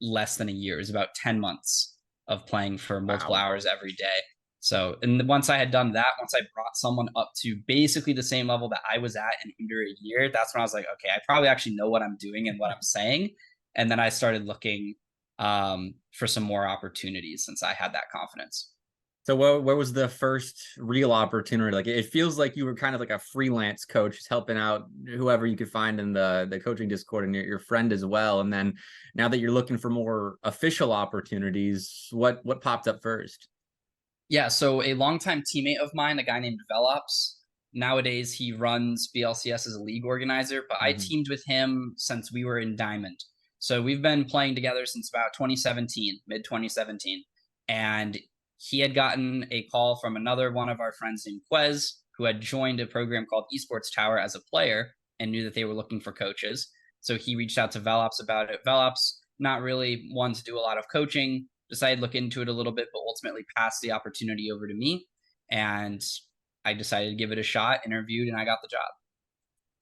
less than a year. It was about 10 months of playing for multiple hours every day. So, and once I had done that, once I brought someone up to basically the same level that I was at in under a year, that's when I was like, okay, I probably actually know what I'm doing and what I'm saying. And then I started looking for some more opportunities since I had that confidence. So where was the first real opportunity? Like it feels like you were kind of like a freelance coach, just helping out whoever you could find in the coaching Discord, and your friend as well. And then now that you're looking for more official opportunities, what popped up first? Yeah, so a longtime teammate of mine, a guy named Velops, nowadays he runs BLCS as a league organizer, but I teamed with him since we were in Diamond. So we've been playing together since about 2017, mid 2017. And he had gotten a call from another one of our friends named Quez, who had joined a program called Esports Tower as a player and knew that they were looking for coaches. So he reached out to Velops about it. Velops, not really one to do a lot of coaching, decided to look into it a little bit, but ultimately passed the opportunity over to me. And I decided to give it a shot, interviewed, and I got the job.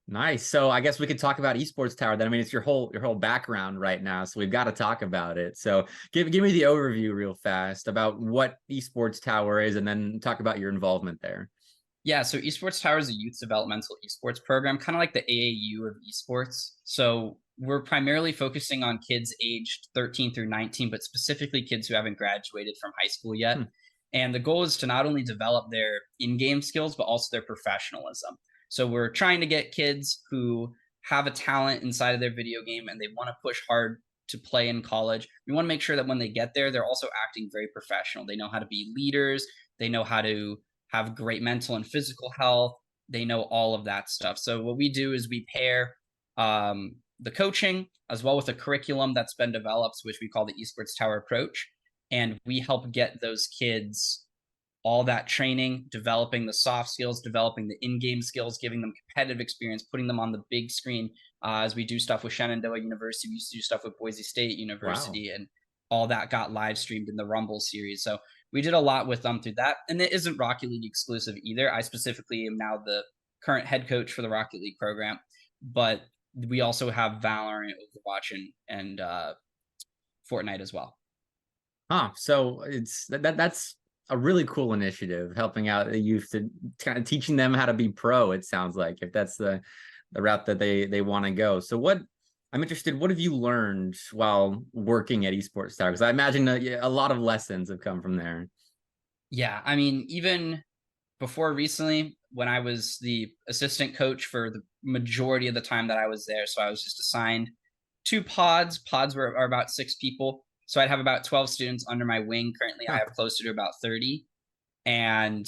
Nice. So I guess we could talk about Esports Tower then. I mean, it's your whole background right now, so we've got to talk about it. So give me the overview real fast about what Esports Tower is, and then talk about your involvement there. Yeah, so Esports Tower is a youth developmental esports program, kind of like the AAU of esports. So we're primarily focusing on kids aged 13 through 19, but specifically kids who haven't graduated from high school yet. And the goal is to not only develop their in-game skills, but also their professionalism. So we're trying to get kids who have a talent inside of their video game and they want to push hard to play in college. We want to make sure that when they get there, they're also acting very professional. They know how to be leaders. They know how to have great mental and physical health. They know all of that stuff. So what we do is we pair the coaching as well with a curriculum that's been developed, which we call the Esports Tower approach. And we help get those kids all that training, developing the soft skills, developing the in-game skills, giving them competitive experience, putting them on the big screen. As we do stuff with Shenandoah University, we used to do stuff with Boise State Wow. University, and all that got live streamed in the Rumble series. So we did a lot with them through that. And it isn't Rocket League exclusive either. I specifically am now the current head coach for the Rocket League program, but we also have Valorant, Overwatch, and Fortnite as well. So that's a really cool initiative, helping out the youth to kind of teaching them how to be pro. It sounds like, if that's the route that they want to go. So I'm interested, what have you learned while working at Esports Tower? Because I imagine a lot of lessons have come from there. Yeah, I mean, even before recently, when I was the assistant coach for the majority of the time that I was there, so I was just assigned 2 pods. Pods are about 6 people. So I'd have about 12 students under my wing. Currently, I Huh. have closer to about 30. And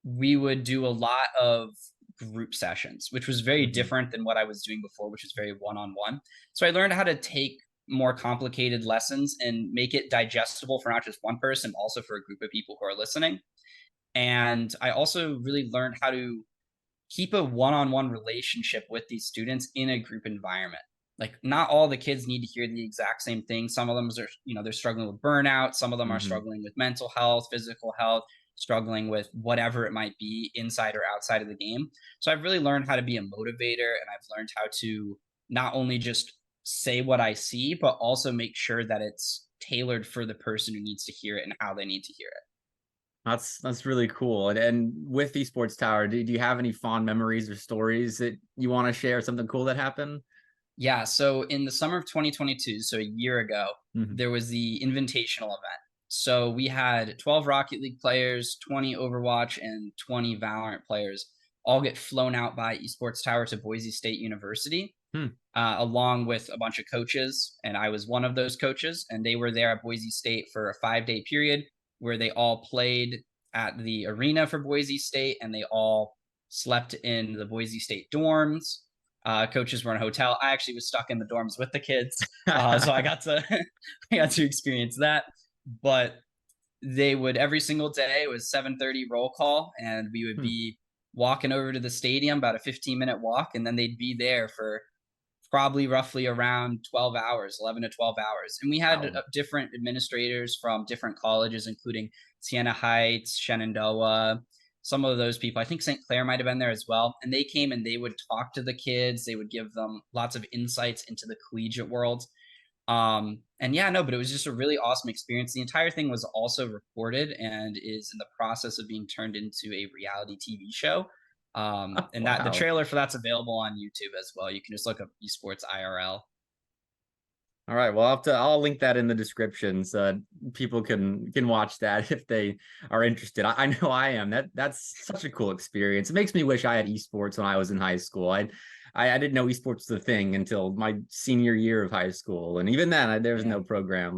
we would do a lot of group sessions, which was very Mhm. different than what I was doing before, which was very one-on-one. So I learned how to take more complicated lessons and make it digestible for not just one person, but also for a group of people who are listening. And I also really learned how to keep a one-on-one relationship with these students in a group environment. Like, not all the kids need to hear the exact same thing. Some of them are, they're struggling with burnout. Some of them are Mhm. struggling with mental health, physical health, struggling with whatever it might be inside or outside of the game. So I've really learned how to be a motivator, and I've learned how to not only just say what I see, but also make sure that it's tailored for the person who needs to hear it and how they need to hear it. That's really cool. And with Esports Tower, do you have any fond memories or stories that you want to share? Something cool that happened? Yeah, so in the summer of 2022, so a year ago, Mhm. there was the invitational event. So we had 12 Rocket League players, 20 Overwatch, and 20 Valorant players all get flown out by Esports Tower to Boise State University, Hmm. along with a bunch of coaches. And I was one of those coaches. And they were there at Boise State for a 5-day period where they all played at the arena for Boise State, and they all slept in the Boise State dorms. Coaches were in a hotel. I actually was stuck in the dorms with the kids, so I got to I got to experience that. But they would, every single day, it was 7:30 roll call, and we would Hmm. be walking over to the stadium, about a 15-minute walk, and then they'd be there for probably roughly around 12 hours, 11 to 12 hours. And we had Wow. different administrators from different colleges, including Siena Heights, Shenandoah, some of those people. I think St. Clair might have been there as well. And they came and they would talk to the kids. They would give them lots of insights into the collegiate world. And yeah, no, but it was just a really awesome experience. The entire thing was also recorded and is in the process of being turned into a reality TV show. And that the Wow. trailer for that's available on YouTube as well. You can just look up esports IRL. All right. Well, I'll link that in the description so people can watch that if they are interested. I know I am. That's such a cool experience. It makes me wish I had esports when I was in high school. I didn't know esports was a thing until my senior year of high school, and even then, there was Yeah. no program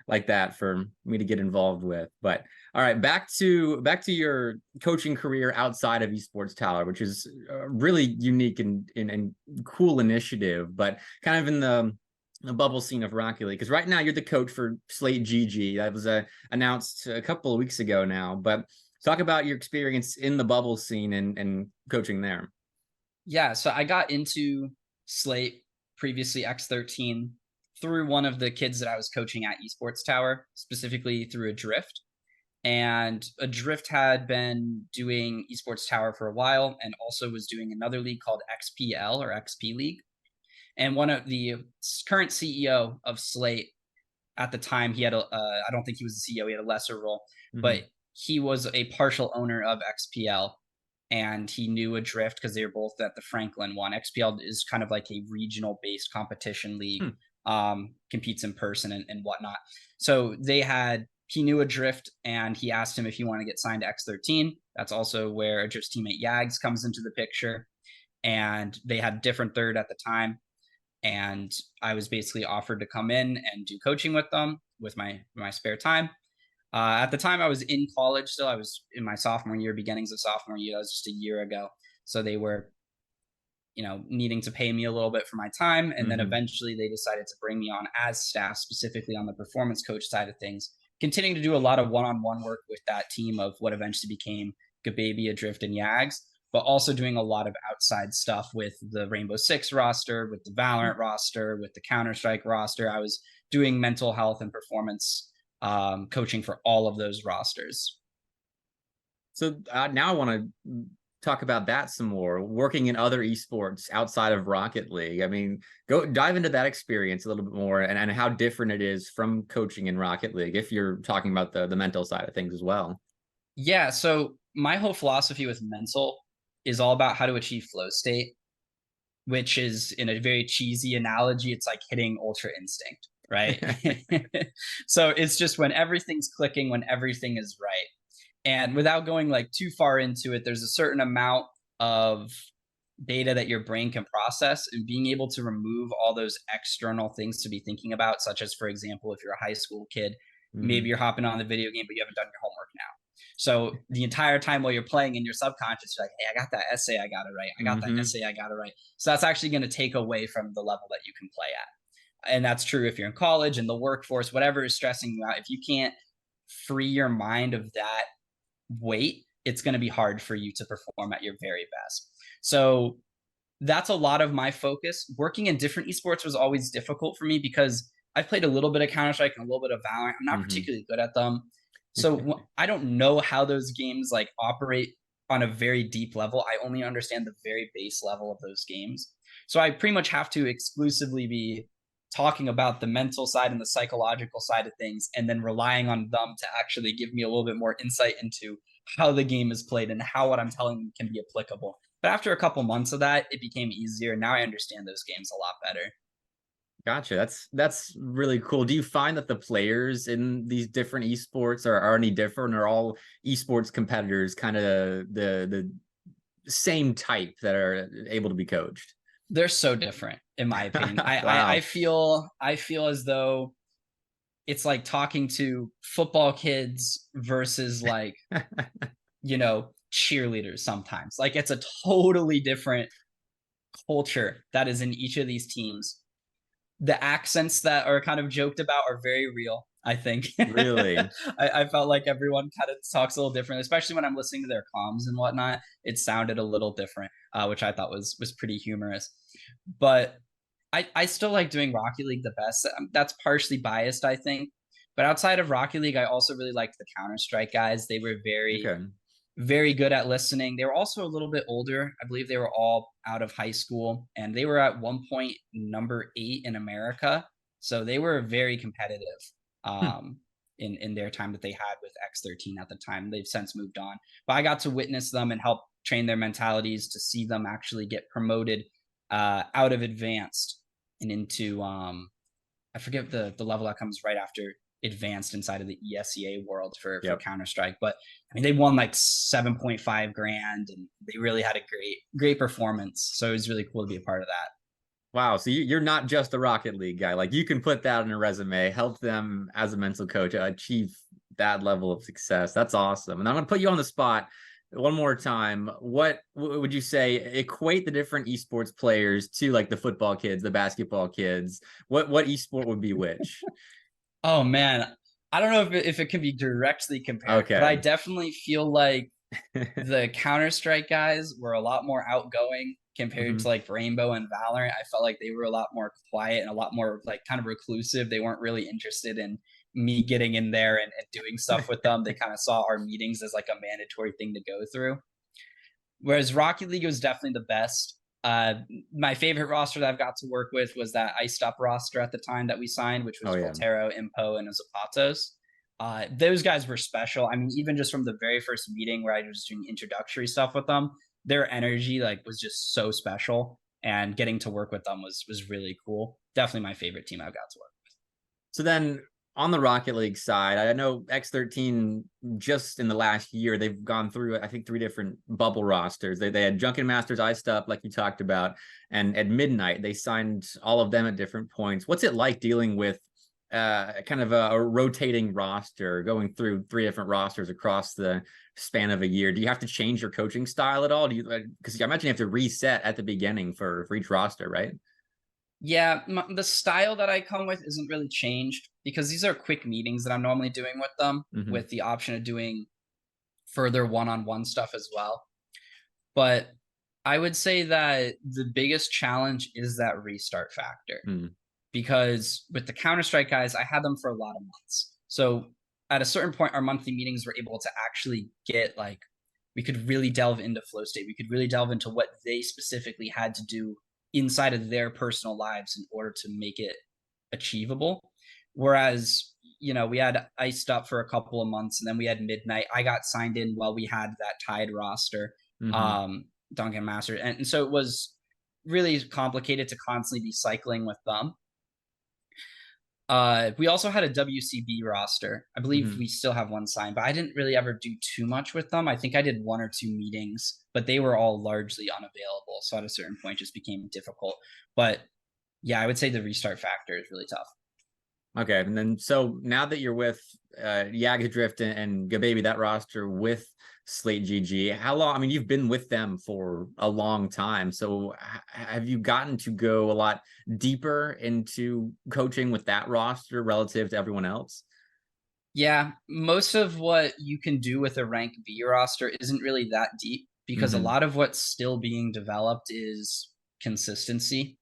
like that for me to get involved with. But all right, back to your coaching career outside of Esports Tower, which is a really unique and cool initiative, but kind of in the bubble scene of Rocket League. Because right now you're the coach for Slate GG. That was announced a couple of weeks ago now. But talk about your experience in the bubble scene and coaching there. Yeah, so I got into Slate, previously X13, through one of the kids that I was coaching at Esports Tower, specifically through Adrift. And Adrift had been doing Esports Tower for a while and also was doing another league called XPL or XP League. And one of the current CEO of Slate at the time, he had I don't think he was the CEO, he had a lesser role, Mm-hmm. but he was a partial owner of XPL, and he knew Adrift because they were both at the Franklin one. XPL is kind of like a regional based competition league, Hmm. competes in person and whatnot. So he knew Adrift, and he asked him if he wanted to get signed to X13. That's also where Adrift's teammate Yags comes into the picture. And they had different third at the time. And I was basically offered to come in and do coaching with them with my spare time. At the time, I was in college still. I was in my sophomore year, beginnings of sophomore year. That was just a year ago. So they were, needing to pay me a little bit for my time. And then Mm-hmm. eventually they decided to bring me on as staff, specifically on the performance coach side of things, continuing to do a lot of one-on-one work with that team of what eventually became Gababy, Adrift, and Yags, but also doing a lot of outside stuff with the Rainbow Six roster, with the Valorant roster, with the Counter-Strike roster. I was doing mental health and performance coaching for all of those rosters. So now I want to talk about that some more. Working in other esports outside of Rocket League. I mean, go dive into that experience a little bit more and how different it is from coaching in Rocket League, if you're talking about the mental side of things as well. Yeah. So my whole philosophy with mental is all about how to achieve flow state, which is, in a very cheesy analogy, it's like hitting Ultra Instinct, right? So it's just when everything's clicking, when everything is right. And without going like too far into it, there's a certain amount of data that your brain can process, and being able to remove all those external things to be thinking about, such as, for example, if you're a high school kid, maybe you're hopping on the video game, but you haven't done your homework now. So the entire time while you're playing, in your subconscious, you're like, hey, I got that essay, I got it right. I got that essay, I got it right. So that's actually going to take away from the level that you can play at. And that's true if you're in college, in the workforce, whatever is stressing you out. If you can't free your mind of that weight, it's going to be hard for you to perform at your very best. So that's a lot of my focus. Working in different esports was always difficult for me because I've played a little bit of Counter-Strike and a little bit of Valorant. I'm not particularly good at them. So I don't know how those games like operate on a very deep level. I only understand the very base level of those games. So I pretty much have to exclusively be talking about the mental side and the psychological side of things, and then relying on them to actually give me a little bit more insight into how the game is played and how what I'm telling them can be applicable. But after a couple months of that, it became easier. Now I understand those games a lot better. Gotcha. That's really cool. Do you find that the players in these different esports are any different, or all esports competitors kind of the same type that are able to be coached? They're so different, in my opinion. Wow. I feel as though it's like talking to football kids versus like, you know, cheerleaders sometimes. Like, it's a totally different culture that is in each of these teams. The accents that are kind of joked about are very real, I think. Really? I felt like everyone kind of talks a little different, especially when I'm listening to their comms and whatnot. It sounded a little different, which I thought was pretty humorous. But I still like doing Rocket League the best. That's partially biased, I think. But outside of Rocket League, I also really liked the Counter-Strike guys. They were very good at listening. They were also a little bit older. I believe they were all out of high school, and they were at one point number 8 in America. So they were very competitive in their time that they had with X13 at the time. They've since moved on. But I got to witness them and help train their mentalities, to see them actually get promoted out of advanced and into I forget the level that comes right after advanced inside of the ESEA world for Counter-Strike. But I mean, they won like 7.5 grand, and they really had a great performance. So it was really cool to be a part of that. Wow. So you're not just a Rocket League guy. Like, you can put that on a resume, help them as a mental coach achieve that level of success. That's awesome. And I'm going to put you on the spot one more time. What would you say, equate the different esports players to like the football kids, the basketball kids? What esport would be which? Oh man, I don't know if it can be directly compared, but I definitely feel like the Counter-Strike guys were a lot more outgoing compared to like Rainbow and Valorant. I felt like they were a lot more quiet and a lot more like kind of reclusive. They weren't really interested in me getting in there and doing stuff with them. They kind of saw our meetings as like a mandatory thing to go through. Whereas Rocket League was definitely the best. My favorite roster that I've got to work with was that Iced Up roster at the time that we signed, which was Voltero, Impo, and Zapatos. Those guys were special. I mean, even just from the very first meeting where I was doing introductory stuff with them, their energy like was just so special, and getting to work with them was really cool. Definitely my favorite team I've got to work with. So then, on the Rocket League side, I know X13 just in the last year, they've gone through, I think, 3 different bubble rosters. They had Junkin Masters, Iced Up, like you talked about, and at Midnight, they signed all of them at different points. What's it like dealing with kind of a rotating roster, going through 3 different rosters across the span of a year? Do you have to change your coaching style at all? Do you, because I imagine you have to reset at the beginning for each roster, right? Yeah, the style that I come with isn't really changed. because these are quick meetings that I'm normally doing with them, Mhm. with the option of doing further one-on-one stuff as well. But I would say that the biggest challenge is that restart factor, Mm. because with the Counter-Strike guys, I had them for a lot of months. So at a certain point, our monthly meetings were able to actually get like, we could really delve into flow state. We could really delve into what they specifically had to do inside of their personal lives in order to make it achievable. Whereas, we had iced up for a couple of months and then we had midnight. I got signed in while we had that tied roster, Mhm. Duncan Master. And so it was really complicated to constantly be cycling with them. We also had a WCB roster. I believe Mhm. we still have one signed, but I didn't really ever do too much with them. I think I did 1 or 2 meetings, but they were all largely unavailable. So at a certain point, it just became difficult. But yeah, I would say the restart factor is really tough. Okay, and then so now that you're with Yagdrift and Gababy, that roster with Slate GG, how long? I mean, you've been with them for a long time. So have you gotten to go a lot deeper into coaching with that roster relative to everyone else? Yeah, most of what you can do with a rank B roster isn't really that deep because a Hmm. lot of what's still being developed is consistency.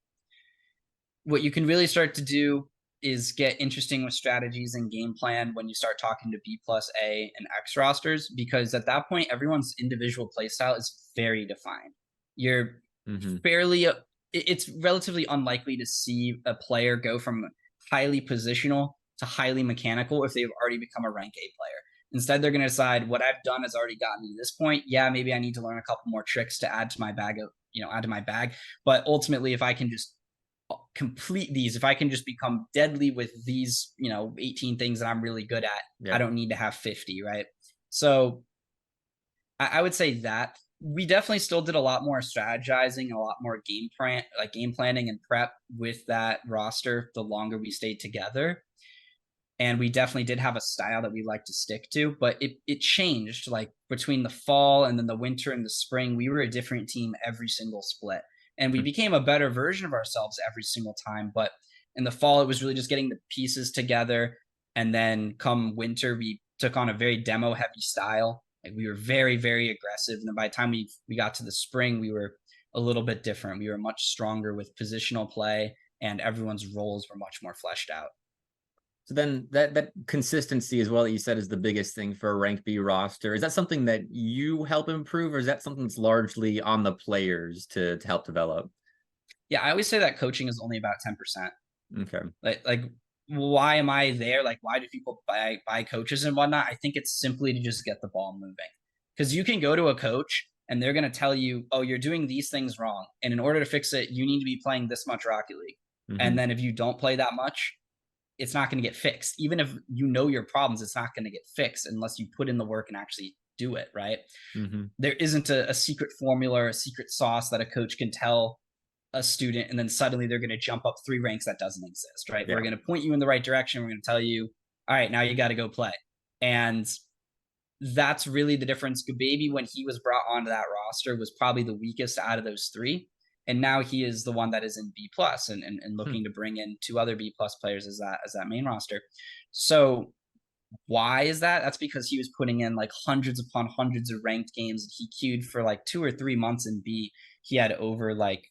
What you can really start to do is get interesting with strategies and game plan when you start talking to B plus A and X rosters, because at that point, everyone's individual playstyle is very defined. You're Hmm. fairly, it's relatively unlikely to see a player go from highly positional to highly mechanical if they've already become a rank A player. Instead, they're going to decide what I've done has already gotten me to this point. Yeah, maybe I need to learn a couple more tricks to add to my bag of, add to my bag. But ultimately, if I can just complete these, if I can just become deadly with these 18 things that I'm really good at, I Yeah. don't need to have 50, right? So I would say that we definitely still did a lot more strategizing, a lot more game planning and prep with that roster the longer we stayed together. And we definitely did have a style that we like to stick to, but it changed like between the fall and then the winter and the spring. We were a different team every single split, and we became a better version of ourselves every single time. But in the fall, it was really just getting the pieces together, and then come winter, we took on a very demo heavy style. Like we were very very aggressive, and then by the time we got to the spring, we were a little bit different. We were much stronger with positional play, and everyone's roles were much more fleshed out. So then that consistency as well that you said is the biggest thing for a rank B roster. Is that something that you help improve, or is that something that's largely on the players to help develop? Yeah, I always say that coaching is only about 10%. Okay. Like why am I there? Like why do people buy coaches and whatnot? I think it's simply to just get the ball moving. Because you can go to a coach and they're gonna tell you, oh, you're doing these things wrong. And in order to fix it, you need to be playing this much Rocket League. And Hmm. then if you don't play that much, it's not gonna get fixed. Even if you know your problems, it's not gonna get fixed unless you put in the work and actually do it, right? Hmm. There isn't a secret formula or a secret sauce that a coach can tell a student and then suddenly they're going to jump up 3 ranks that doesn't exist, right? We're Yeah. going to point you in the right direction. We're going to tell you, all right, now you got to go play. And that's really the difference. Baby, when he was brought onto that roster, was probably the weakest out of those 3. And now he is the one that is in B plus and Hmm. looking to bring in 2 other B plus players as that main roster. So why is that? That's because he was putting in like hundreds upon hundreds of ranked games. He queued for like 2 or 3 months in B. He had over like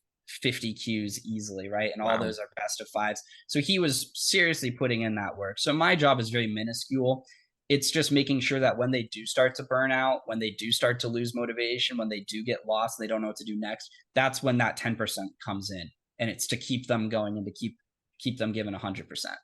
50 queues easily, right? And all Wow. those are best of fives. So he was seriously putting in that work. So my job is very minuscule. It's just making sure that when they do start to burn out, when they do start to lose motivation, when they do get lost, and they don't know what to do next, that's when that 10% comes in. And it's to keep them going and to keep them giving 100%.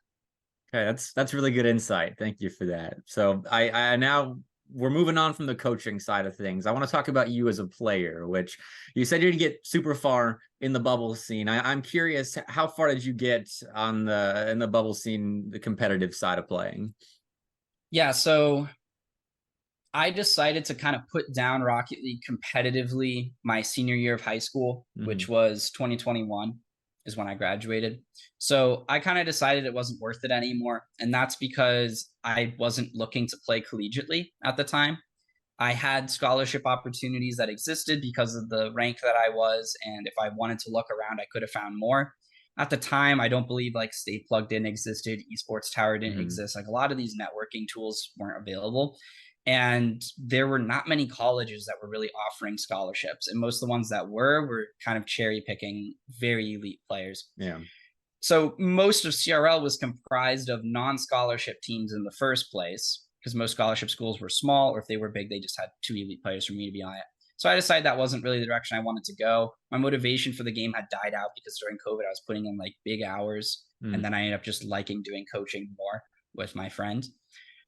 Okay, that's really good insight. Thank you for that. So I now we're moving on from the coaching side of things. I want to talk about you as a player, which you said you didn't get super far in the bubble scene. I'm curious, how far did you get on the in the bubble scene, the competitive side of playing? Yeah, so I decided to kind of put down Rocket League competitively my senior year of high school, Hmm. which was 2021 is when I graduated. So I kind of decided it wasn't worth it anymore. And that's because I wasn't looking to play collegiately at the time. I had scholarship opportunities that existed because of the rank that I was. And if I wanted to look around, I could have found more. At the time, I don't believe like Stay Plugged In existed, Esports Tower didn't Mhm. exist. Like a lot of these networking tools weren't available. And there were not many colleges that were really offering scholarships. And most of the ones that were kind of cherry picking very elite players. Yeah. So most of CRL was comprised of non-scholarship teams in the first place, because most scholarship schools were small, or if they were big, they just had 2 elite players for me to be on it. So I decided that wasn't really the direction I wanted to go. My motivation for the game had died out because during COVID, I was putting in like big hours, and Mm. then I ended up just liking doing coaching more with my friend.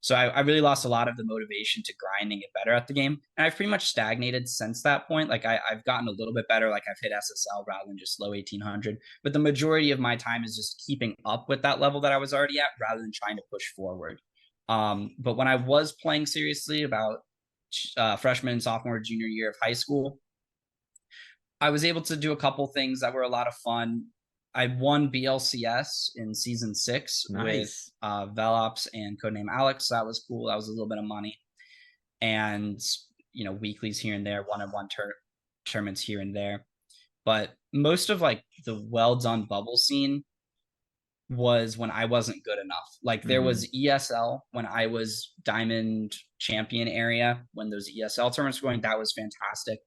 So I really lost a lot of the motivation to grind and get better at the game. And I've pretty much stagnated since that point. Like I've gotten a little bit better. Like I've hit SSL rather than just low 1800. But the majority of my time is just keeping up with that level that I was already at rather than trying to push forward. But when I was playing seriously about freshman, sophomore, junior year of high school, I was able to do a couple things that were a lot of fun. I won BLCS in season 6 with Nice. Velops and codename Alex. That was cool. That was a little bit of money, and weeklies here and there, one-on-one tournaments here and there. But most of like the well done bubble scene was when I wasn't good enough. Like there Mhm. was ESL when I was Diamond Champion area, when those ESL tournaments were going, that was fantastic.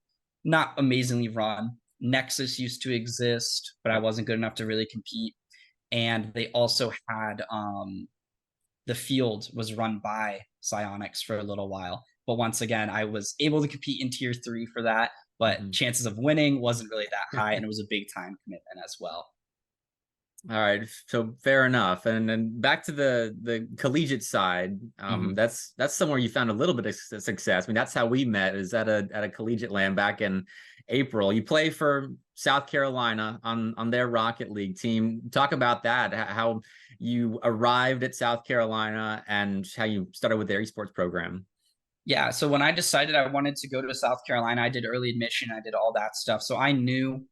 Not amazingly run. Nexus used to exist, but I Yep. wasn't good enough to really compete. And they also had the field was run by Psionics for a little while. But once again, I was able to compete in tier 3 for that, but Mhm. chances of winning wasn't really that high, and it was a big time commitment as well. All right, so fair enough. And then back to the collegiate side. Mhm. That's somewhere you found a little bit of success. I mean, that's how we met, is at a collegiate land back in April. You play for South Carolina on their Rocket League team. Talk about that. How you arrived at South Carolina and how you started with their esports program. Yeah, so when I decided I wanted to go to South Carolina, I did early admission, I did all that stuff. So I knew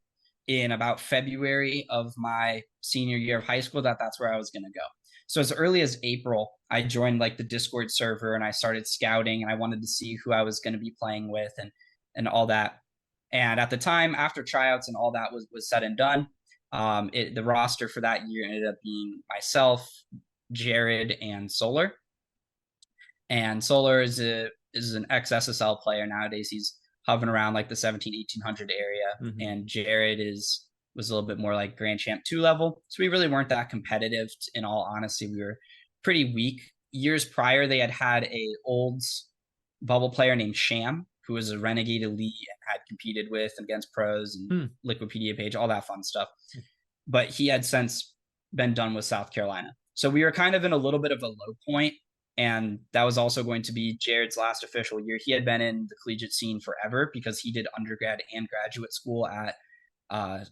in about February of my senior year of high school that that's where I was going to go. So as early as April, I joined like the Discord server and I started scouting, and I wanted to see who I was going to be playing with and all that. And at the time, after tryouts and all that was said and done, the roster for that year ended up being myself, Jared, and Solar. And Solar is an ex SSL player nowadays. He's hovering around like the 1700-1800 area, Mhm. and Jared was a little bit more like Grand Champ 2 level. So we really weren't that competitive. In all honesty, we were pretty weak. Years prior, they had a old bubble player named Sham, who was a Renegade Elite and had competed with and against pros and Hmm. Liquipedia page, all that fun stuff. But he had since been done with South Carolina. So we were kind of in a little bit of a low point, and that was also going to be Jared's last official year. He had been in the collegiate scene forever because he did undergrad and graduate school at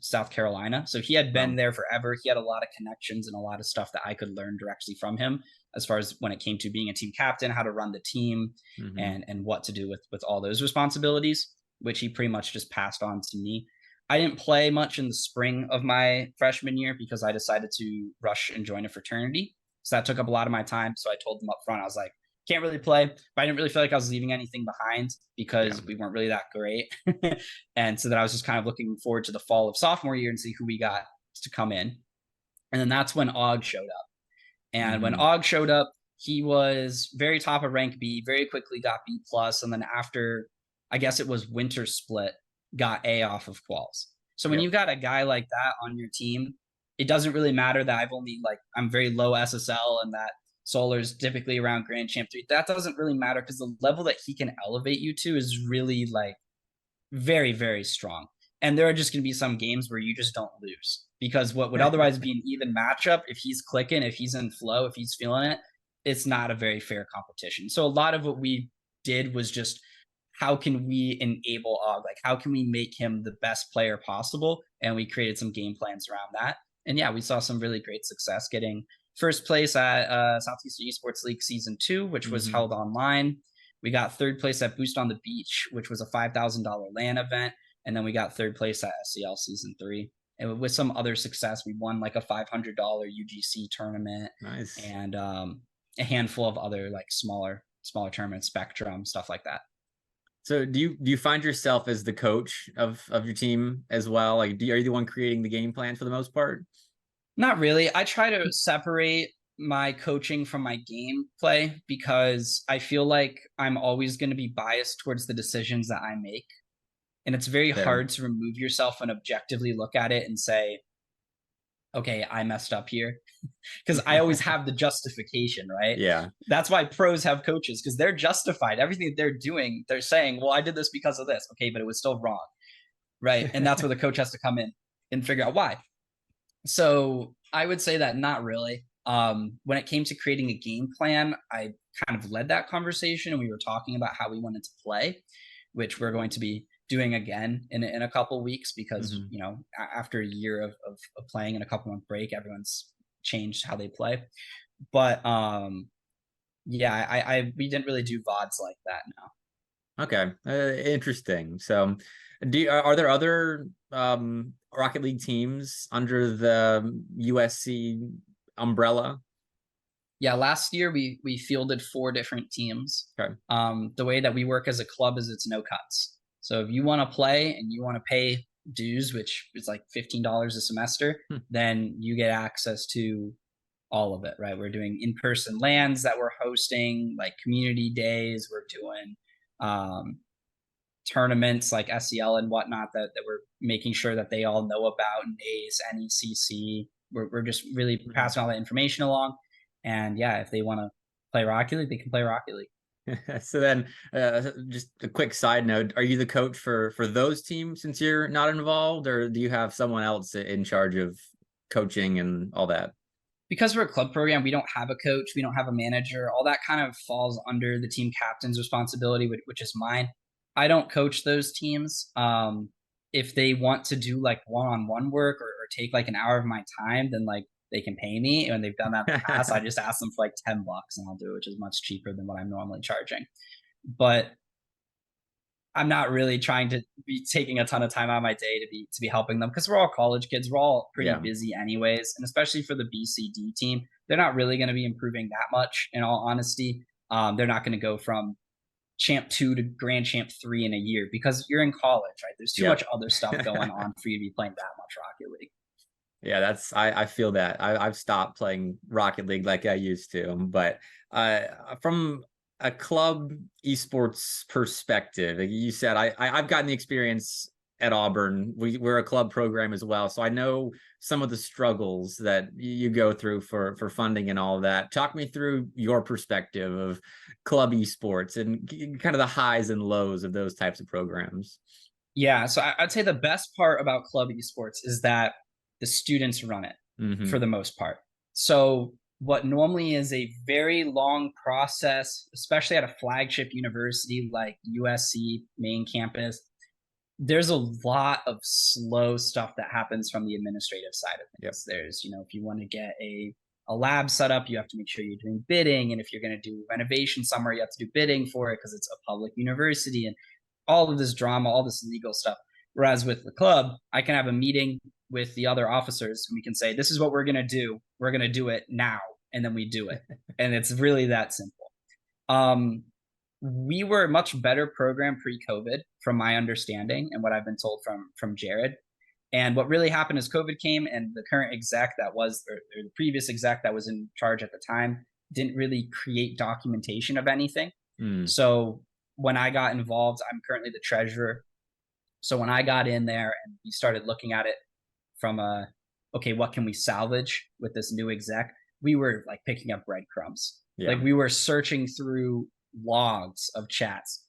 South Carolina. So he had been Wow. there forever. He had a lot of connections and a lot of stuff that I could learn directly from him as far as when it came to being a team captain, how to run the team, Mhm. and what to do with all those responsibilities, which he pretty much just passed on to me. I didn't play much in the spring of my freshman year because I decided to rush and join a fraternity. So that took up a lot of my time. So I told them up front, I was like, can't really play, but I didn't really feel like I was leaving anything behind Yeah. because we weren't really that great. And so that I was just kind of looking forward to the fall of sophomore year and see who we got to come in. And then that's when Og showed up. And when Mhm. Og showed up, he was very top of rank B, very quickly got B plus, and then after, I guess it was winter split, got A off of quals. So when Yep. you've got a guy like that on your team, it doesn't really matter that I'm very low SSL and that Solar's typically around Grand Champ 3. That doesn't really matter because the level that he can elevate you to is really like very, very strong. And there are just going to be some games where you just don't lose because what would otherwise be an even matchup, if he's clicking, if he's in flow, if he's feeling it, it's not a very fair competition. So a lot of what we did was just how can we enable Og? Like, how can we make him the best player possible? And we created some game plans around that. And yeah, we saw some really great success getting first place at Southeastern Esports League Season 2, which was Mhm. held online. We got third place at Boost on the Beach, which was a $5,000 LAN event. And then we got third place at SCL Season 3. And with some other success, we won like a $500 UGC tournament Nice. and a handful of other like smaller tournaments, Spectrum, stuff like that. So do you find yourself as the coach of your team as well? Like, are you the one creating the game plan for the most part? Not really. I try to separate my coaching from my gameplay because I feel like I'm always going to be biased towards the decisions that I make. And it's very Fair. hard to remove yourself and objectively look at it and say, okay, I messed up here. Because I always have the justification, right? Yeah. That's why pros have coaches, because they're justified. Everything that they're doing, they're saying, well, I did this because of this. Okay, but it was still wrong. Right. And that's where the coach has to come in and figure out why. So I would say that not really. When it came to creating a game plan, I kind of led that conversation and we were talking about how we wanted to play, which we're going to be doing again in a couple weeks because, Mhm. you know, after a year of playing and a couple month break, everyone's changed how they play. But yeah, we didn't really do VODs like that now. Okay, interesting. So, are there other Rocket League teams under the USC umbrella? Yeah, last year we fielded 4 different teams. Okay. The way that we work as a club is it's no cuts. So if you want to play and you want to pay dues, which is like $15 a semester, Hmm. then you get access to all of it, right? We're doing in-person lands that we're hosting, like community days. We're doing tournaments like SEL and whatnot that we're making sure that they all know about, NACE, NECC. We're just really Mhm. passing all that information along. And yeah, if they want to play Rocket League, they can play Rocket League. So then, just a quick side note: are you the coach for those teams since you're not involved, or do you have someone else in charge of coaching and all that? Because we're a club program, we don't have a coach, we don't have a manager. All that kind of falls under the team captain's responsibility, which is mine. I don't coach those teams. If they want to do like one-on-one work or take like an hour of my time, then like they can pay me. And they've done that in the past. I just ask them for like $10 and I'll do it, which is much cheaper than what I'm normally charging. But I'm not really trying to be taking a ton of time out of my day to be helping them because we're all college kids. We're all pretty Yeah. busy anyways, and especially for the BCD team, they're not really going to be improving that much. In all honesty, they're not going to go from champ 2 to grand champ 3 in a year because you're in college, right? There's too Yeah. much other stuff going on for you to be playing that much Rocket League. Yeah, I feel that. I've stopped playing Rocket League like I used to, but from a club esports perspective, like you said I've gotten the experience at Auburn. We're a club program as well, so I know some of the struggles that you go through for funding and all of that. Talk me through your perspective of club esports and kind of the highs and lows of those types of programs. Yeah, so I'd say the best part about club esports is that the students run it for Hmm. the most part. So what normally is a very long process, especially at a flagship university like USC main campus, there's a lot of slow stuff that happens from the administrative side of Yep. things. There's, you know, if you want to get a lab set up, you have to make sure you're doing bidding. And if you're going to do renovation somewhere, you have to do bidding for it because it's a public university and all of this drama, all this legal stuff. Whereas with the club, I can have a meeting with the other officers and we can say, this is what we're going to do. We're going to do it now. And then we do it. And it's really that simple. Um, we were a much better program pre-COVID, from my understanding and what I've been told from Jared. And what really happened is COVID came, and the current exec that was, or the previous exec that was in charge at the time, didn't really create documentation of anything. Mm. So when I got involved, I'm currently the treasurer. So when I got in there and we started looking at it from a, okay, what can we salvage with this new exec? We were like picking up breadcrumbs. Yeah. Like we were searching through logs of chats,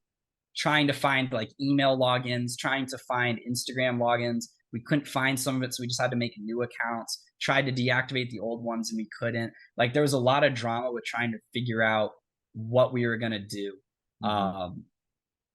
trying to find like email logins, trying to find Instagram logins. We couldn't find some of it, so we just had to make new accounts, tried to deactivate the old ones and we couldn't. Like there was a lot of drama with trying to figure out what we were going to do. Mhm.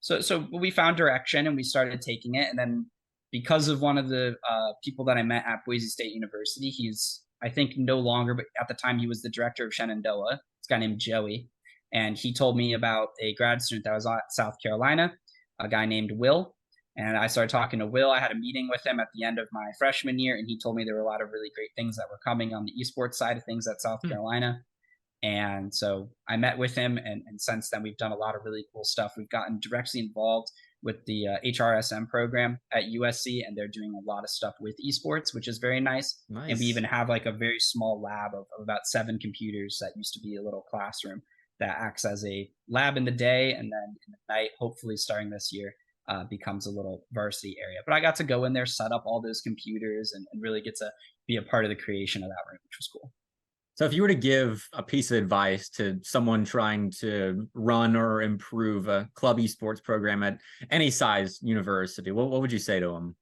So we found direction and we started taking it. And then because of one of the people that I met at Boise State University, he's, I think, no longer, but at the time he was the director of Shenandoah. This guy named Joey. And he told me about a grad student that was at South Carolina, a guy named Will. And I started talking to Will. I had a meeting with him at the end of my freshman year, and he told me there were a lot of really great things that were coming on the esports side of things at South Carolina. And so I met with him, and since then we've done a lot of really cool stuff. We've gotten directly involved with the HRSM program at USC, and they're doing a lot of stuff with esports, which is very nice. And we even have like a very small lab of about 7 computers that used to be a little classroom that acts as a lab in the day, and then in the night, hopefully starting this year, becomes a little varsity area. But I got to go in there, set up all those computers, and really get to be a part of the creation of that room, which was cool. So if you were to give a piece of advice to someone trying to run or improve a club esports program at any size university, what would you say to them?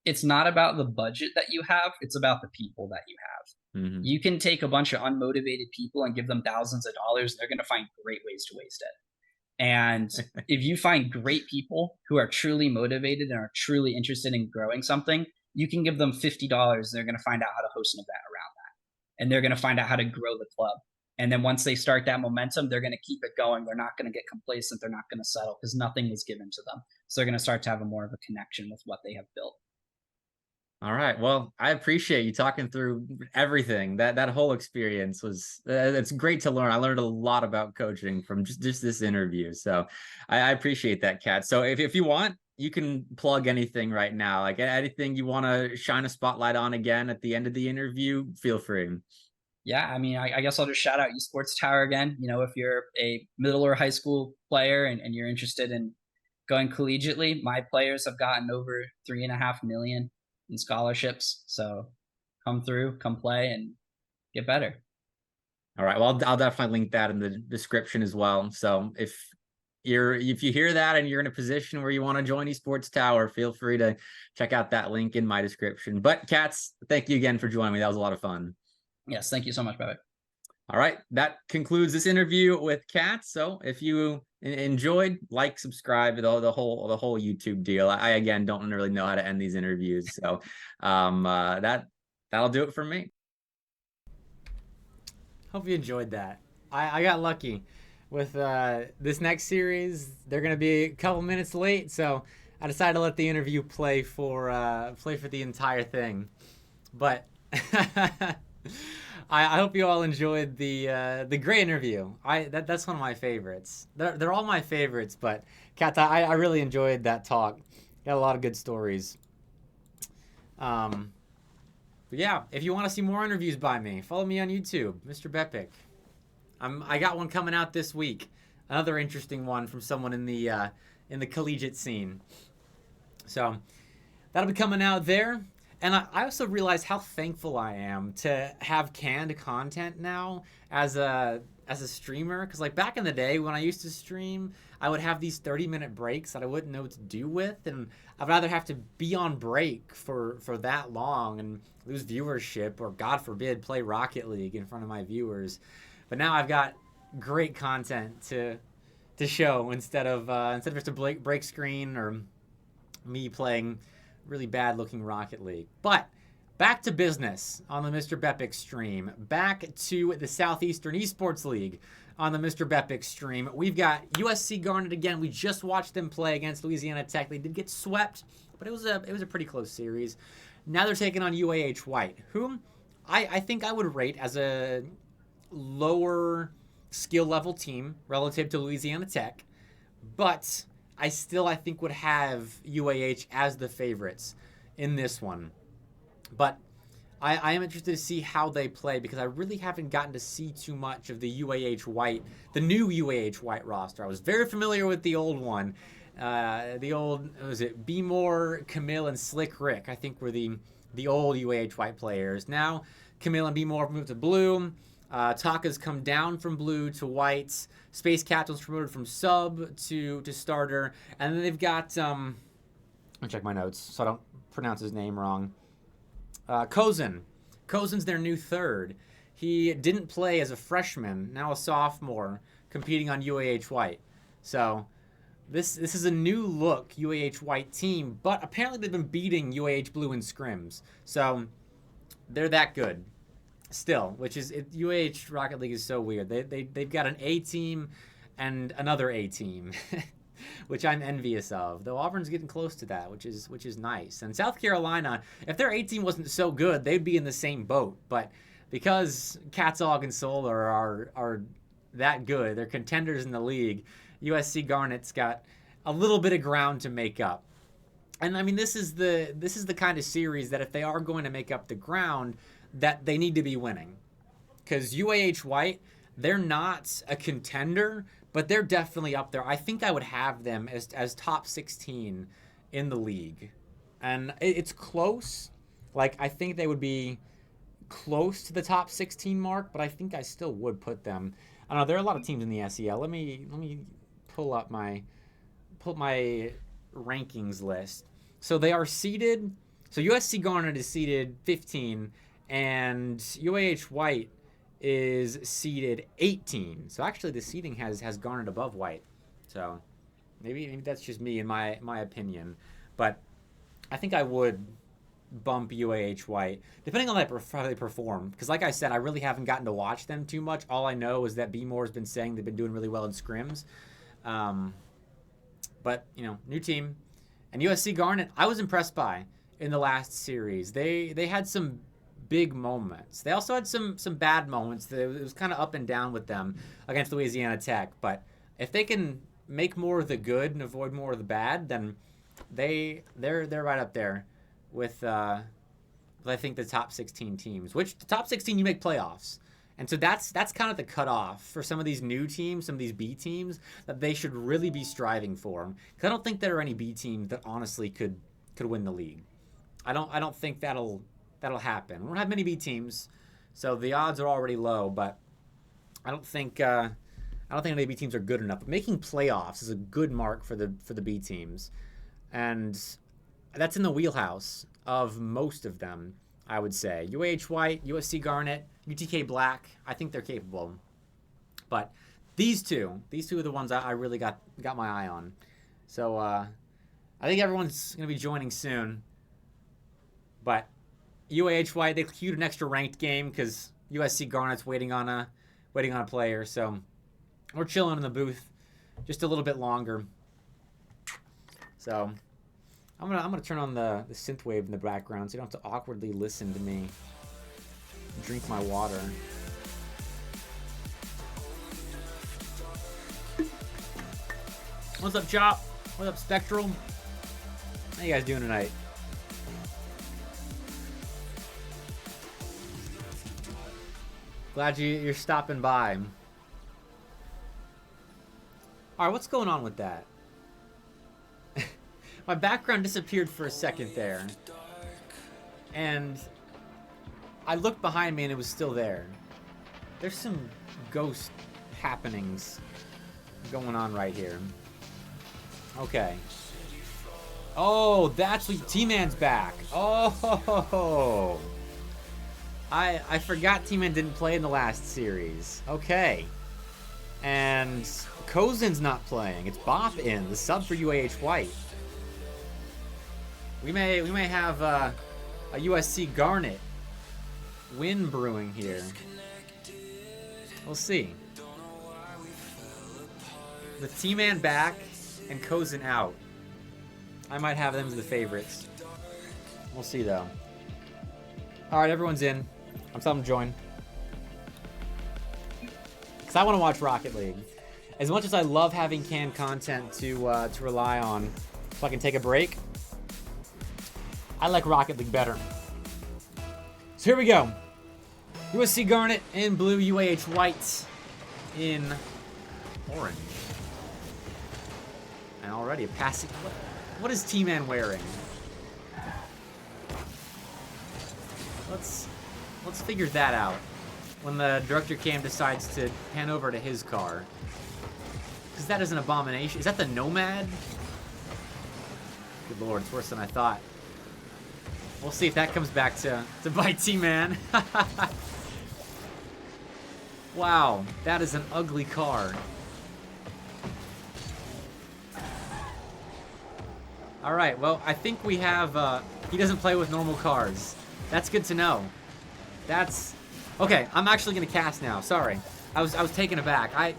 It's not about the budget that you have, it's about the people that you have. Mm-hmm. You can take a bunch of unmotivated people and give them thousands of dollars, they're going to find great ways to waste it. And if you find great people who are truly motivated and are truly interested in growing something, you can give them $50. They're going to find out how to host an event around that. And they're going to find out how to grow the club. And then once they start that momentum, they're going to keep it going. They're not going to get complacent. They're not going to settle because nothing was given to them. So they're going to start to have a more of a connection with what they have built. All right. Well, I appreciate you talking through everything. That whole experience was, it's great to learn. I learned a lot about coaching from just this interview. So I appreciate that, Kat. So if you want, you can plug anything right now, like anything you want to shine a spotlight on again at the end of the interview, feel free. Yeah, I mean, I guess I'll just shout out Esports Tower again. You know, if you're a middle or high school player and you're interested in going collegiately, my players have gotten over 3.5 million in scholarships. So come through, come play, and get better. All right. Well, I'll definitely link that in the description as well. So if you hear that and you're in a position where you want to join Esports Tower, feel free to check out that link in my description. But Katz, thank you again for joining me. That was a lot of fun. Yes, thank you so much, Bepic. All right, that concludes this interview with Katz. So if you enjoyed, like, subscribe, the whole YouTube deal. I again don't really know how to end these interviews, so that'll do it for me. Hope you enjoyed that. I got lucky with this next series. They're gonna be a couple minutes late, so I decided to let the interview play for the entire thing. But I hope you all enjoyed the great interview. That's one of my favorites. They're all my favorites, but Kat, I really enjoyed that talk. Got a lot of good stories. But yeah, if you want to see more interviews by me, follow me on YouTube, MrBepic. I got one coming out this week. Another interesting one from someone in the collegiate scene. So that'll be coming out there. And I also realized how thankful I am to have canned content now as a streamer. Because like back in the day when I used to stream, I would have these 30-minute breaks that I wouldn't know what to do with. And I'd rather have to be on break for that long and lose viewership or, God forbid, play Rocket League in front of my viewers. But now I've got great content to show instead of just a break screen or me playing really bad looking Rocket League. But back to business on the MrBepic's stream. Back to the Southeastern Esports League on the MrBepic's stream. We've got USC Garnet again. We just watched them play against Louisiana Tech. They did get swept, but it was a pretty close series. Now they're taking on UAH White, whom I think I would rate as a lower skill level team relative to Louisiana Tech, but I think would have UAH as the favorites in this one. But I am interested to see how they play because I really haven't gotten to see too much of the UAH White, the new UAH White roster. I was very familiar with the old one. The old, was it Be More, Camille, and Slick Rick, I think were the old UAH White players. Now Camille and Be More moved to blue. Taka's come down from blue to white. Space Captain's promoted from sub to starter. And then they've got, I'll check my notes so I don't pronounce his name wrong. Kozin. Kozin's their new third. He didn't play as a freshman, now a sophomore, competing on UAH White. So this is a new look UAH White team, but apparently they've been beating UAH Blue in scrims. So they're that good. Still, which is UAH Rocket League is so weird. They've got an A team and another A team, which I'm envious of. Though Auburn's getting close to that, which is nice. And South Carolina, if their A team wasn't so good, they'd be in the same boat. But because Katzog and Solar are that good, they're contenders in the league. USC Garnet's got a little bit of ground to make up. And I mean, this is the kind of series that if they are going to make up the ground, that they need to be winning. Because UAH White, they're not a contender, but they're definitely up there. I think I would have them as top 16 in the league. And it's close. Like, I think they would be close to the top 16 mark, but I think I still would put them. I don't know, there are a lot of teams in the SEL. Let me pull up my rankings list. So they are seeded. So USC Garnet is seeded 15, and UAH White is seeded 18. So actually, the seeding has Garnet above White. So maybe that's just me in my opinion, but I think I would bump UAH White depending on how they perform. Because like I said, I really haven't gotten to watch them too much. All I know is that B Moore's been saying they've been doing really well in scrims. But you know, new team. And USC Garnet, I was impressed by in the last series. They had some big moments. They also had some bad moments. It was kind of up and down with them against Louisiana Tech. But if they can make more of the good and avoid more of the bad, then they're right up there with I think the top 16 teams. Which the top 16 you make playoffs. And so that's kind of the cutoff for some of these new teams, some of these B teams that they should really be striving for. Because I don't think there are any B teams that honestly could win the league. I don't think that'll happen. We don't have many B teams, so the odds are already low. But I don't think any B teams are good enough. But making playoffs is a good mark for the B teams, and that's in the wheelhouse of most of them. I would say UAH White, USC Garnet, UTK Black. I think they're capable. But these two are the ones I really got my eye on. So I think everyone's going to be joining soon. But UAH White, they queued an extra ranked game because USC Garnet's waiting on a player. So we're chilling in the booth just a little bit longer. So I'm gonna turn on the synth wave in the background so you don't have to awkwardly listen to me drink my water. What's up, Chop? What's up, Spectral? How you guys doing tonight? Glad you're stopping by. All right, what's going on with that? My background disappeared for a second there, and I looked behind me and it was still there. There's some ghost happenings going on right here. Okay. Oh, that's what T-Man's back. Oh, I forgot T-Man didn't play in the last series. Okay. And Kozen's not playing. It's Bop in, the sub for UAH White. We may have a USC Garnet win brewing here. We'll see. With T-Man back and Kozen out, I might have them as the favorites. We'll see though. All right, everyone's in. I'm telling them to join. Because I want to watch Rocket League. As much as I love having canned content to rely on so I can take a break, I like Rocket League better. So here we go. USC Garnet in blue, UAH White in orange. And already a passing. What is T-Man wearing? Let's figure that out when the director cam decides to pan over to his car. Because that is an abomination. Is that the Nomad? Good lord, it's worse than I thought. We'll see if that comes back to bite T-Man. Wow, that is an ugly car. All right, well, I think we have, he doesn't play with normal cars. That's good to know. That's, okay, I'm actually gonna cast now, sorry. I was taken aback.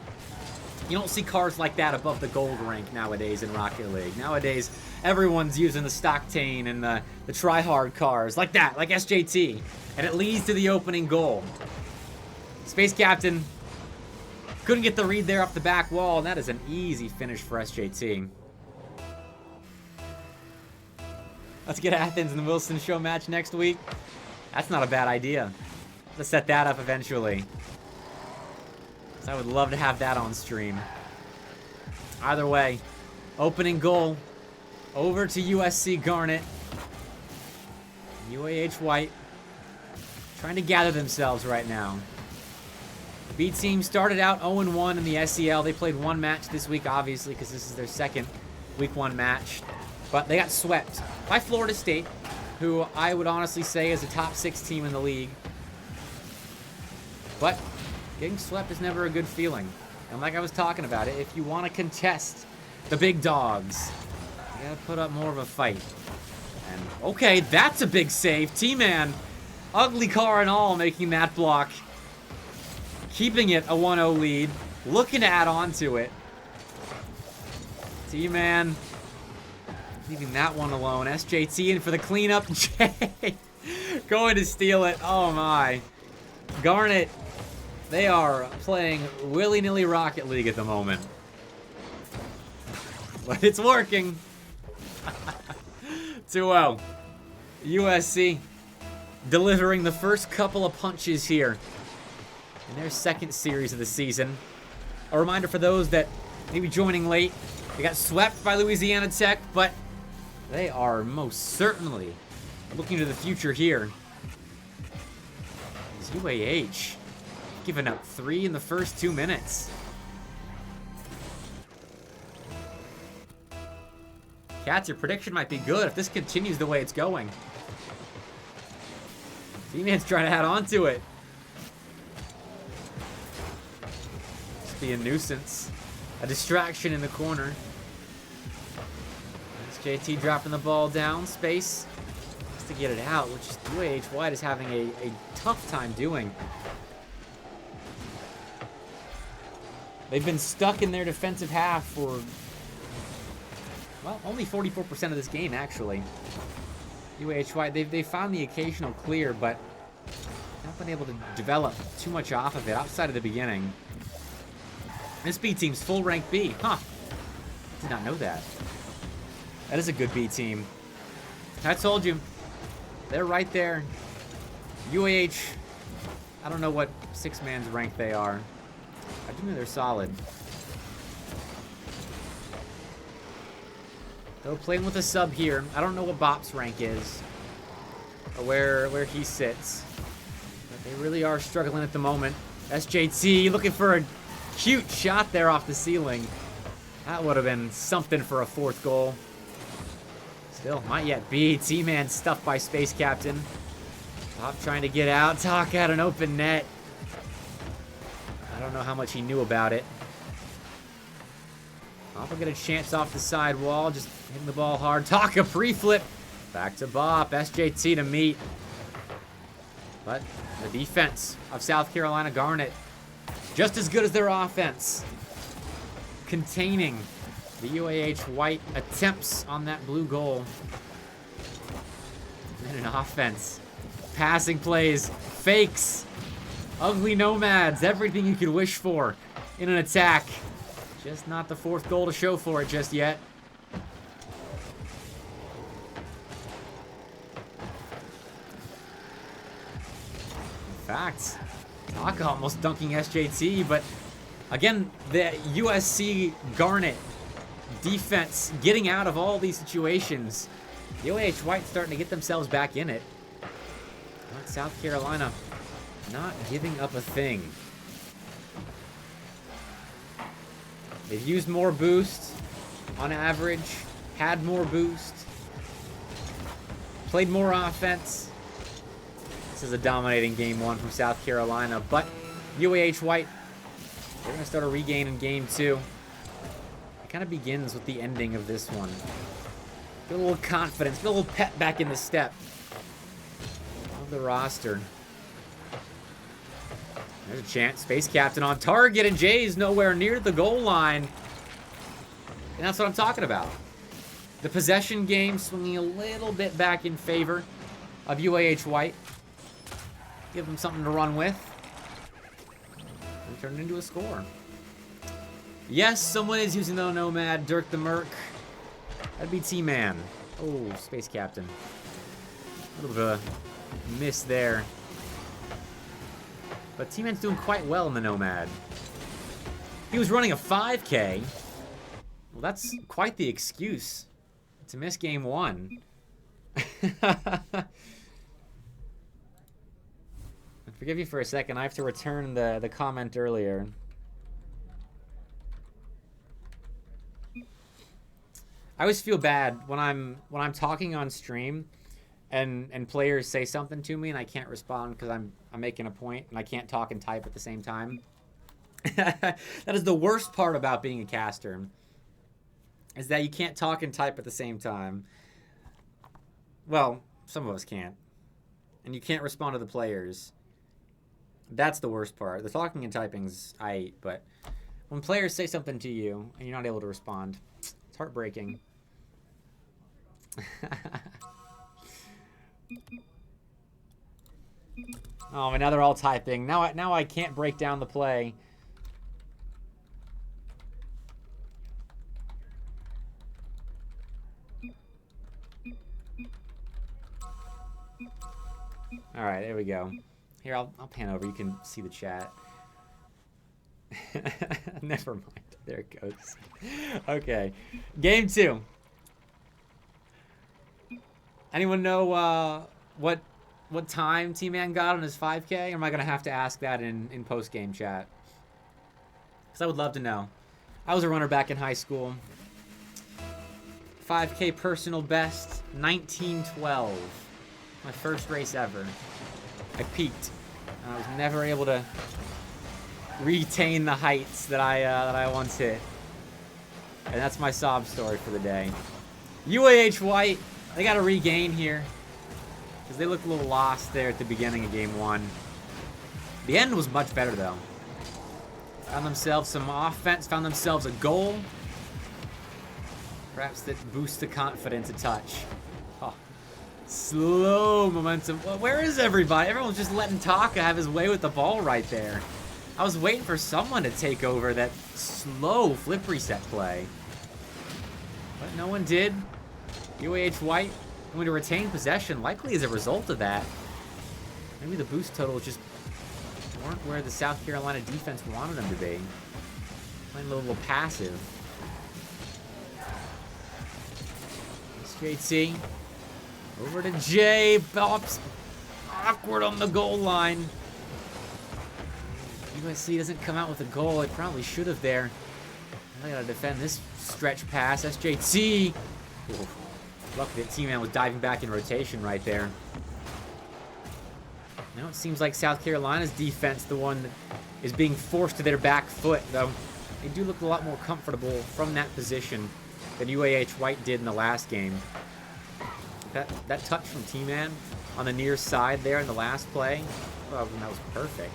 You don't see cars like that above the gold rank nowadays in Rocket League. Nowadays, everyone's using the Stocktane and the try-hard cars like that, like SJT. And it leads to the opening goal. Space Captain couldn't get the read there off the back wall, and that is an easy finish for SJT. Let's get Athens and the Wilson show match next week. That's not a bad idea. Let's set that up eventually. So I would love to have that on stream. Either way, opening goal over to USC Garnet. UAH White trying to gather themselves right now. The B team started out 0-1 in the SEL. They played one match this week, obviously, because this is their second week 1 match. But they got swept by Florida State, who I would honestly say is a top 6 team in the league. But getting swept is never a good feeling. And like I was talking about it, if you want to contest the big dogs, you gotta put up more of a fight. And okay, that's a big save. T-Man, ugly car and all, making that block. Keeping it a 1-0 lead. Looking to add on to it. T-Man leaving that one alone. SJT in for the cleanup. Jay going to steal it. Oh my. Garnet, they are playing willy-nilly Rocket League at the moment. But it's working. 2-0. USC delivering the first couple of punches here in their second series of the season. A reminder for those that may be joining late, they got swept by Louisiana Tech, but they are most certainly looking to the future here. As UAH giving up 3 in the first 2 minutes. Cats, your prediction might be good if this continues the way it's going. T-Man's trying to add on to it. Just be a nuisance. A distraction in the corner. JT dropping the ball down. Space. Has to get it out, which UAH White is having a tough time doing. They've been stuck in their defensive half for, well, only 44% of this game, actually. UAH White, they've found the occasional clear, but not been able to develop too much off of it outside of the beginning. This B team's full rank B. Huh. Did not know that. That is a good B team. I told you. They're right there. UAH, I don't know what 6-man's rank they are. I do know they're solid. They're playing with a sub here. I don't know what Bop's rank is. Or where he sits. But they really are struggling at the moment. SJT looking for a cute shot there off the ceiling. That would have been something for a 4th goal. Still, might yet be. T-Man stuffed by Space Captain. Bop trying to get out. Talk out an open net. I don't know how much he knew about it. Bop will get a chance off the side wall. Just hitting the ball hard. Taka pre-flip. Back to Bop. SJT to meet. But the defense of South Carolina Garnet, just as good as their offense. Containing the UAH White attempts on that blue goal. And then an offense. Passing plays. Fakes. Ugly nomads. Everything you could wish for in an attack. Just not the 4th goal to show for it just yet. In fact, Taka almost dunking SJT, but again, the USC Garnet defense getting out of all these situations. The UAH White starting to get themselves back in it. But South Carolina not giving up a thing. They've used more boost on average, had more boost, played more offense. This is a dominating game 1 from South Carolina, but UAH White, they're going to start a regain in game 2. It kind of begins with the ending of this one. Get a little confidence, get a little pep back in the step of the roster. There's a chance. Space Captain on target, and Jay's nowhere near the goal line. And that's what I'm talking about. The possession game swinging a little bit back in favor of UAH White. Give them something to run with. And turn it into a score. Yes, someone is using the Nomad. Dirk the Merc. That'd be T-Man. Oh, Space Captain. A little bit of a miss there. But T-Man's doing quite well in the Nomad. He was running a 5K. Well, that's quite the excuse to miss game 1. Forgive me for a second. I have to return the comment earlier. I always feel bad when I'm talking on stream and players say something to me and I can't respond because I'm making a point and I can't talk and type at the same time. That is the worst part about being a caster, is that you can't talk and type at the same time. Well, some of us can't. And you can't respond to the players. That's the worst part. The talking and typing's aight, but when players say something to you and you're not able to respond, it's heartbreaking. Oh, and now they're all typing. Now I can't break down the play. All right, there we go. Here, I'll pan over. You can see the chat. Never mind. There it goes. Okay. Game 2. Anyone know what time T-Man got on his 5K? Or am I going to have to ask that in post-game chat? Because I would love to know. I was a runner back in high school. 5K personal best, 1912. My first race ever. I peaked. I was never able to retain the heights that I once hit. And that's my sob story for the day. UAH White, they got to regain here. Because they looked a little lost there at the beginning of game 1. The end was much better, though. Found themselves some offense, found themselves a goal. Perhaps that boosts the confidence a touch. Oh. Slow momentum. Well, where is everybody? Everyone's just letting Taka have his way with the ball right there. I was waiting for someone to take over that slow flip reset play. But no one did. UAH White going to retain possession, likely as a result of that. Maybe the boost totals just weren't where the South Carolina defense wanted them to be. Playing a little passive. JT. Over to Jay. Bops. Awkward on the goal line. USC doesn't come out with a goal. It probably should have there. I gotta defend this stretch pass. SJT. Ooh. Lucky that T-Man was diving back in rotation right there. Now it seems like South Carolina's defense, the one that is being forced to their back foot, though. They do look a lot more comfortable from that position than UAH White did in the last game. That touch from T-Man on the near side there in the last play, well, that was perfect.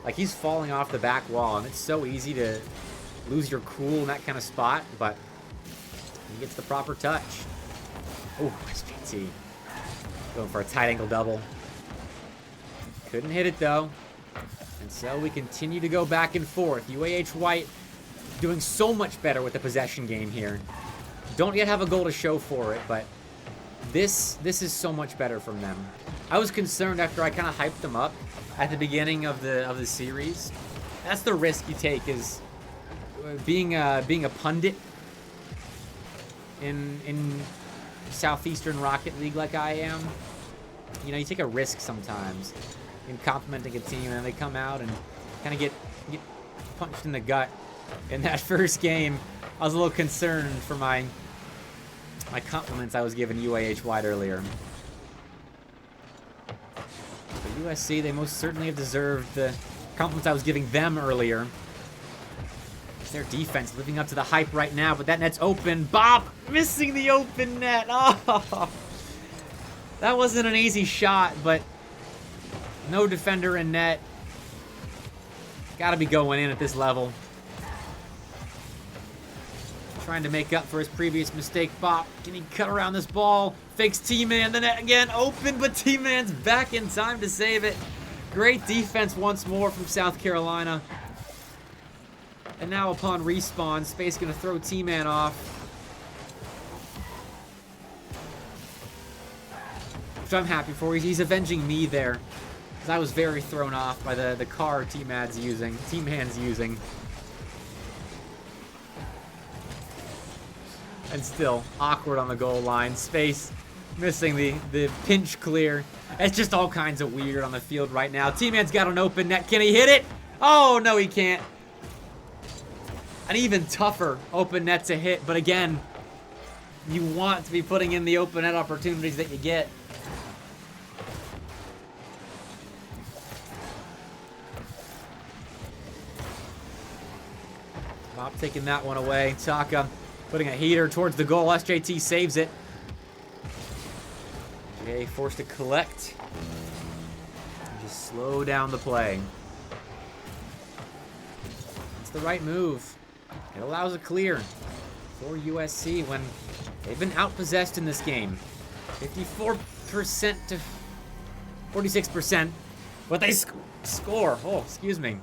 Like, he's falling off the back wall, and it's so easy to lose your cool in that kind of spot, but he gets the proper touch. Oh, SGT. Going for a tight angle double. Couldn't hit it, though. And so we continue to go back and forth. UAH White doing so much better with the possession game here. Don't yet have a goal to show for it, but this is so much better from them. I was concerned after I kind of hyped them up at the beginning of the series. That's the risk you take, is being a pundit in Southeastern Rocket League like I am. You know, you take a risk sometimes in complimenting a team, and then they come out and kind of get punched in the gut. In that first game, I was a little concerned for my compliments I was giving UAH White earlier. But USC, they most certainly have deserved the compliments I was giving them earlier. It's their defense living up to the hype right now, but that net's open. Bob missing the open net. Oh, that wasn't an easy shot, but no defender in net. Got to be going in at this level. Trying to make up for his previous mistake. Bop, can he cut around this ball? Fakes T-Man, the net again open, but T-Man's back in time to save it. Great defense once more from South Carolina. And now upon respawn, Space gonna throw T-Man off. which I'm happy for. He's avenging me there. Because I was very thrown off by the car Team-Man's using. And still, awkward on the goal line. Space, missing the pinch clear. It's just all kinds of weird on the field right now. Team-Man's got an open net. Can he hit it? Oh, no, he can't. An even tougher open net to hit. But again, you want to be putting in the open net opportunities that you get. Bob taking that one away. Taka putting a heater towards the goal. SJT saves it. Jay forced to collect. Just slow down the play. It's the right move. It allows a clear for USC when they've been outpossessed in this game. 54% to 46%. But they score. Oh, excuse me.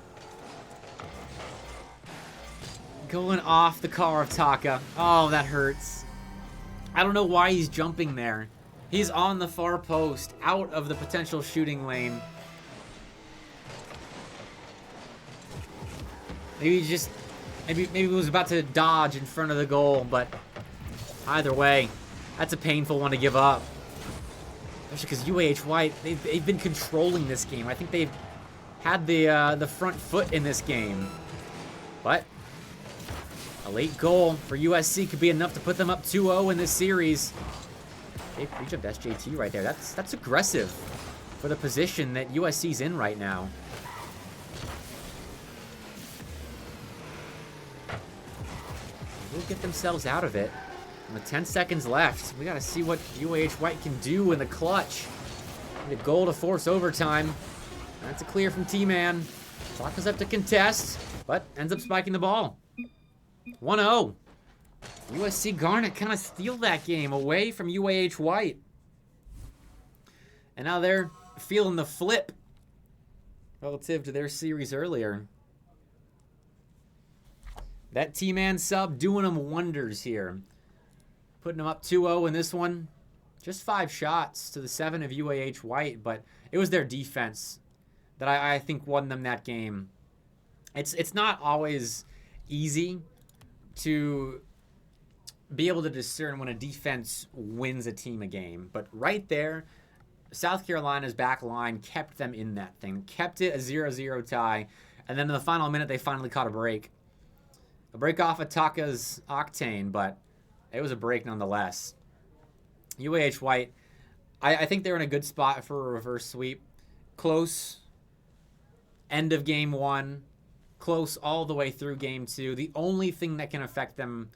Going off the car of Taka. Oh, that hurts. I don't know why he's jumping there. He's on the far post, out of the potential shooting lane. Maybe he just... Maybe he was about to dodge in front of the goal, but... Either way, that's a painful one to give up. Especially because UAH White, they've been controlling this game. I think they've had the front foot in this game. But... a late goal for USC could be enough to put them up 2-0 in this series. They reach up SJT right there. That's aggressive for the position that USC's in right now. They'll get themselves out of it. With 10 seconds left, we got to see what UAH White can do in the clutch. Need a goal to force overtime. That's a clear from T-Man. Taka's up to contest, but ends up spiking the ball. 1-0. USC Garnet kind of steal that game away from UAH White. And now they're feeling the flip relative to their series earlier. That T-Man sub doing them wonders here. Putting them up 2-0 in this one. Just 5 shots to the 7 of UAH White, but it was their defense that I think won them that game. It's not always easy to be able to discern when a defense wins a team a game. But right there, South Carolina's back line kept them in that thing. Kept it a 0-0 tie. And then in the final minute, they finally caught a break. A break off of Taka's octane, but it was a break nonetheless. UAH White, I think they're in a good spot for a reverse sweep. Close. End of game 1. Close all the way through game 2. The only thing that can affect them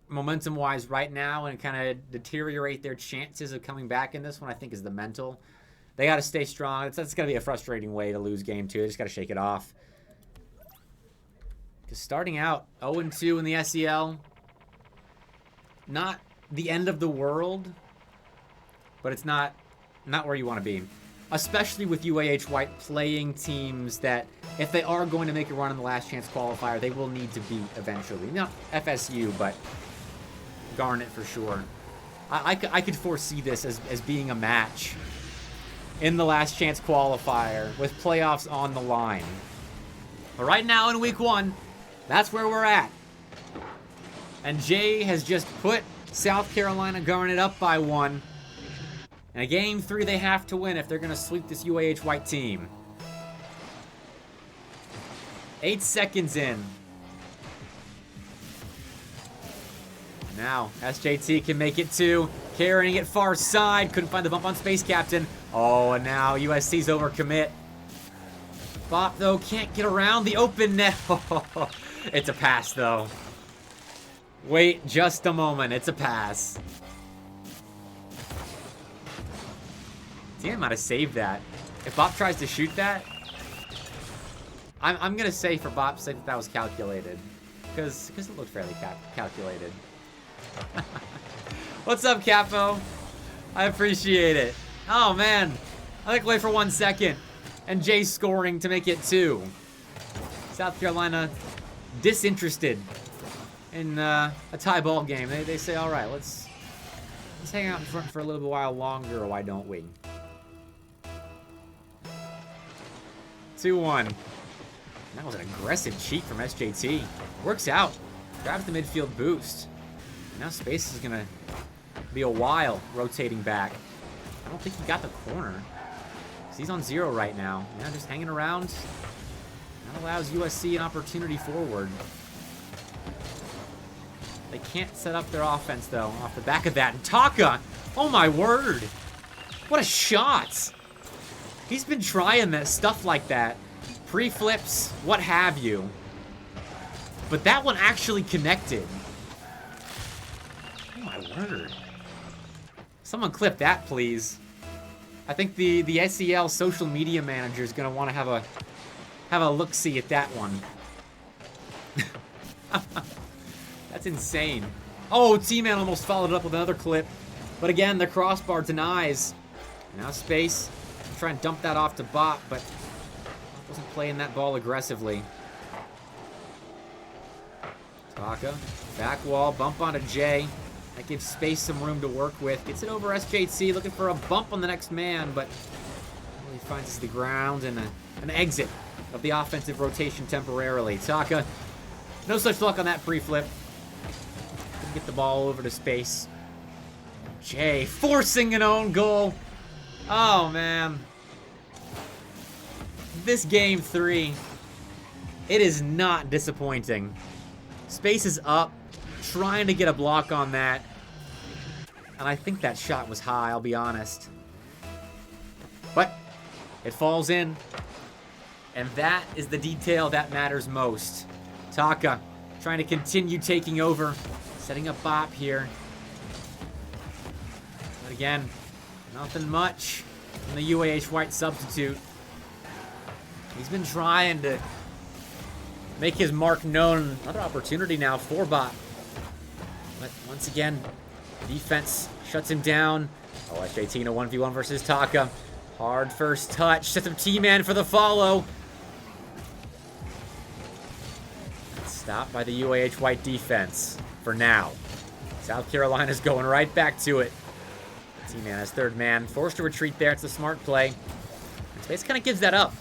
momentum-wise right now and kind of deteriorate their chances of coming back in this one, I think, is the mental. They got to stay strong. That's going to be a frustrating way to lose game 2. They just got to shake it off. Because starting out 0-2 in the SEL, not the end of the world, but it's not where you want to be. Especially with UAH White playing teams that, if they are going to make a run in the last chance qualifier, they will need to beat eventually. Not FSU, but Garnet for sure. I could foresee this as being a match in the last chance qualifier with playoffs on the line. But right now in week 1, that's where we're at. And Jay has just put South Carolina Garnet up by 1. And game 3 they have to win if they're going to sweep this UAH White team. 8 seconds in. Now, SJT can make it 2. Carrying it far side. Couldn't find the bump on Space Captain. Oh, and now USC's overcommit. Bop, though, can't get around the open net. It's a pass, though. Wait just a moment. It's a pass. Damn, might have saved that. If Bop tries to shoot that, I'm going to say for Bop's sake that was calculated. Because it looked fairly calculated. What's up, Capo? I appreciate it. Oh, man. I think wait for 1 second. And Jay scoring to make it 2. South Carolina disinterested in a tie ball game. They say, all right, let's Let's hang out in front for a little while longer, or why don't we? 2-1. That was an aggressive cheat from SJT. Works out. Grabs the midfield boost. Now Space is going to be a while rotating back. I don't think he got the corner. He's on 0 right now. Yeah, just hanging around. That allows USC an opportunity forward. They can't set up their offense, though, off the back of that. And Taka! Oh, my word! What a shot! He's been trying that stuff like that. Pre-flips, what have you. But that one actually connected. Oh, my word. Someone clip that, please. I think the SEL social media manager is going to want to have a look-see at that one. That's insane. Oh, T-Man almost followed up with another clip. But again, the crossbar denies. Now Space. Try and dump that off to Bot, but wasn't playing that ball aggressively. Taka. Back wall. Bump onto J. That gives Space some room to work with. Gets it over SJT. Looking for a bump on the next man, but he finds the ground and an exit of the offensive rotation temporarily. Taka. No such luck on that pre-flip. Get the ball over to Space. Jay forcing an own goal. Oh, man. This game 3, it is not disappointing. Space is up, trying to get a block on that. And I think that shot was high, I'll be honest. But it falls in. And that is the detail that matters most. Taka trying to continue taking over. Setting up Bop here. But again, nothing much from the UAH White substitute. He's been trying to make his mark known. Another opportunity now for Bop. But once again, defense shuts him down. Oh, SJT in a 1v1 versus Taka. Hard first touch. Sets up T-Man for the follow. Stopped by the UAH White defense. For now. South Carolina's going right back to it. T-Man has third man. Forced to retreat there. It's a smart play. Space kind of gives that up.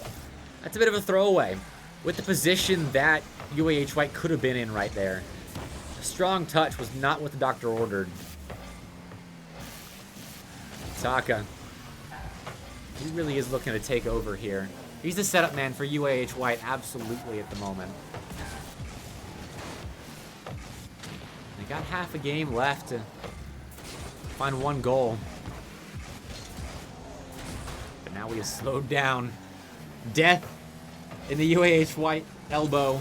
That's a bit of a throwaway. With the position that UAH White could have been in right there. A strong touch was not what the doctor ordered. Taka. He really is looking to take over here. He's the setup man for UAH White absolutely at the moment. They got half a game left to find one goal. But now we have slowed down. Death in the UAH White elbow.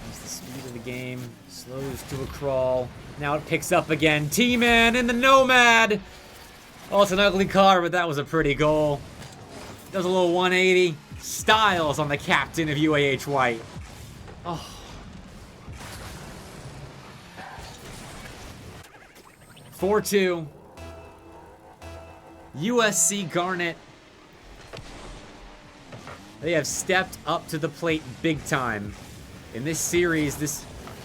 That's the speed of the game. Slows to a crawl. Now it picks up again. T-Man in the Nomad. Oh, it's an ugly car, but that was a pretty goal. Does a little 180. Styles on the captain of UAH White. Oh. (4-2). USC Garnet. They have stepped up to the plate big time in this series, this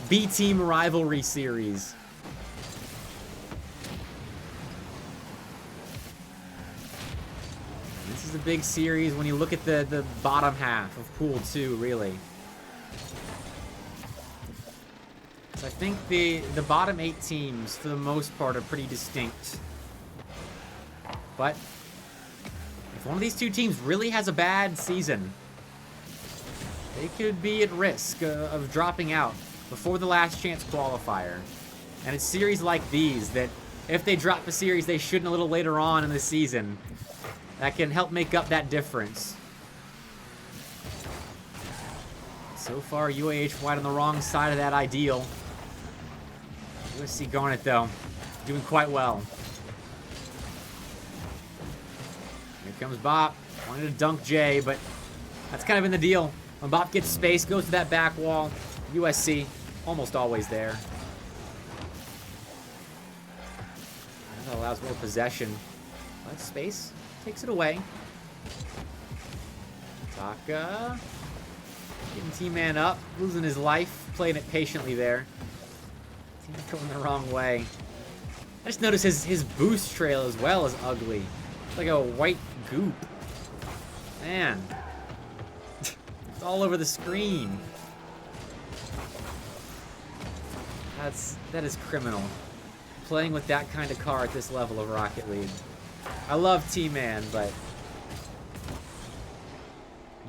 B-team rivalry series. This is a big series when you look at the bottom half of Pool 2, really. So I think the bottom 8 teams, for the most part, are pretty distinct. But if one of these two teams really has a bad season, they could be at risk of dropping out before the last chance qualifier. And it's series like these that, if they drop a series they shouldn't a little later on in the season, that can help make up that difference. So far, UAH White on the wrong side of that ideal. USC Garnet, though, doing quite well. Here comes Bop. Wanted to dunk Jay, but that's kind of been the deal. When Bop gets space, goes to that back wall. USC, almost always there. That allows more possession. But space takes it away. Taka. Getting T-Man up. Losing his life. Playing it patiently there. Going the wrong way. I just noticed his boost trail as well is ugly. It's like a white goop. Man. It's all over the screen. That is criminal. Playing with that kind of car at this level of Rocket League. I love T-Man, but...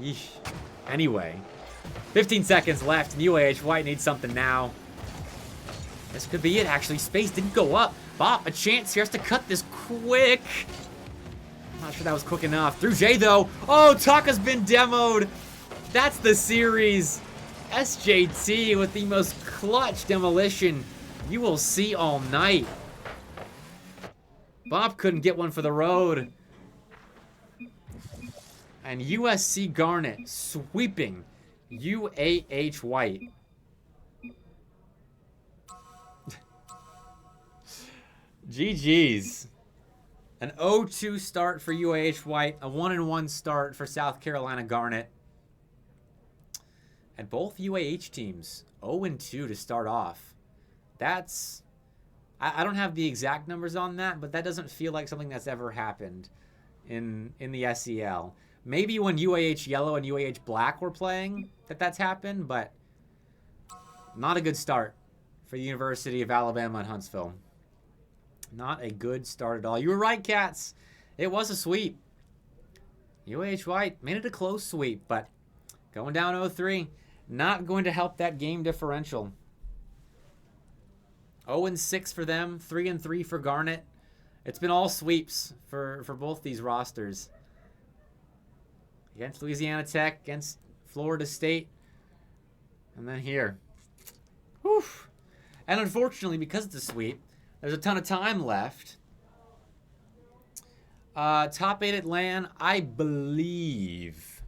Yeesh. Anyway. 15 seconds left, and UAH White needs something now. This could be it, actually. Space didn't go up. Bop, a chance here has to cut this quick. I'm not sure that was quick enough. Through J, though. Oh, Taka's been demoed. That's the series. SJT with the most clutch demolition you will see all night. Bob couldn't get one for the road. And USC Garnet sweeping UAH White. GG's. An 0-2 start for UAH White. A 1-1 start for South Carolina Garnet. And both UAH teams 0-2 to start off. That's... I don't have the exact numbers on that, but that doesn't feel like something that's ever happened in the SEL. Maybe when UAH Yellow and UAH Black were playing that's happened, but not a good start for the University of Alabama and Huntsville. Not a good start at all. You were right, Cats. It was a sweep. UAH White made it a close sweep, but going down 0-3, not going to help that game differential. 0-6 for them, 3-3 for Garnet. It's been all sweeps for both these rosters. Against Louisiana Tech, against Florida State, and then here. Whew. And unfortunately, because it's a sweep, there's a ton of time left. Top 8 at LAN, I believe.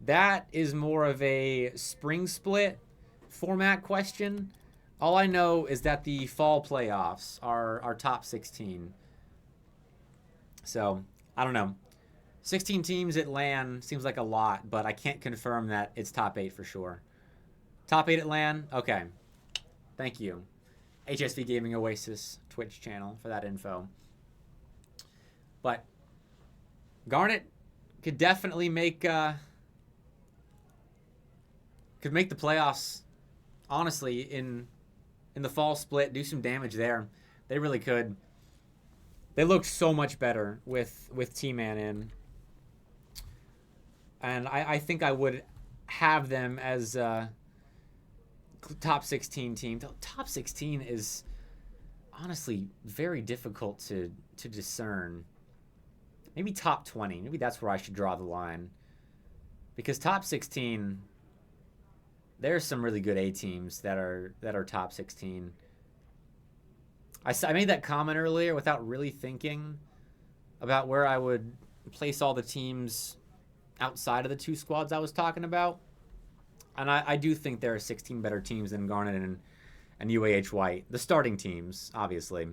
That is more of a spring split format question. All I know is that the fall playoffs are top 16. So, I don't know. 16 teams at LAN seems like a lot, but I can't confirm that it's top 8 for sure. Top 8 at LAN? Okay. Thank you. HSV Gaming Oasis Twitch channel for that info. But Garnet could definitely make the playoffs, honestly, in the fall split, do some damage there. They really could. They looked so much better with T-Man in. And I think I would have them as top 16 team. Top 16 is honestly very difficult to discern. Maybe top 20. Maybe that's where I should draw the line. Because top 16, there's some really good A teams that are top 16. I made that comment earlier without really thinking about where I would place all the teams outside of the two squads I was talking about. And I do think there are 16 better teams than Garnet and UAH White. The starting teams, obviously.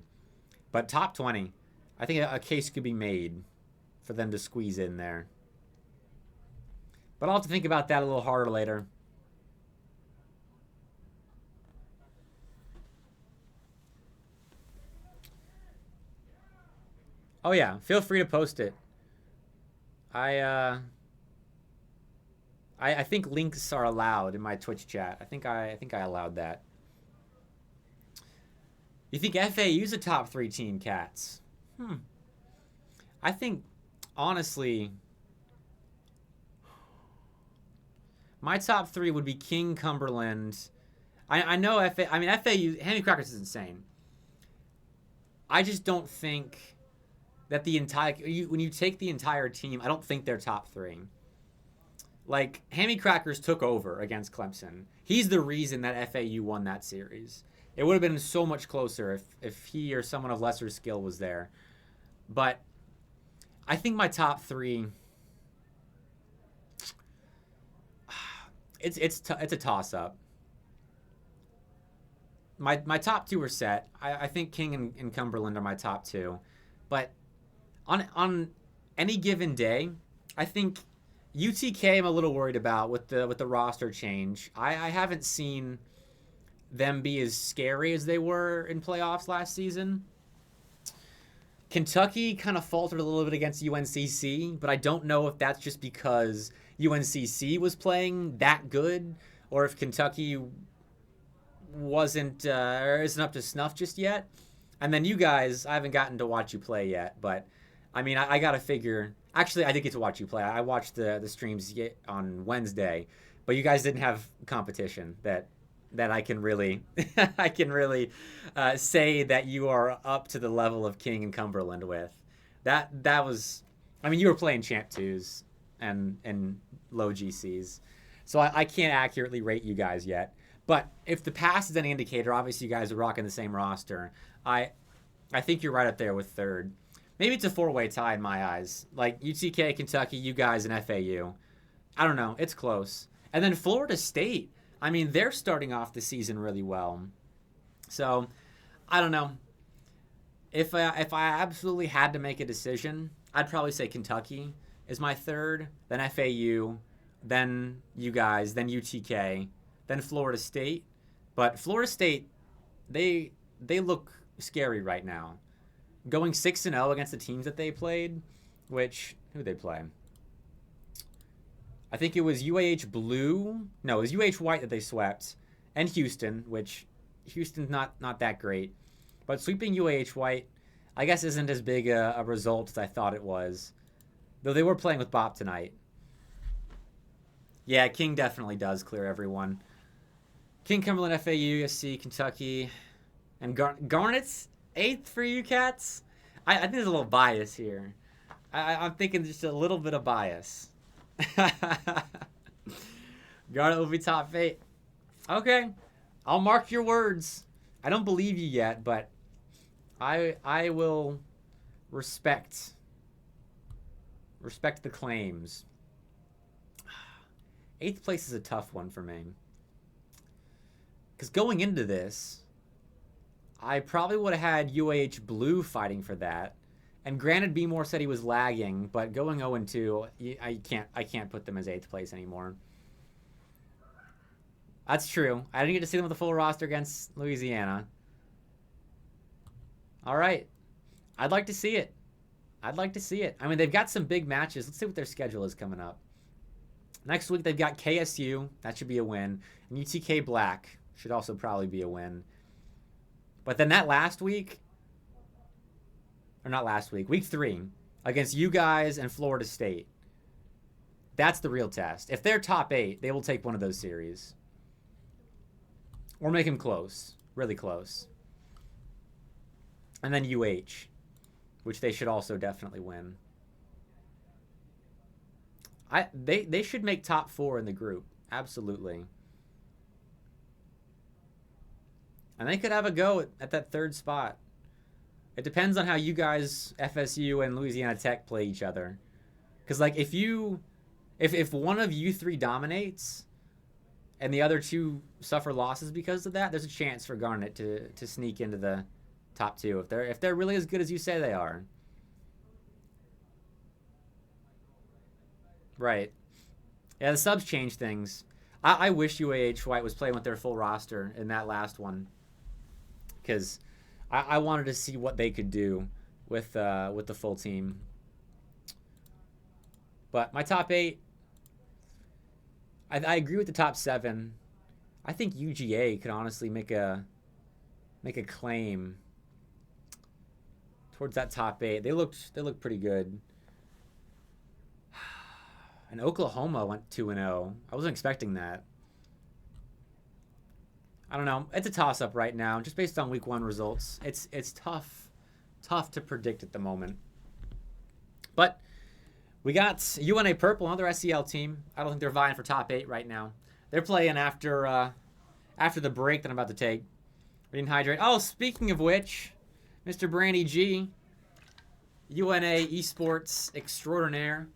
But top 20, I think a case could be made for them to squeeze in there. But I'll have to think about that a little harder later. Oh yeah, feel free to post it. I think links are allowed in my Twitch chat. I think I allowed that. You think FAU's a top 3 team, Cats? I think, honestly, my top 3 would be King, Cumberland. I know FAU, Hammy Crackers is insane. I just don't think that when you take the entire team, I don't think they're top 3. Like, Hammy Crackers took over against Clemson. He's the reason that FAU won that series. It would have been so much closer if he or someone of lesser skill was there. But I think my top 3, it's a toss-up. My top 2 are set. I think King and Cumberland are my top 2. But on any given day, I think UTK I'm a little worried about with the roster change. I haven't seen them be as scary as they were in playoffs last season. Kentucky kind of faltered a little bit against UNCC, but I don't know if that's just because UNCC was playing that good, or if Kentucky wasn't or isn't up to snuff just yet. And then you guys, I haven't gotten to watch you play yet, but I mean, I gotta figure. Actually, I did get to watch you play. I watched the streams on Wednesday, but you guys didn't have competition that I can really say that you are up to the level of King and Cumberland with. That was, I mean, you were playing Champ 2s and low GCs, so I can't accurately rate you guys yet. But if the past is any indicator, obviously you guys are rocking the same roster. I think you're right up there with third. Maybe it's a four-way tie in my eyes. Like UTK, Kentucky, you guys, and FAU. I don't know. It's close. And then Florida State. I mean, they're starting off the season really well. So, I don't know. If I absolutely had to make a decision, I'd probably say Kentucky is my third, then FAU, then you guys, then UTK, then Florida State. But Florida State, they look scary right now. Going 6-0 against the teams that they played, which, who they play? I think it was UAH Blue. No, it was UAH White that they swept. And Houston, which Houston's not that great. But sweeping UAH White, I guess, isn't as big a result as I thought it was. Though they were playing with Bop tonight. Yeah, King definitely does clear everyone. King, Cumberland, FAU, USC, Kentucky. And Garnet's 8th for you cats? I think there's a little bias here. I'm thinking just a little bit of bias. Garnet will be top 8. Okay. I'll mark your words. I don't believe you yet, but I will respect the claims. 8th place is a tough one for me. Because going into this, I probably would have had UAH Blue fighting for that. And granted, B Moore said he was lagging, but going 0-2, I can't put them as 8th place anymore. That's true. I didn't get to see them with the full roster against Louisiana. All right. I'd like to see it. I'd like to see it. I mean, they've got some big matches. Let's see what their schedule is coming up. Next week, they've got KSU. That should be a win. And UTK Black should also probably be a win. But then that last week, or not last week, week 3, against you guys and Florida State. That's the real test. If they're top 8, they will take one of those series. Or make them close. Really close. And then UH, which they should also definitely win. They should make top 4 in the group. Absolutely. And they could have a go at that 3rd spot. It depends on how you guys, FSU and Louisiana Tech, play each other. Because, like, if one of you 3 dominates and the other 2 suffer losses because of that, there's a chance for Garnet to sneak into the top 2 if they're really as good as you say they are. Right. Yeah, the subs change things. I wish UAH White was playing with their full roster in that last one. Because I wanted to see what they could do with the full team. But my top 8, I agree with the top 7. I think UGA could honestly make a claim towards that top 8. They looked pretty good. And Oklahoma went 2-0. I wasn't expecting that. I don't know. It's a toss-up right now, just based on week 1 results. It's tough to predict at the moment. But we got UNA Purple, another SEL team. I don't think they're vying for top 8 right now. They're playing after the break that I'm about to take. We didn't hydrate. Oh, speaking of which, Mr. Brandy G, UNA Esports extraordinaire.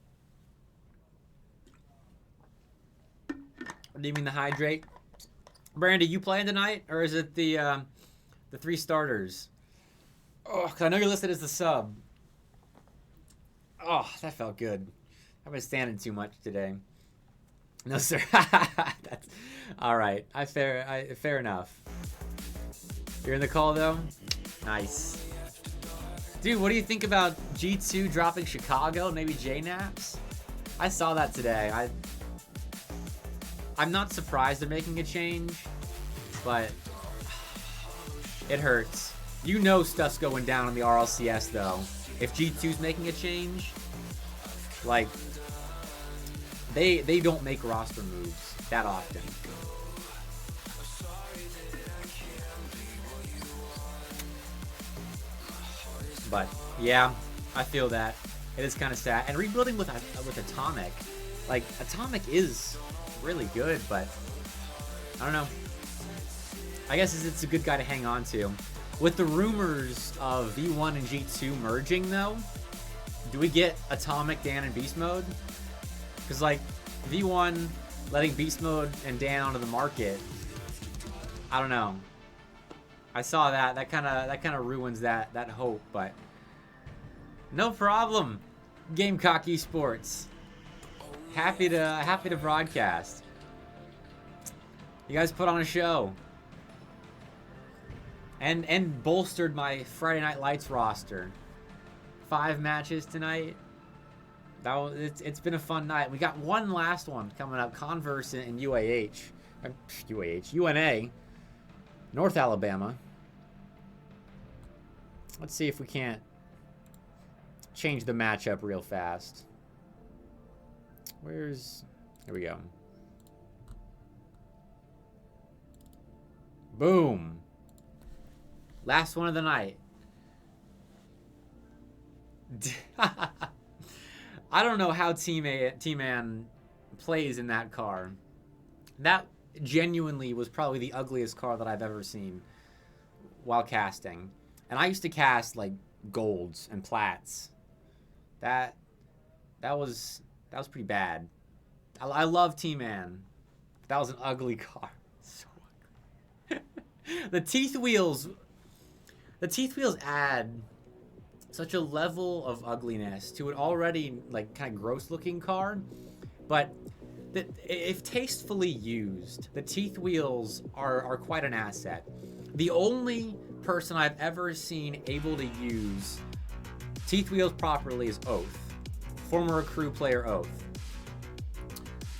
What do you mean the hydrate? Brandy, you playing tonight, or is it the 3 starters? Oh, 'cause I know you're listed as the sub. Oh, that felt good. I've been standing too much today. No, sir. That's all right. Fair enough. You're in the call though? Nice. Dude, what do you think about G2 dropping Chicago? Maybe J-Naps? I saw that today. I'm not surprised they're making a change, but it hurts. You know stuff's going down in the RLCS though. If G2's making a change, like, they don't make roster moves that often. But yeah, I feel that. It is kind of sad. And rebuilding with Atomic, like, Atomic is really good, but I don't know. I guess it's a good guy to hang on to. With the rumors of V1 and G2 merging, though, do we get Atomic, Dan, and Beast Mode? Because, like, V1 letting Beast Mode and Dan onto the market, I don't know. I saw that. That kind of ruins that hope, but no problem. Gamecock Esports. Happy to broadcast. You guys put on a show. And bolstered my Friday Night Lights roster. 5 matches tonight. It's been a fun night. We got one last one coming up. Converse and UNA. North Alabama. Let's see if we can't change the matchup real fast. Here we go. Boom. Last one of the night. I don't know how T-Man plays in that car. That genuinely was probably the ugliest car that I've ever seen while casting. And I used to cast like golds and plats. That was pretty bad. I love T-Man. That was an ugly car. So ugly. The teeth wheels add such a level of ugliness to an already like kind of gross looking car, but if tastefully used, the teeth wheels are quite an asset. The only person I've ever seen able to use teeth wheels properly is Oath, former crew player Oath,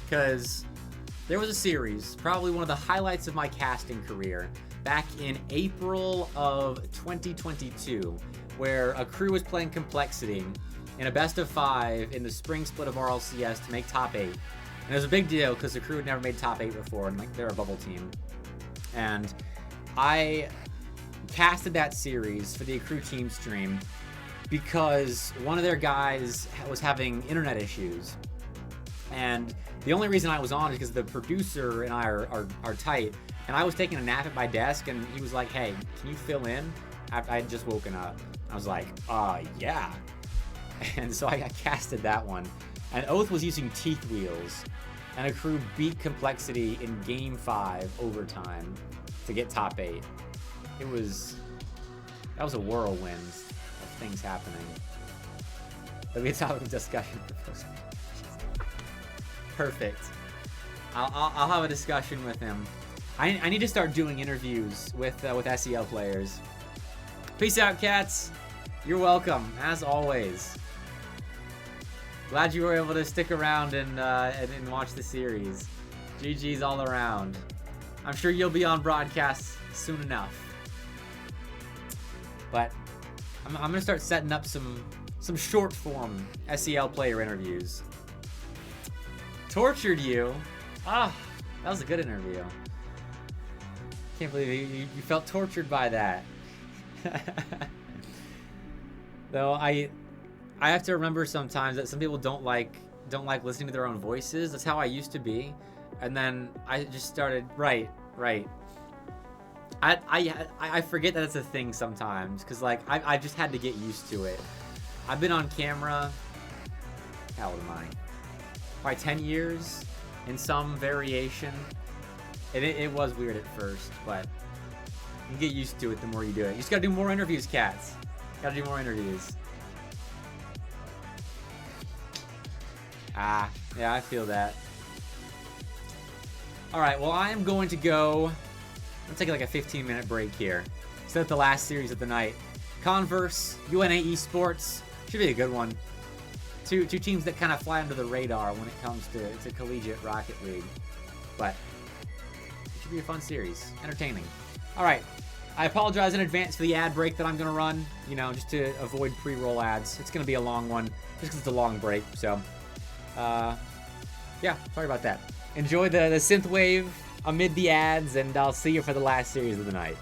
because there was a series, probably one of the highlights of my casting career, back in April of 2022, where a crew was playing Complexity in a best of 5 in the spring split of RLCS to make top 8. And it was a big deal because the crew had never made top 8 before, and like they're a bubble team. And I casted that series for the crew team stream because one of their guys was having internet issues. And the only reason I was on is because the producer and I are tight. And I was taking a nap at my desk, and he was like, hey, can you fill in? I had just woken up. I was like, yeah. And so I casted that one. And Oath was using teeth wheels. And a crew beat Complexity in Game 5 overtime to get top 8. That was a whirlwind of things happening. That'll be a topic of discussion. Perfect. I'll have a discussion with him. I need to start doing interviews with SEL players. Peace out, cats. You're welcome, as always. Glad you were able to stick around and watch the series. GG's all around. I'm sure you'll be on broadcast soon enough. But I'm gonna start setting up some short form SEL player interviews. Tortured you? Ah, that was a good interview. Can't believe you felt tortured by that. Though I have to remember sometimes that some people don't like listening to their own voices. That's how I used to be, and then I just started right. I forget that it's a thing sometimes because like I just had to get used to it. I've been on camera. How old am I? Probably 10 years in some variation. And it was weird at first, but you get used to it the more you do it. You just gotta do more interviews, cats. Gotta do more interviews. Yeah, I feel that. Alright, well, I am going to go Let's take like a 15-minute break here. Start the last series of the night. Converse, UNA Esports. Should be a good one. Two teams that kind of fly under the radar when it comes to Collegiate Rocket League. But it should be a fun series. Entertaining. All right. I apologize in advance for the ad break that I'm going to run, you know, just to avoid pre-roll ads. It's going to be a long one, just because it's a long break. So, yeah, sorry about that. Enjoy the synthwave amid the ads, and I'll see you for the last series of the night.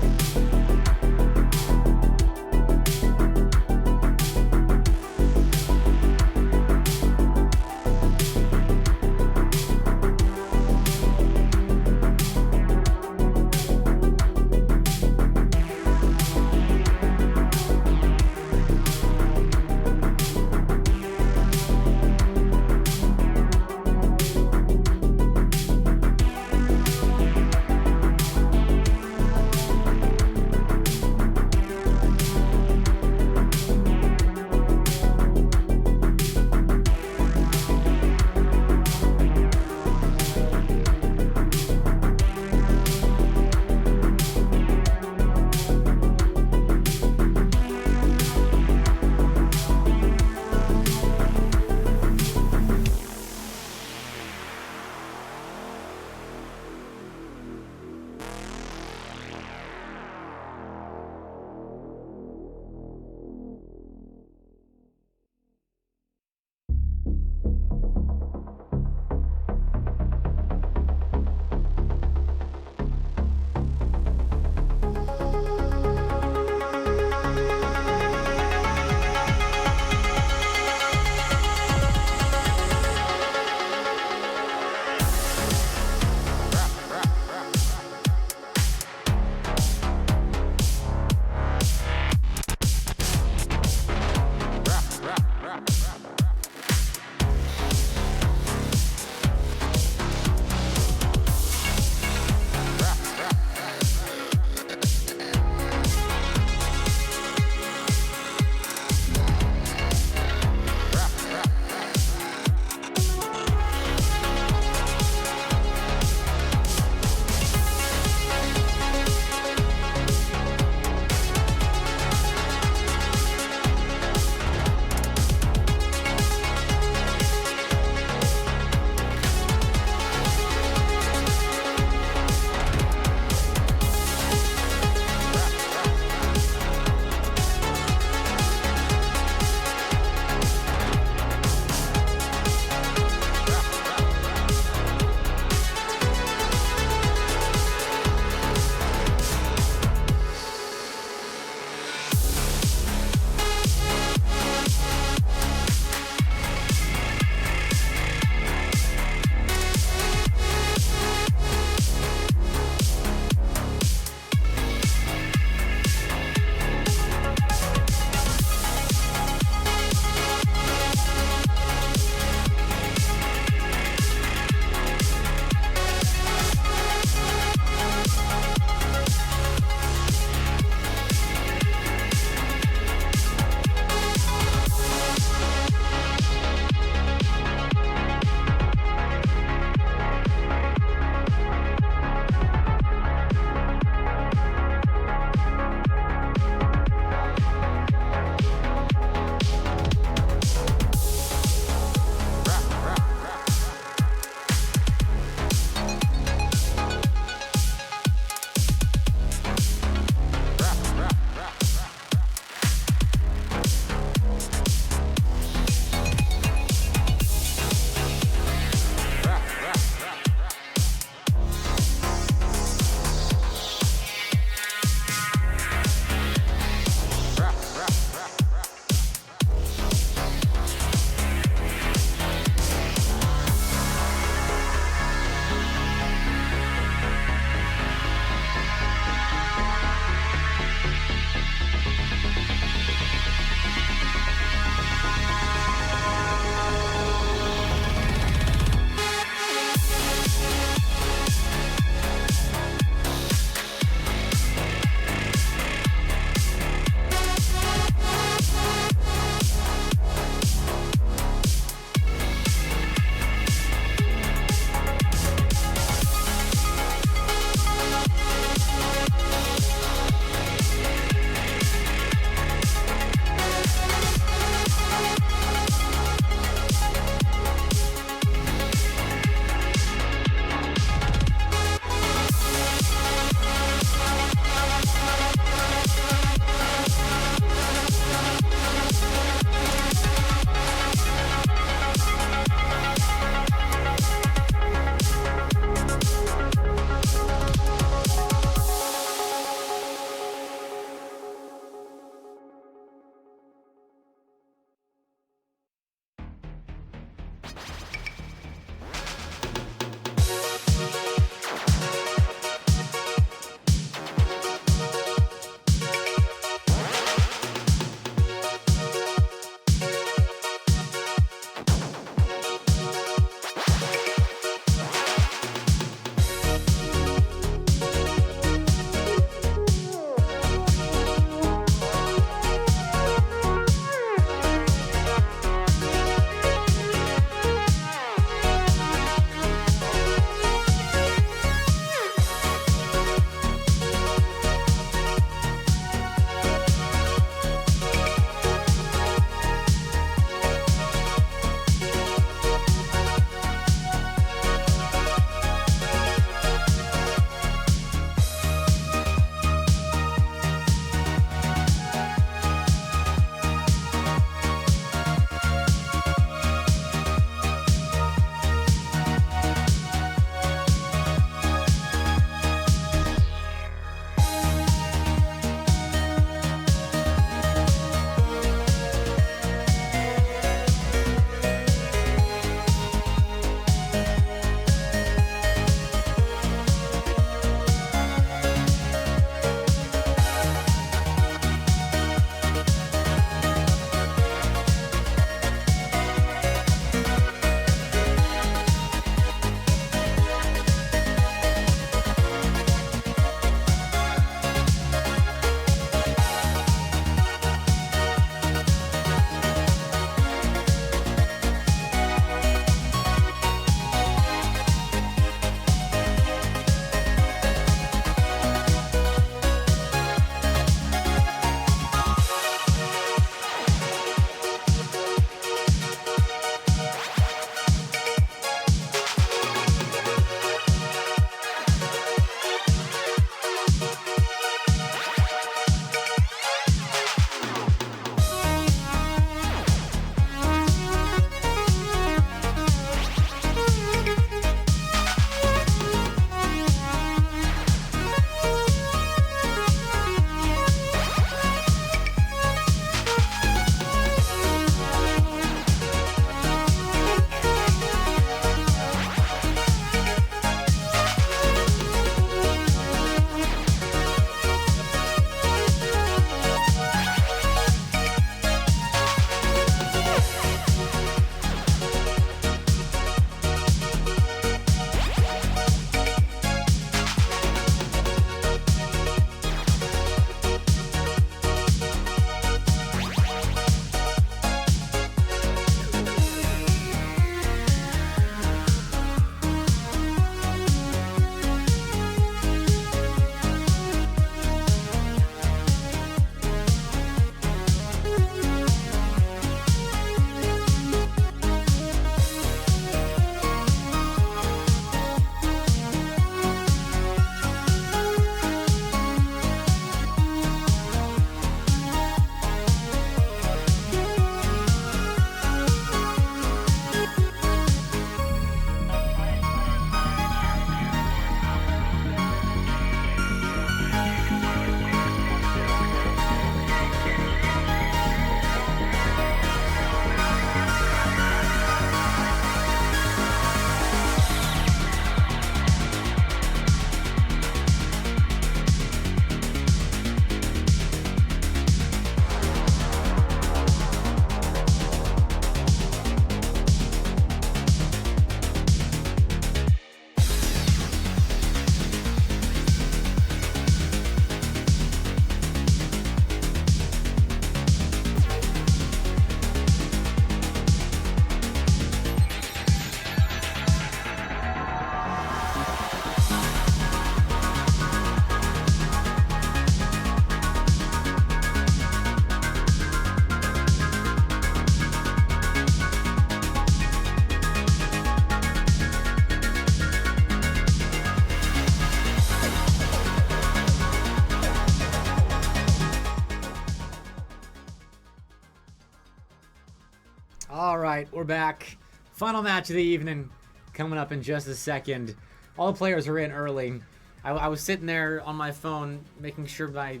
right, we're back. Final match of the evening coming up in just a second. All the players are in early. I was sitting there on my phone making sure my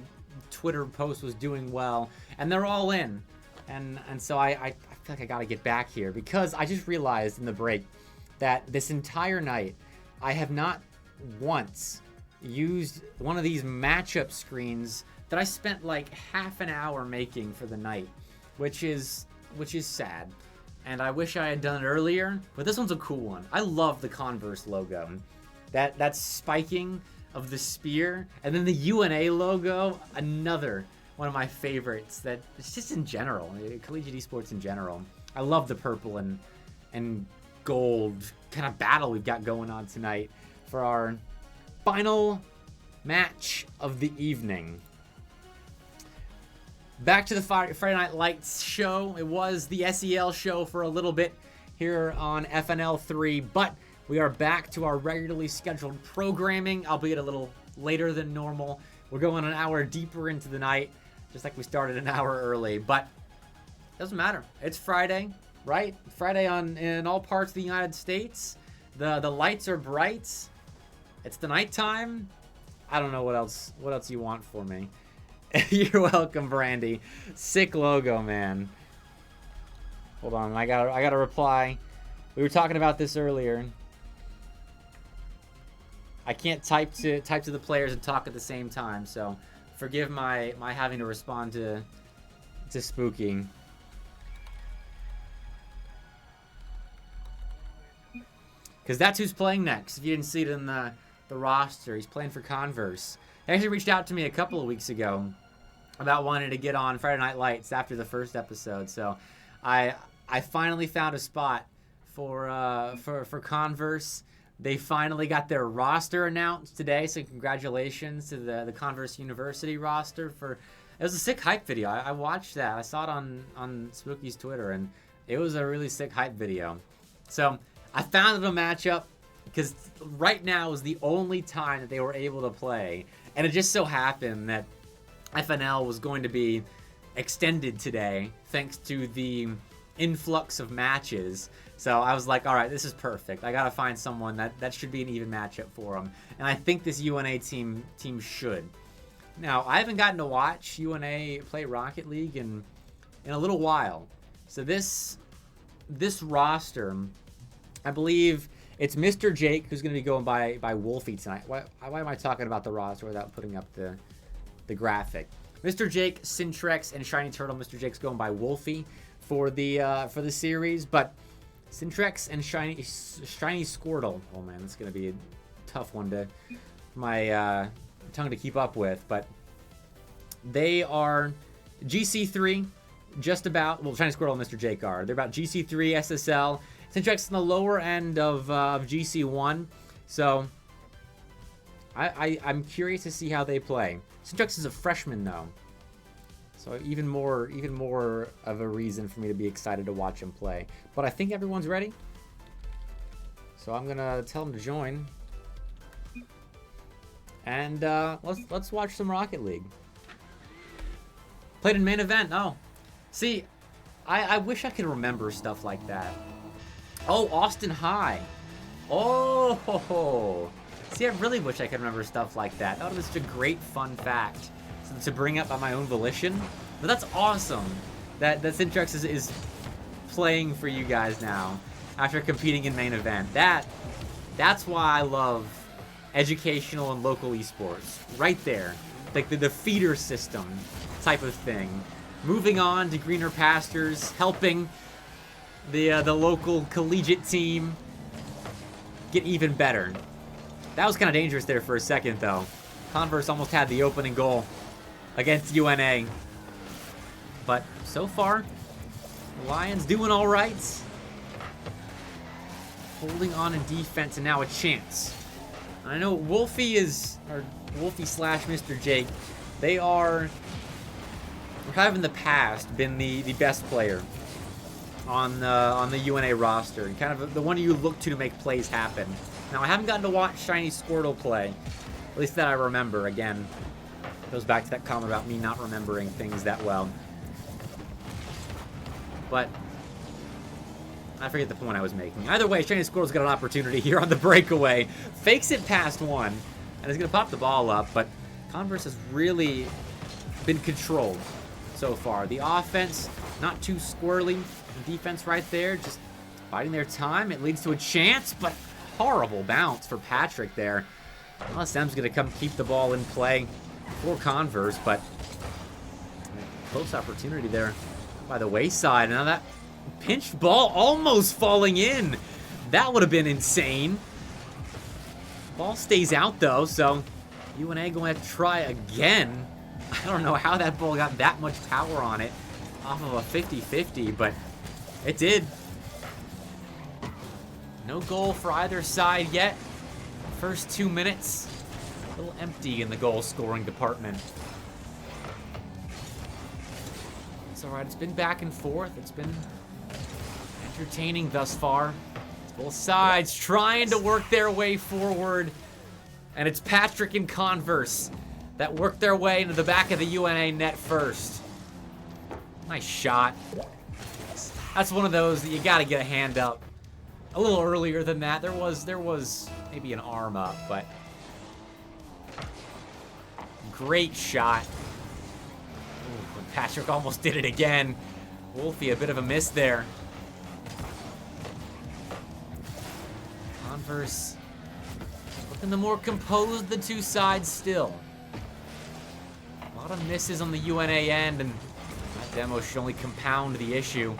Twitter post was doing well, and they're all in. And so I feel like I gotta get back here because I just realized in the break that this entire night I have not once used one of these matchup screens that I spent like half an hour making for the night, which is sad. And I wish I had done it earlier, but this one's a cool one. I love the Converse logo. That spiking of the spear, and then the UNA logo, another one of my favorites. That it's just in general, Collegiate Esports in general. I love the purple and gold kind of battle we've got going on tonight for our final match of the evening. Back to the Friday Night Lights show. It was the SEL show for a little bit here on FNL3, but we are back to our regularly scheduled programming, albeit a little later than normal. We're going an hour deeper into the night, just like we started an hour early, but it doesn't matter. It's Friday, right? Friday in all parts of the United States. The lights are bright. It's the nighttime. I don't know what else you want for me. You're welcome, Brandy. Sick logo, man. Hold on, I gotta reply. We were talking about this earlier. I can't type to the players and talk at the same time, so forgive my having to respond to Spooky. Because that's who's playing next. If you didn't see it in the roster, he's playing for Converse. He actually reached out to me a couple of weeks ago about wanting to get on Friday Night Lights after the first episode. So I finally found a spot for Converse. They finally got their roster announced today, so congratulations to the Converse University roster. It was a sick hype video. I watched that. I saw it on Spooky's Twitter, and it was a really sick hype video. So I found a matchup because right now is the only time that they were able to play, and it just so happened that FNL was going to be extended today thanks to the influx of matches. So I was like, all right, this is perfect. I gotta find someone that should be an even matchup for them, and I think this UNA team should. Now I haven't gotten to watch UNA play Rocket League in a little while, so this roster, I believe it's Mr. Jake who's going to be going by Wolfie tonight. Why am I talking about the roster without putting up the graphic? Mr. Jake, Syntrex, and Shiny Turtle. Mr. Jake's going by Wolfie for the series, but Syntrex and Shiny Squirtle. Oh man, that's going to be a tough one for my tongue to keep up with. But they are GC3, just about. Well, Shiny Squirtle and Mr. Jake are. They're about GC3 SSL. Syntrex in the lower end of GC1. So I'm curious to see how they play. Syntrex is a freshman though, so even more of a reason for me to be excited to watch him play. But I think everyone's ready, so I'm gonna tell them to join, and let's watch some Rocket League. Played in main event. Oh, see, I wish I could remember stuff like that. Oh, Austin High. Oh, see, I really wish I could remember stuff like that. That was just a great fun fact to bring up on my own volition. But that's awesome that Syntrex is playing for you guys now after competing in main event. That's why I love educational and local esports. Right there. Like the feeder system type of thing. Moving on to greener pastures, helping the local collegiate team get even better. That was kind of dangerous there for a second, though. Converse almost had the opening goal against UNA. But so far, Lions doing all right. Holding on in defense, and now a chance. I know Wolfie slash Mr. Jake, they have in the past been the best player on the UNA roster, and kind of the one you look to make plays happen. Now, I haven't gotten to watch Shiny Squirtle play, at least that I remember. Again, goes back to that comment about me not remembering things that well. But I forget the point I was making. Either way, Shiny Squirrel's got an opportunity here on the breakaway. Fakes it past one, and is going to pop the ball up, but Converse has really been controlled so far. The offense, not too squirrely. The defense right there, just biding their time. It leads to a chance, but horrible bounce for Patrick there. LSM's going to come keep the ball in play for Converse, but close opportunity there by the wayside. Now that pinched ball almost falling in. That would have been insane. Ball stays out though, so UNA going to try again. I don't know how that ball got that much power on it off of a 50-50, but it did. No goal for either side yet. First 2 minutes, a little empty in the goal scoring department. It's all right. It's been back and forth. It's been entertaining thus far. Both sides trying to work their way forward. And it's Patrick and Converse that work their way into the back of the UNA net first. Nice shot. That's one of those that you got to get a hand up. A little earlier than that, there was maybe an arm up, but great shot. Ooh, and Patrick almost did it again. Wolfie, a bit of a miss there. Converse looking the more composed of the two sides still. A lot of misses on the UNA end, and that demo should only compound the issue.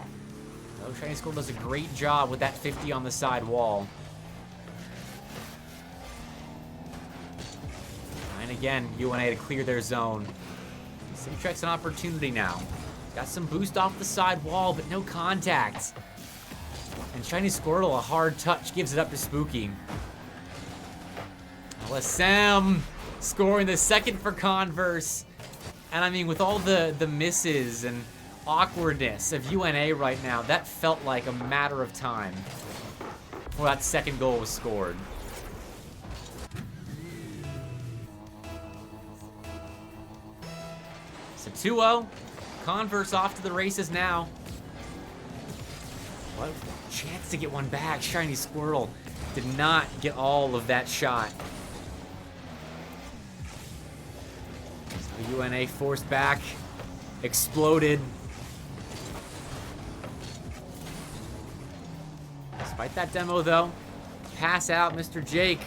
Though Shiny School does a great job with that 50 on the side wall. And again, UNA to clear their zone. Simtrek's an opportunity now. Got some boost off the side wall, but no contact. And Shiny Squirtle, a hard touch, gives it up to Spooky. LSM scoring the second for Converse. And I mean, with all the misses and awkwardness of UNA right now, that felt like a matter of time before that second goal was scored. So 2-0. Converse off to the races now. What a chance to get one back. Shiny Squirtle did not get all of that shot. So UNA forced back. Exploded. Despite that demo, though, pass out, Mr. Jake.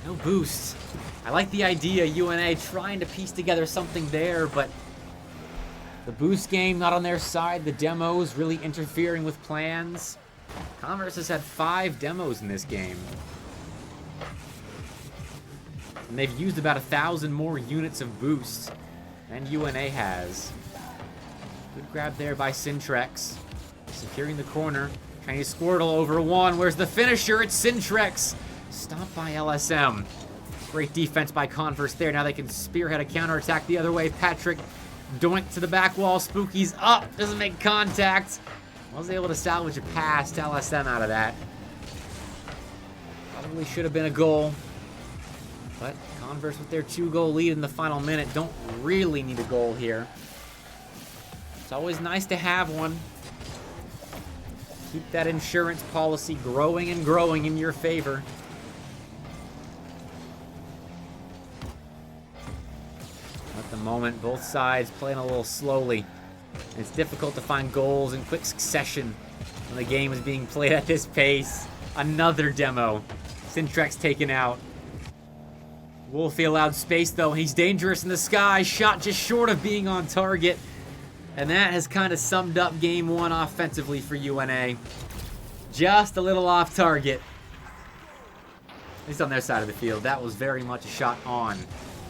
No boost. I like the idea, UNA trying to piece together something there, but the boost game not on their side. The demos really interfering with plans. Converse has had 5 demos in this game. And they've used about 1,000 more units of boost than UNA has. Good grab there by Syntrex. Securing the corner. Chinese Squirtle over one. Where's the finisher? It's Syntrex. Stopped by LSM. Great defense by Converse there. Now they can spearhead a counterattack the other way. Patrick doink to the back wall. Spooky's up. Doesn't make contact. Was able to salvage a pass to LSM out of that. Probably should have been a goal. But Converse with their 2-goal lead in the final minute don't really need a goal here. It's always nice to have one. Keep that insurance policy growing and growing in your favor. At the moment, both sides playing a little slowly. It's difficult to find goals in quick succession when the game is being played at this pace. Another demo. Syntrex taken out. Wolfie allowed space though. He's dangerous in the sky. Shot just short of being on target. And that has kind of summed up game 1 offensively for UNA. Just a little off target. At least on their side of the field. That was very much a shot on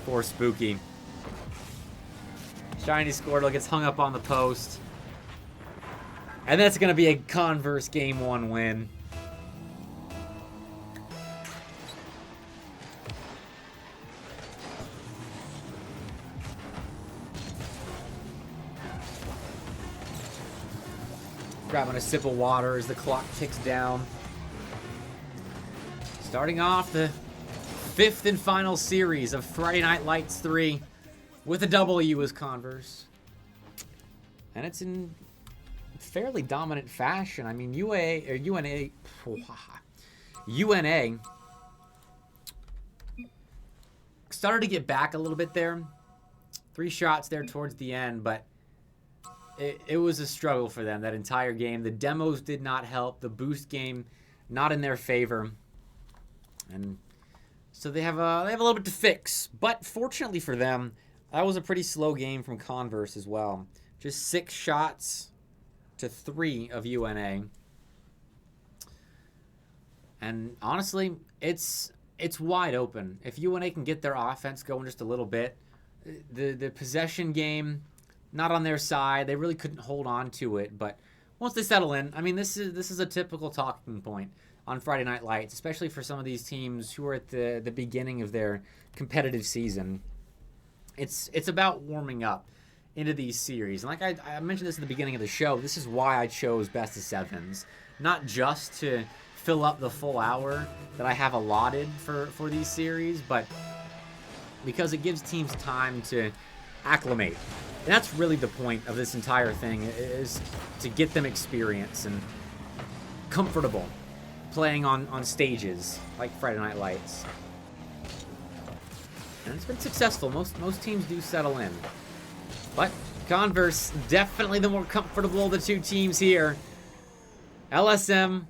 for Spooky. Shiny Squirtle gets hung up on the post. And that's going to be a Converse game 1 win. Grabbing a sip of water as the clock ticks down. Starting off the 5th and final series of Friday Night Lights 3 with a W as Converse. And it's fairly dominant fashion. I mean, UNA started to get back a little bit there. 3 shots there towards the end, but it was a struggle for them that entire game. The demos did not help. The boost game not in their favor, and so they have a little bit to fix. But fortunately for them, that was a pretty slow game from Converse as well. Just 6 shots to 3 of UNA, and honestly, it's wide open. If UNA can get their offense going just a little bit, the possession game not on their side. They really couldn't hold on to it, but once they settle in, I mean, this is a typical talking point on Friday Night Lights, especially for some of these teams who are at the beginning of their competitive season. It's about warming up into these series. And like I mentioned this at the beginning of the show, this is why I chose best of sevens, not just to fill up the full hour that I have allotted for these series, but because it gives teams time to acclimate. And that's really the point of this entire thing, is to get them experience and comfortable playing on stages like Friday Night Lights. And it's been successful. Most teams do settle in. But Converse, definitely the more comfortable of the two teams here. LSM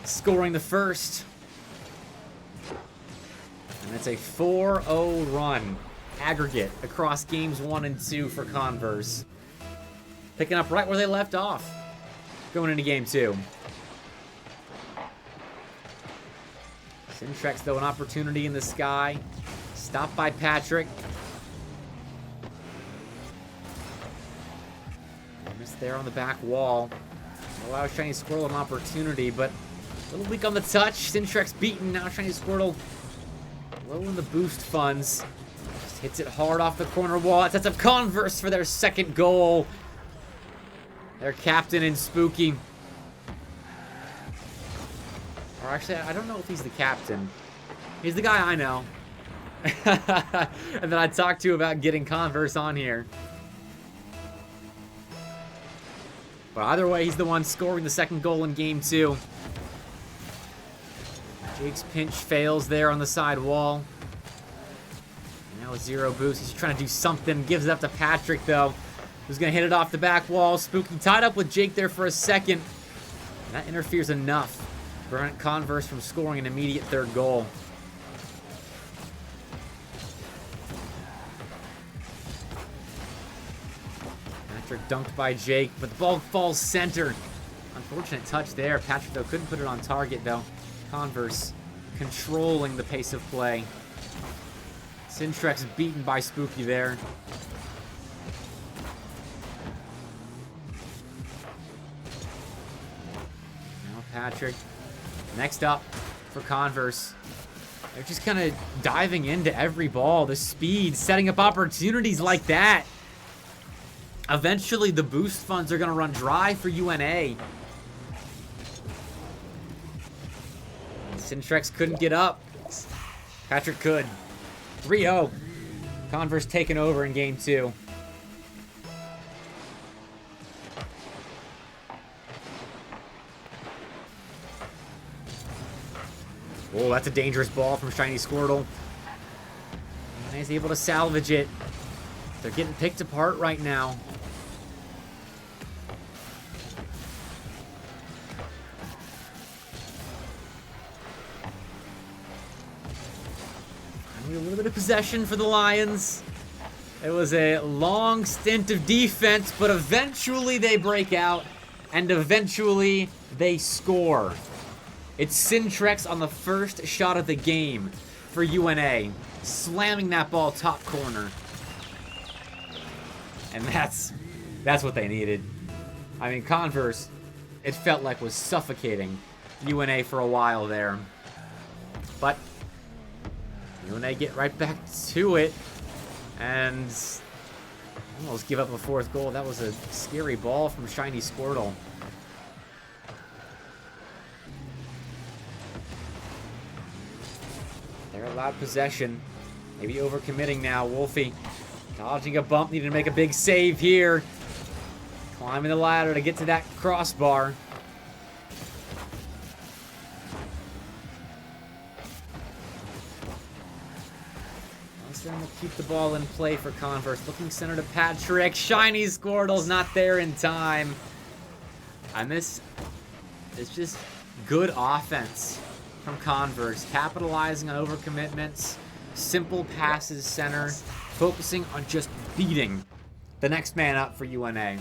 scoring the first. And it's a 4-0 run aggregate across games 1 and 2 for Converse. Picking up right where they left off going into game 2. Syntrex, though, an opportunity in the sky. Stopped by Patrick. Missed there on the back wall. Allows Shiny Squirtle an opportunity, but a little weak on the touch. Syntrex beaten. Now Shiny Squirtle low in the boost funds. Just hits it hard off the corner wall. That sets up Converse for their second goal. Their captain and Spooky. Or actually, I don't know if he's the captain. He's the guy I know. And then I talked to about getting Converse on here. But either way, he's the one scoring the second goal in game 2. Jake's pinch fails there on the side wall. Now with 0 boost, he's trying to do something. Gives it up to Patrick, though, who's going to hit it off the back wall. Spooky tied up with Jake there for a second. And that interferes enough to prevent Converse from scoring an immediate third goal. Patrick dunked by Jake, but the ball falls center. Unfortunate touch there. Patrick, though, couldn't put it on target, though. Converse controlling the pace of play. Syntrex beaten by Spooky there. Now Patrick. Next up for Converse. They're just kind of diving into every ball. The speed, setting up opportunities like that. Eventually, the boost funds are going to run dry for UNA. Syntrex couldn't get up. Patrick could. 3-0. Converse taking over in game 2. Oh, that's a dangerous ball from Shiny Squirtle. And he's able to salvage it. They're getting picked apart right now. A little bit of possession for the Lions. It was a long stint of defense, but eventually they break out, and eventually they score. It's Syntrex on the first shot of the game for UNA, slamming that ball top corner. And that's what they needed. I mean, Converse, it felt like was suffocating UNA for a while there. But UNA get right back to it and almost give up a 4th goal. That was a scary ball from Shiny Squirtle. They're allowed possession. Maybe overcommitting now. Wolfie dodging a bump. Needed to make a big save here. Climbing the ladder to get to that crossbar. Then we'll keep the ball in play for Converse. Looking center to Patrick. Shiny Squirtle's not there in time. It's just good offense from Converse. Capitalizing on overcommitments. Simple passes center. Focusing on just beating the next man up for UNA.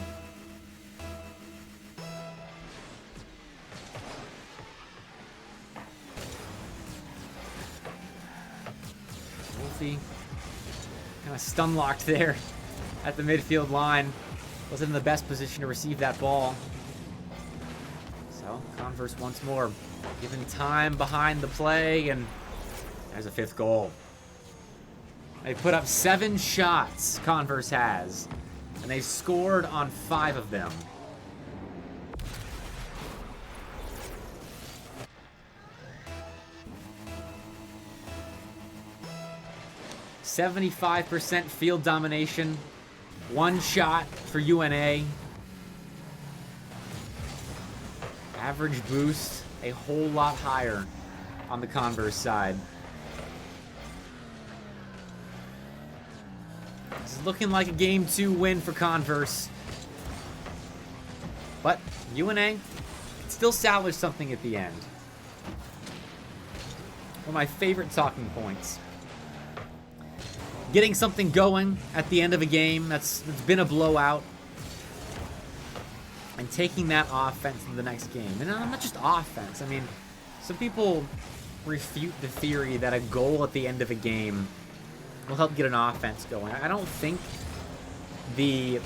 Wolfie. Kind of stun locked there at the midfield line. Wasn't in the best position to receive that ball. So, Converse once more. Given time behind the play, and there's a 5th goal. They put up 7 shots, Converse has. And they scored on 5 of them. %75% field domination. 1 shot for UNA. Average boost a whole lot higher on the Converse side. This is looking like a Game 2 win for Converse. But UNA can still salvage something at the end. One of my favorite talking points. Getting something going at the end of a game that's been a blowout. And taking that offense to the next game. And not just offense. I mean, some people refute the theory that a goal at the end of a game will help get an offense going. I don't think the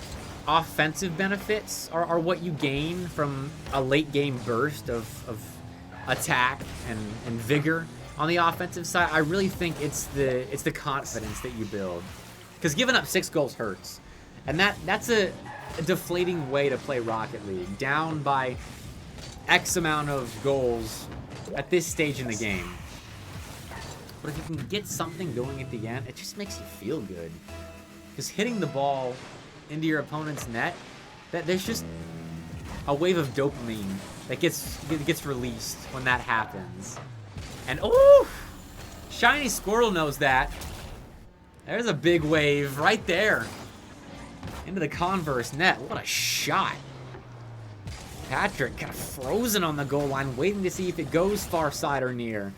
offensive benefits are what you gain from a late game burst of attack and vigor on the offensive side. I really think it's the confidence that you build. Because giving up 6 goals hurts. And that's a deflating way to play Rocket League. Down by X amount of goals at this stage in the game. But if you can get something going at the end, it just makes you feel good. Because hitting the ball into your opponent's net, there's just a wave of dopamine that gets released when that happens. And oh, Shiny Squirtle knows that. There's a big wave right there. Into the Converse net. What a shot. Patrick kind of frozen on the goal line, waiting to see if it goes far side or near.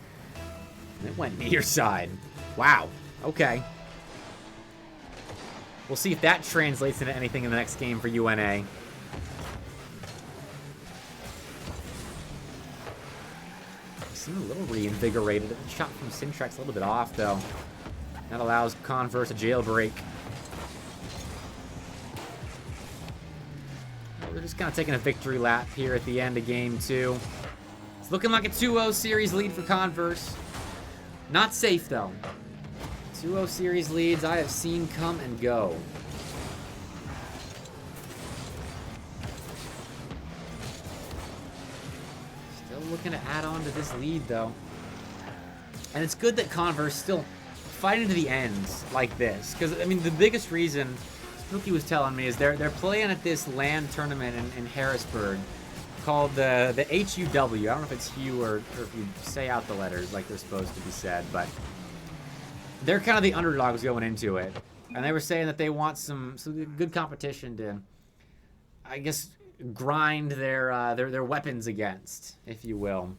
And it went near side. Wow. Okay. We'll see if that translates into anything in the next game for UNA. Seem a little reinvigorated. The shot from Syntrex a little bit off, though. That allows Converse a jailbreak. We're just kind of taking a victory lap here at the end of Game 2. It's looking like a 2-0 series lead for Converse. Not safe, though. 2-0 series leads I have seen come and go. Still looking to add on to this lead, though. And it's good that Converse still fighting to the end like this. Because, I mean, the biggest reason Spooky was telling me is they're playing at this LAN tournament in Harrisburg called the HUW. I don't know if it's Hugh or if you say out the letters like they're supposed to be said, but they're kind of the underdogs going into it. And they were saying that they want some good competition to, I guess, grind their weapons against, if you will.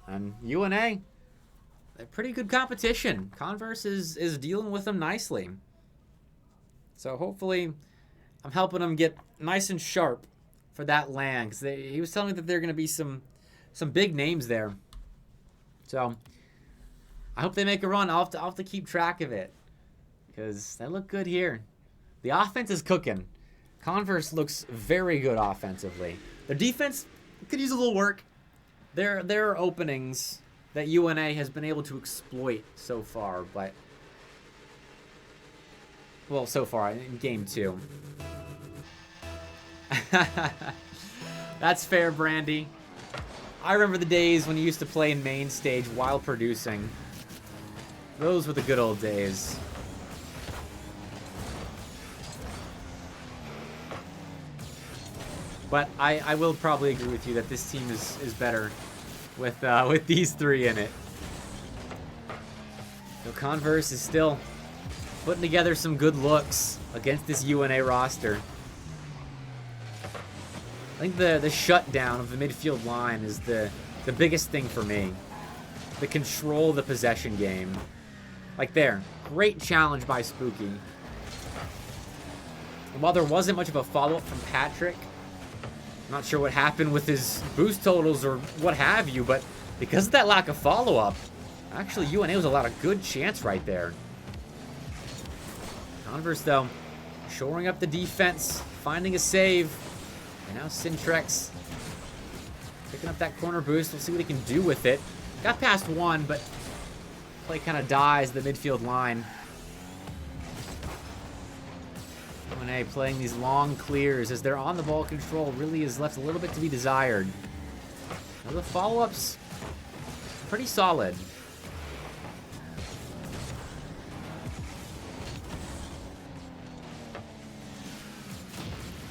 And UNA, they're pretty good competition. Converse is dealing with them nicely. So hopefully I'm helping them get nice and sharp for that LAN. Because he was telling me that there are going to be some big names there. So I hope they make a run. I'll have to keep track of it. Because they look good here. The offense is cooking. Converse looks very good offensively. Their defense could use a little work. There are openings that UNA has been able to exploit so far. But, well, so far in Game 2. That's fair, Brandy. I remember the days when you used to play in main stage while producing. Those were the good old days. But I will probably agree with you that this team is better with these three in it. So Converse is still putting together some good looks against this UNA roster. I think the shutdown of the midfield line is the biggest thing for me. The control of the possession game. Like there, great challenge by Spooky. And while there wasn't much of a follow-up from Patrick, I'm not sure what happened with his boost totals or what have you, but because of that lack of follow-up, actually UNA was a lot of good chance right there. Converse, though, shoring up the defense, finding a save. And now Syntrex picking up that corner boost. We'll see what he can do with it. Got past one, but play kind of dies the midfield line. UNA playing these long clears as their on-the-ball control really is left a little bit to be desired. Now the follow-ups, pretty solid.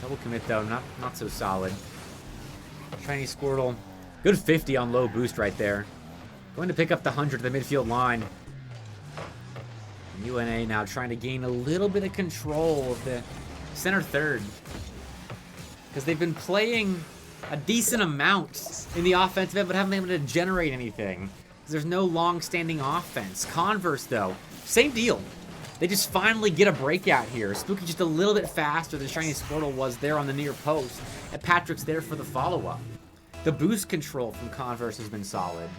Double commit though, not so solid. Chinese Squirtle, good 50 on low boost right there. Going to pick up the 100 to the midfield line. And UNA now trying to gain a little bit of control of the center third. Because they've been playing a decent amount in the offensive end, but haven't been able to generate anything. Because there's no long-standing offense. Converse, though, same deal. They just finally get a breakout here. Spooky just a little bit faster than Chinese Squirtle was there on the near post. And Patrick's there for the follow-up. The boost control from Converse has been solid.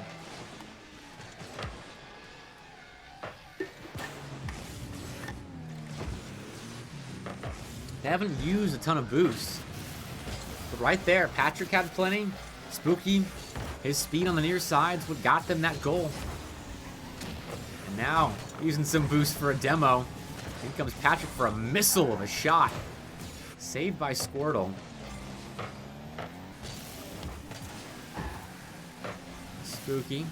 They haven't used a ton of boosts. But right there, Patrick had plenty. Spooky, his speed on the near side's what got them that goal. And now, using some boost for a demo. In comes Patrick for a missile of a shot. Saved by Squirtle. Spooky.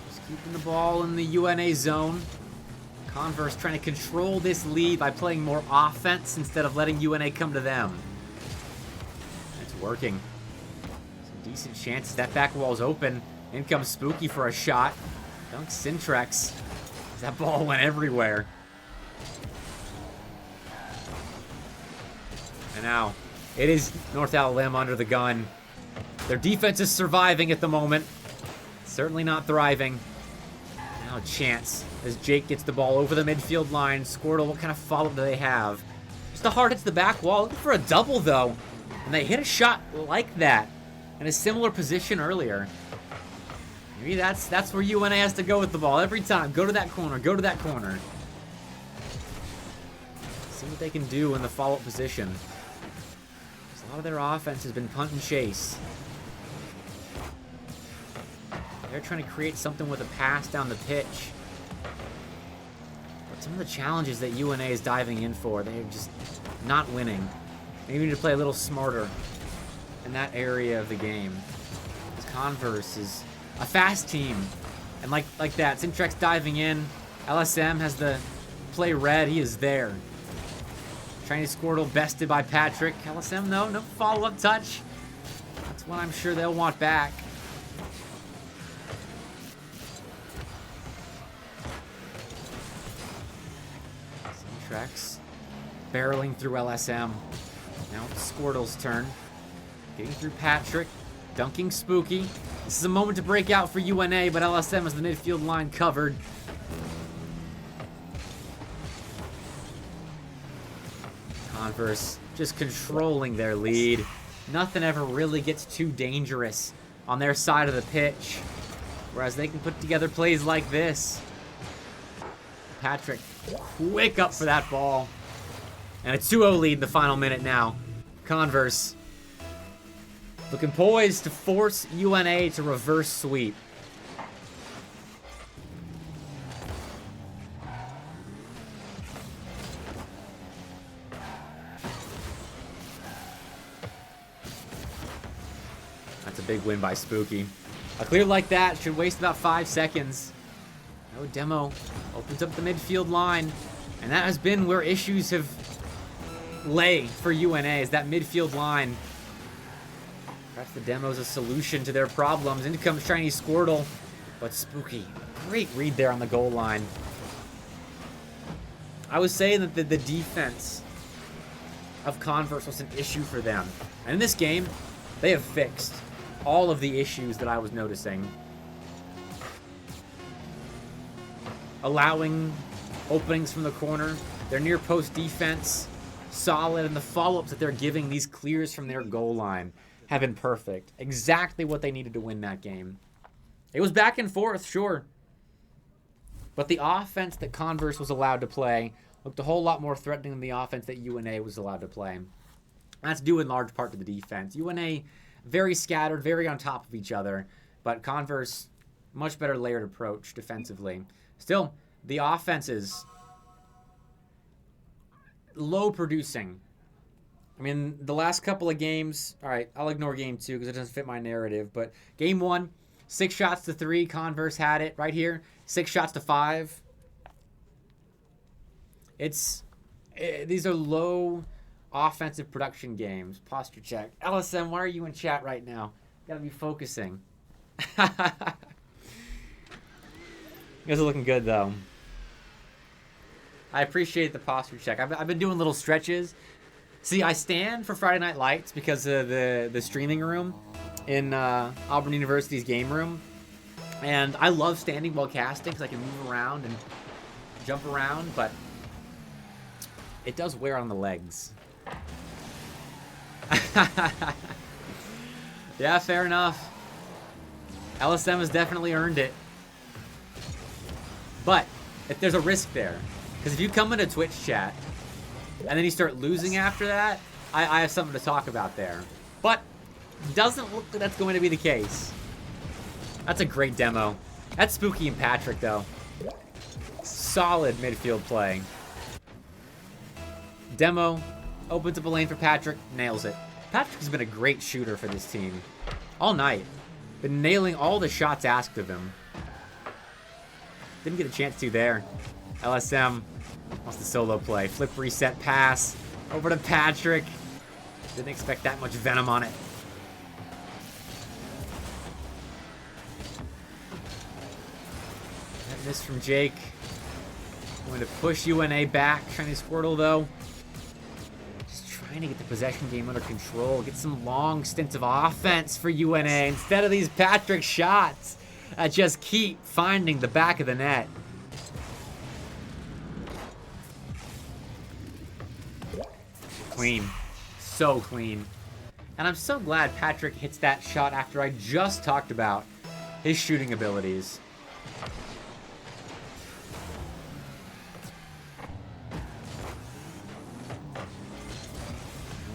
Just keeping the ball in the UNA zone. Converse trying to control this lead by playing more offense instead of letting UNA come to them. It's working. Some decent chances. That back wall's open. In comes Spooky for a shot. Dunks Syntrex. That ball went everywhere. And now, it is North Alabama under the gun. Their defense is surviving at the moment. Certainly not thriving. Now a chance as Jake gets the ball over the midfield line. Squirtle, what kind of follow-up do they have? Just a hard hits the back wall. Looking for a double, though. And they hit a shot like that in a similar position earlier. Maybe that's where UNA has to go with the ball every time. Go to that corner. Go to that corner. See what they can do in the follow-up position. A lot of their offense has been punt and chase. They're trying to create something with a pass down the pitch. But some of the challenges that UNA is diving in for, they're just not winning. Maybe need to play a little smarter in that area of the game. Because Converse is a fast team. And like that, Syntrex diving in. LSM has the play red. He is there. Chinese Squirtle bested by Patrick. LSM, no follow-up touch. That's one I'm sure they'll want back. Syntrex barreling through LSM. Now it's Squirtle's turn. Getting through Patrick. Dunking Spooky. This is a moment to break out for UNA, but LSM has the midfield line covered. Converse just controlling their lead. Nothing ever really gets too dangerous on their side of the pitch. Whereas they can put together plays like this. Patrick, quick up for that ball. And a 2-0 lead in the final minute now. Converse looking poised to force UNA to reverse sweep. That's a big win by Spooky. A clear like that should waste about 5 seconds. No demo. Opens up the midfield line. And that has been where issues have lay for UNA, is that midfield line. Perhaps the demo's a solution to their problems. In comes Shiny Squirtle. But Spooky, great read there on the goal line. I was saying that the defense of Converse was an issue for them. And in this game, they have fixed all of the issues that I was noticing. Allowing openings from the corner, their near post defense, solid, and the follow-ups that they're giving these clears from their goal line have been perfect. Exactly what they needed to win that game. It was back and forth, sure. But the offense that Converse was allowed to play looked a whole lot more threatening than the offense that UNA was allowed to play. That's due in large part to the defense. UNA, very scattered, very on top of each other. But Converse, much better layered approach defensively. Still, the offense is low producing. I mean, the last couple of games, all right, I'll ignore game 2 because it doesn't fit my narrative. But game 1, 6 shots to 3, Converse had it right here. 6 shots to 5. These are low offensive production games. Posture check. LSM, why are you in chat right now? Gotta be focusing. You guys are looking good, though. I appreciate the posture check. I've been doing little stretches. See, I stand for Friday Night Lights because of the streaming room in Auburn University's game room. And I love standing while casting because I can move around and jump around, but it does wear on the legs. Yeah, fair enough. LSM has definitely earned it. But if there's a risk there. Because if you come into Twitch chat and then you start losing after that, I have something to talk about there. But doesn't look like that's going to be the case. That's a great demo. That's Spooky and Patrick, though. Solid midfield play. Demo opens up a lane for Patrick, nails it. Patrick has been a great shooter for this team all night. Been nailing all the shots asked of him. Didn't get a chance to there. LSM wants the solo play. Flip reset pass over to Patrick. Didn't expect that much venom on it. That miss from Jake. Going to push UNA back. Shiny Squirtle, though. Just trying to get the possession game under control. Get some long stints of offense for UNA instead of these Patrick shots that just keep finding the back of the net. Clean. So clean. And I'm so glad Patrick hits that shot after I just talked about his shooting abilities.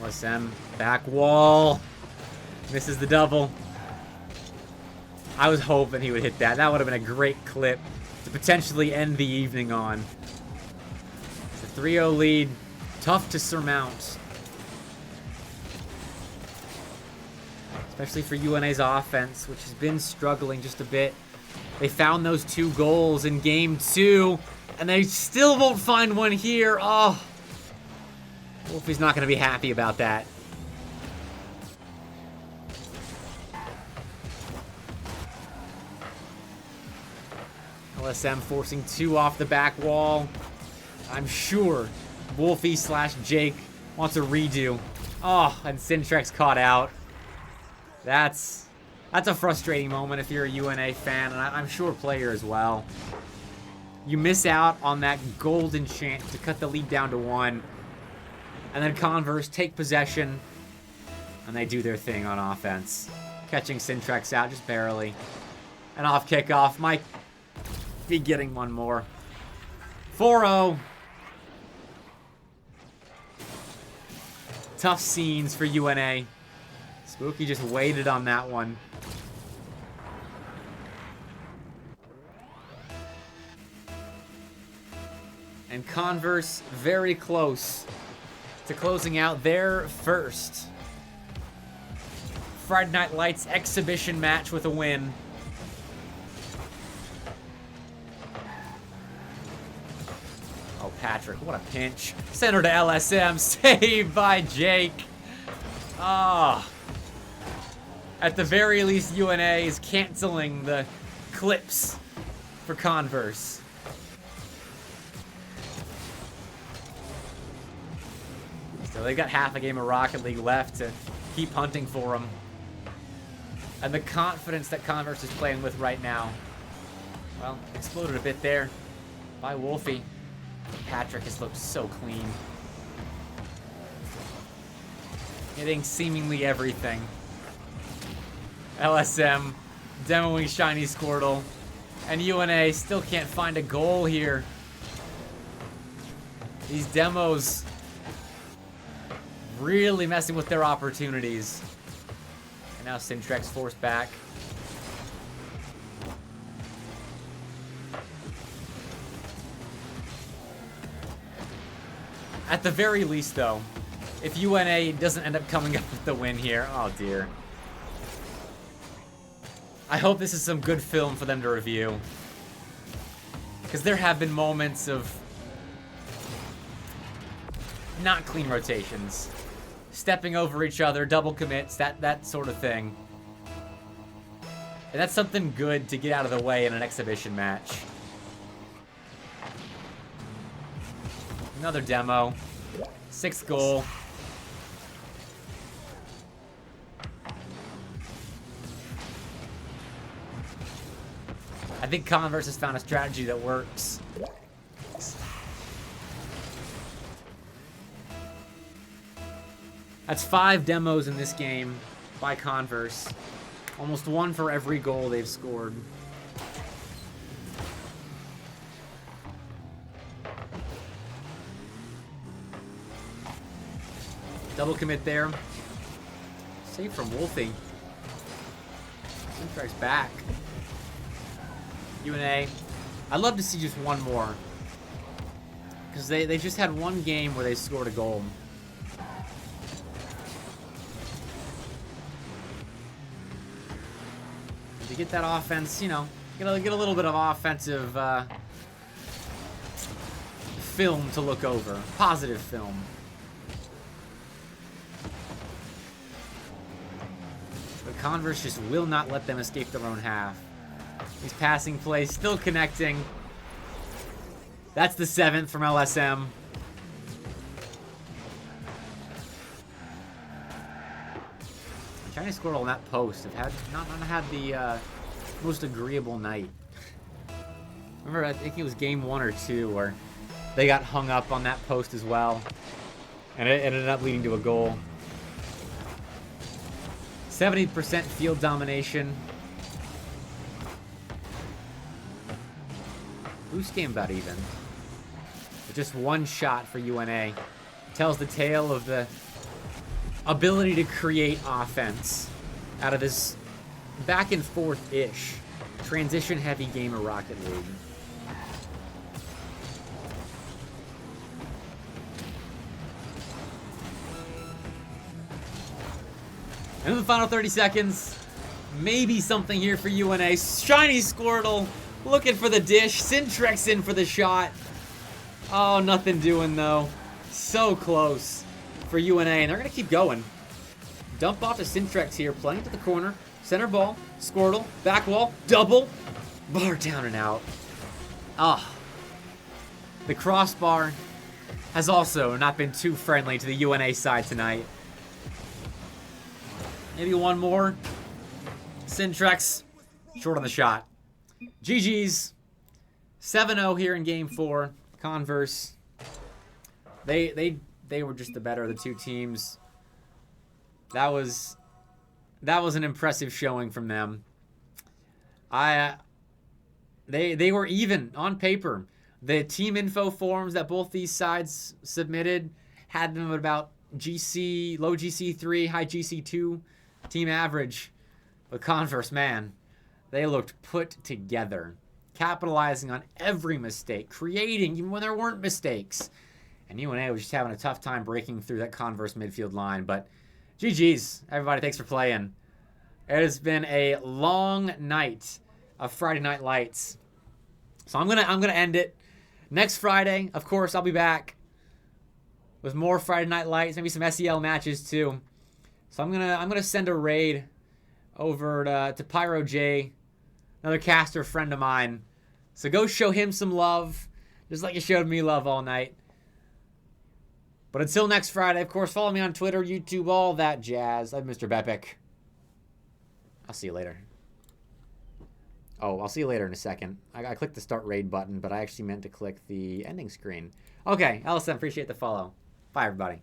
LSM, back wall. Misses the double. I was hoping he would hit that. That would have been a great clip to potentially end the evening on. It's a 3-0 lead. Tough to surmount. Especially for UNA's offense, which has been struggling just a bit. They found those 2 goals in game 2, and they still won't find one here. Oh, Wolfie's not going to be happy about that. LSM forcing 2 off the back wall. I'm sure Wolfie / Jake wants a redo. Oh, and Syntrex caught out. That's a frustrating moment if you're a UNA fan, and I'm sure a player as well. You miss out on that golden chance to cut the lead down to 1. And then Converse take possession, and they do their thing on offense. Catching Syntrex out just barely. And off kickoff, might be getting one more. 4-0. Tough scenes for UNA. Spooky just waited on that one. And Converse very close to closing out their first Friday Night Lights exhibition match with a win. Oh, Patrick, what a pinch. Center to LSM, saved by Jake. Ah. Oh. At the very least, UNA is canceling the clips for Converse. So they've got half a game of Rocket League left to keep hunting for them. And the confidence that Converse is playing with right now, well, exploded a bit there by Wolfie. Patrick has looked so clean. Hitting seemingly everything. LSM demoing Shiny Squirtle. And UNA still can't find a goal here. These demos really messing with their opportunities. And now Syntrex forced back. At the very least, though, if UNA doesn't end up coming up with the win here, oh dear. I hope this is some good film for them to review. Because there have been moments of not clean rotations. Stepping over each other, double commits, that sort of thing. And that's something good to get out of the way in an exhibition match. Another demo. 6th goal. I think Converse has found a strategy that works. That's 5 demos in this game by Converse. Almost 1 for every goal they've scored. Double commit there. Save from Wolfie. Strikes back. UNA. I'd love to see just one more. Because they just had one game where they scored a goal. To get that offense, you know, get a little bit of offensive film to look over. Positive film. But Converse just will not let them escape their own half. These passing plays still connecting. That's the 7th from LSM. Shiny Squirtle on that post have not had the most agreeable night. Remember, I think it was game 1 or 2 where they got hung up on that post as well. And it ended up leading to a goal. 70% field domination. Boost game about even. But just one shot for UNA. Tells the tale of the ability to create offense out of this back and forth-ish transition-heavy game of Rocket League. And in the final 30 seconds, maybe something here for UNA. Shiny Squirtle looking for the dish. Syntrex in for the shot. Oh, nothing doing though. So close for UNA, and they're going to keep going. Dump off to Syntrex here, playing to the corner. Center ball, Squirtle, back wall, double. Bar down and out. Ah. The crossbar has also not been too friendly to the UNA side tonight. Maybe one more. Syntrex, short on the shot. GG's. 7-0 here in game 4. Converse. They were just the better of the two teams. That was an impressive showing from them. They were even on paper. The team info forms that both these sides submitted had them at about GC, low GC3, high GC2 team average. But Converse, man, they looked put together, capitalizing on every mistake, creating even when there weren't mistakes. And UNA was just having a tough time breaking through that Converse midfield line. But GG's, everybody. Thanks for playing. It has been a long night of Friday Night Lights. So I'm gonna end it. Next Friday, of course, I'll be back with more Friday Night Lights, maybe some SEL matches too. So I'm gonna send a raid over to Pyro J, another caster friend of mine. So go show him some love, just like you showed me love all night. But until next Friday, of course, follow me on Twitter, YouTube, all that jazz. I'm MrBepic. I'll see you later. Oh, I'll see you later in a second. I clicked the start raid button, but I actually meant to click the ending screen. Okay, Ellison, appreciate the follow. Bye, everybody.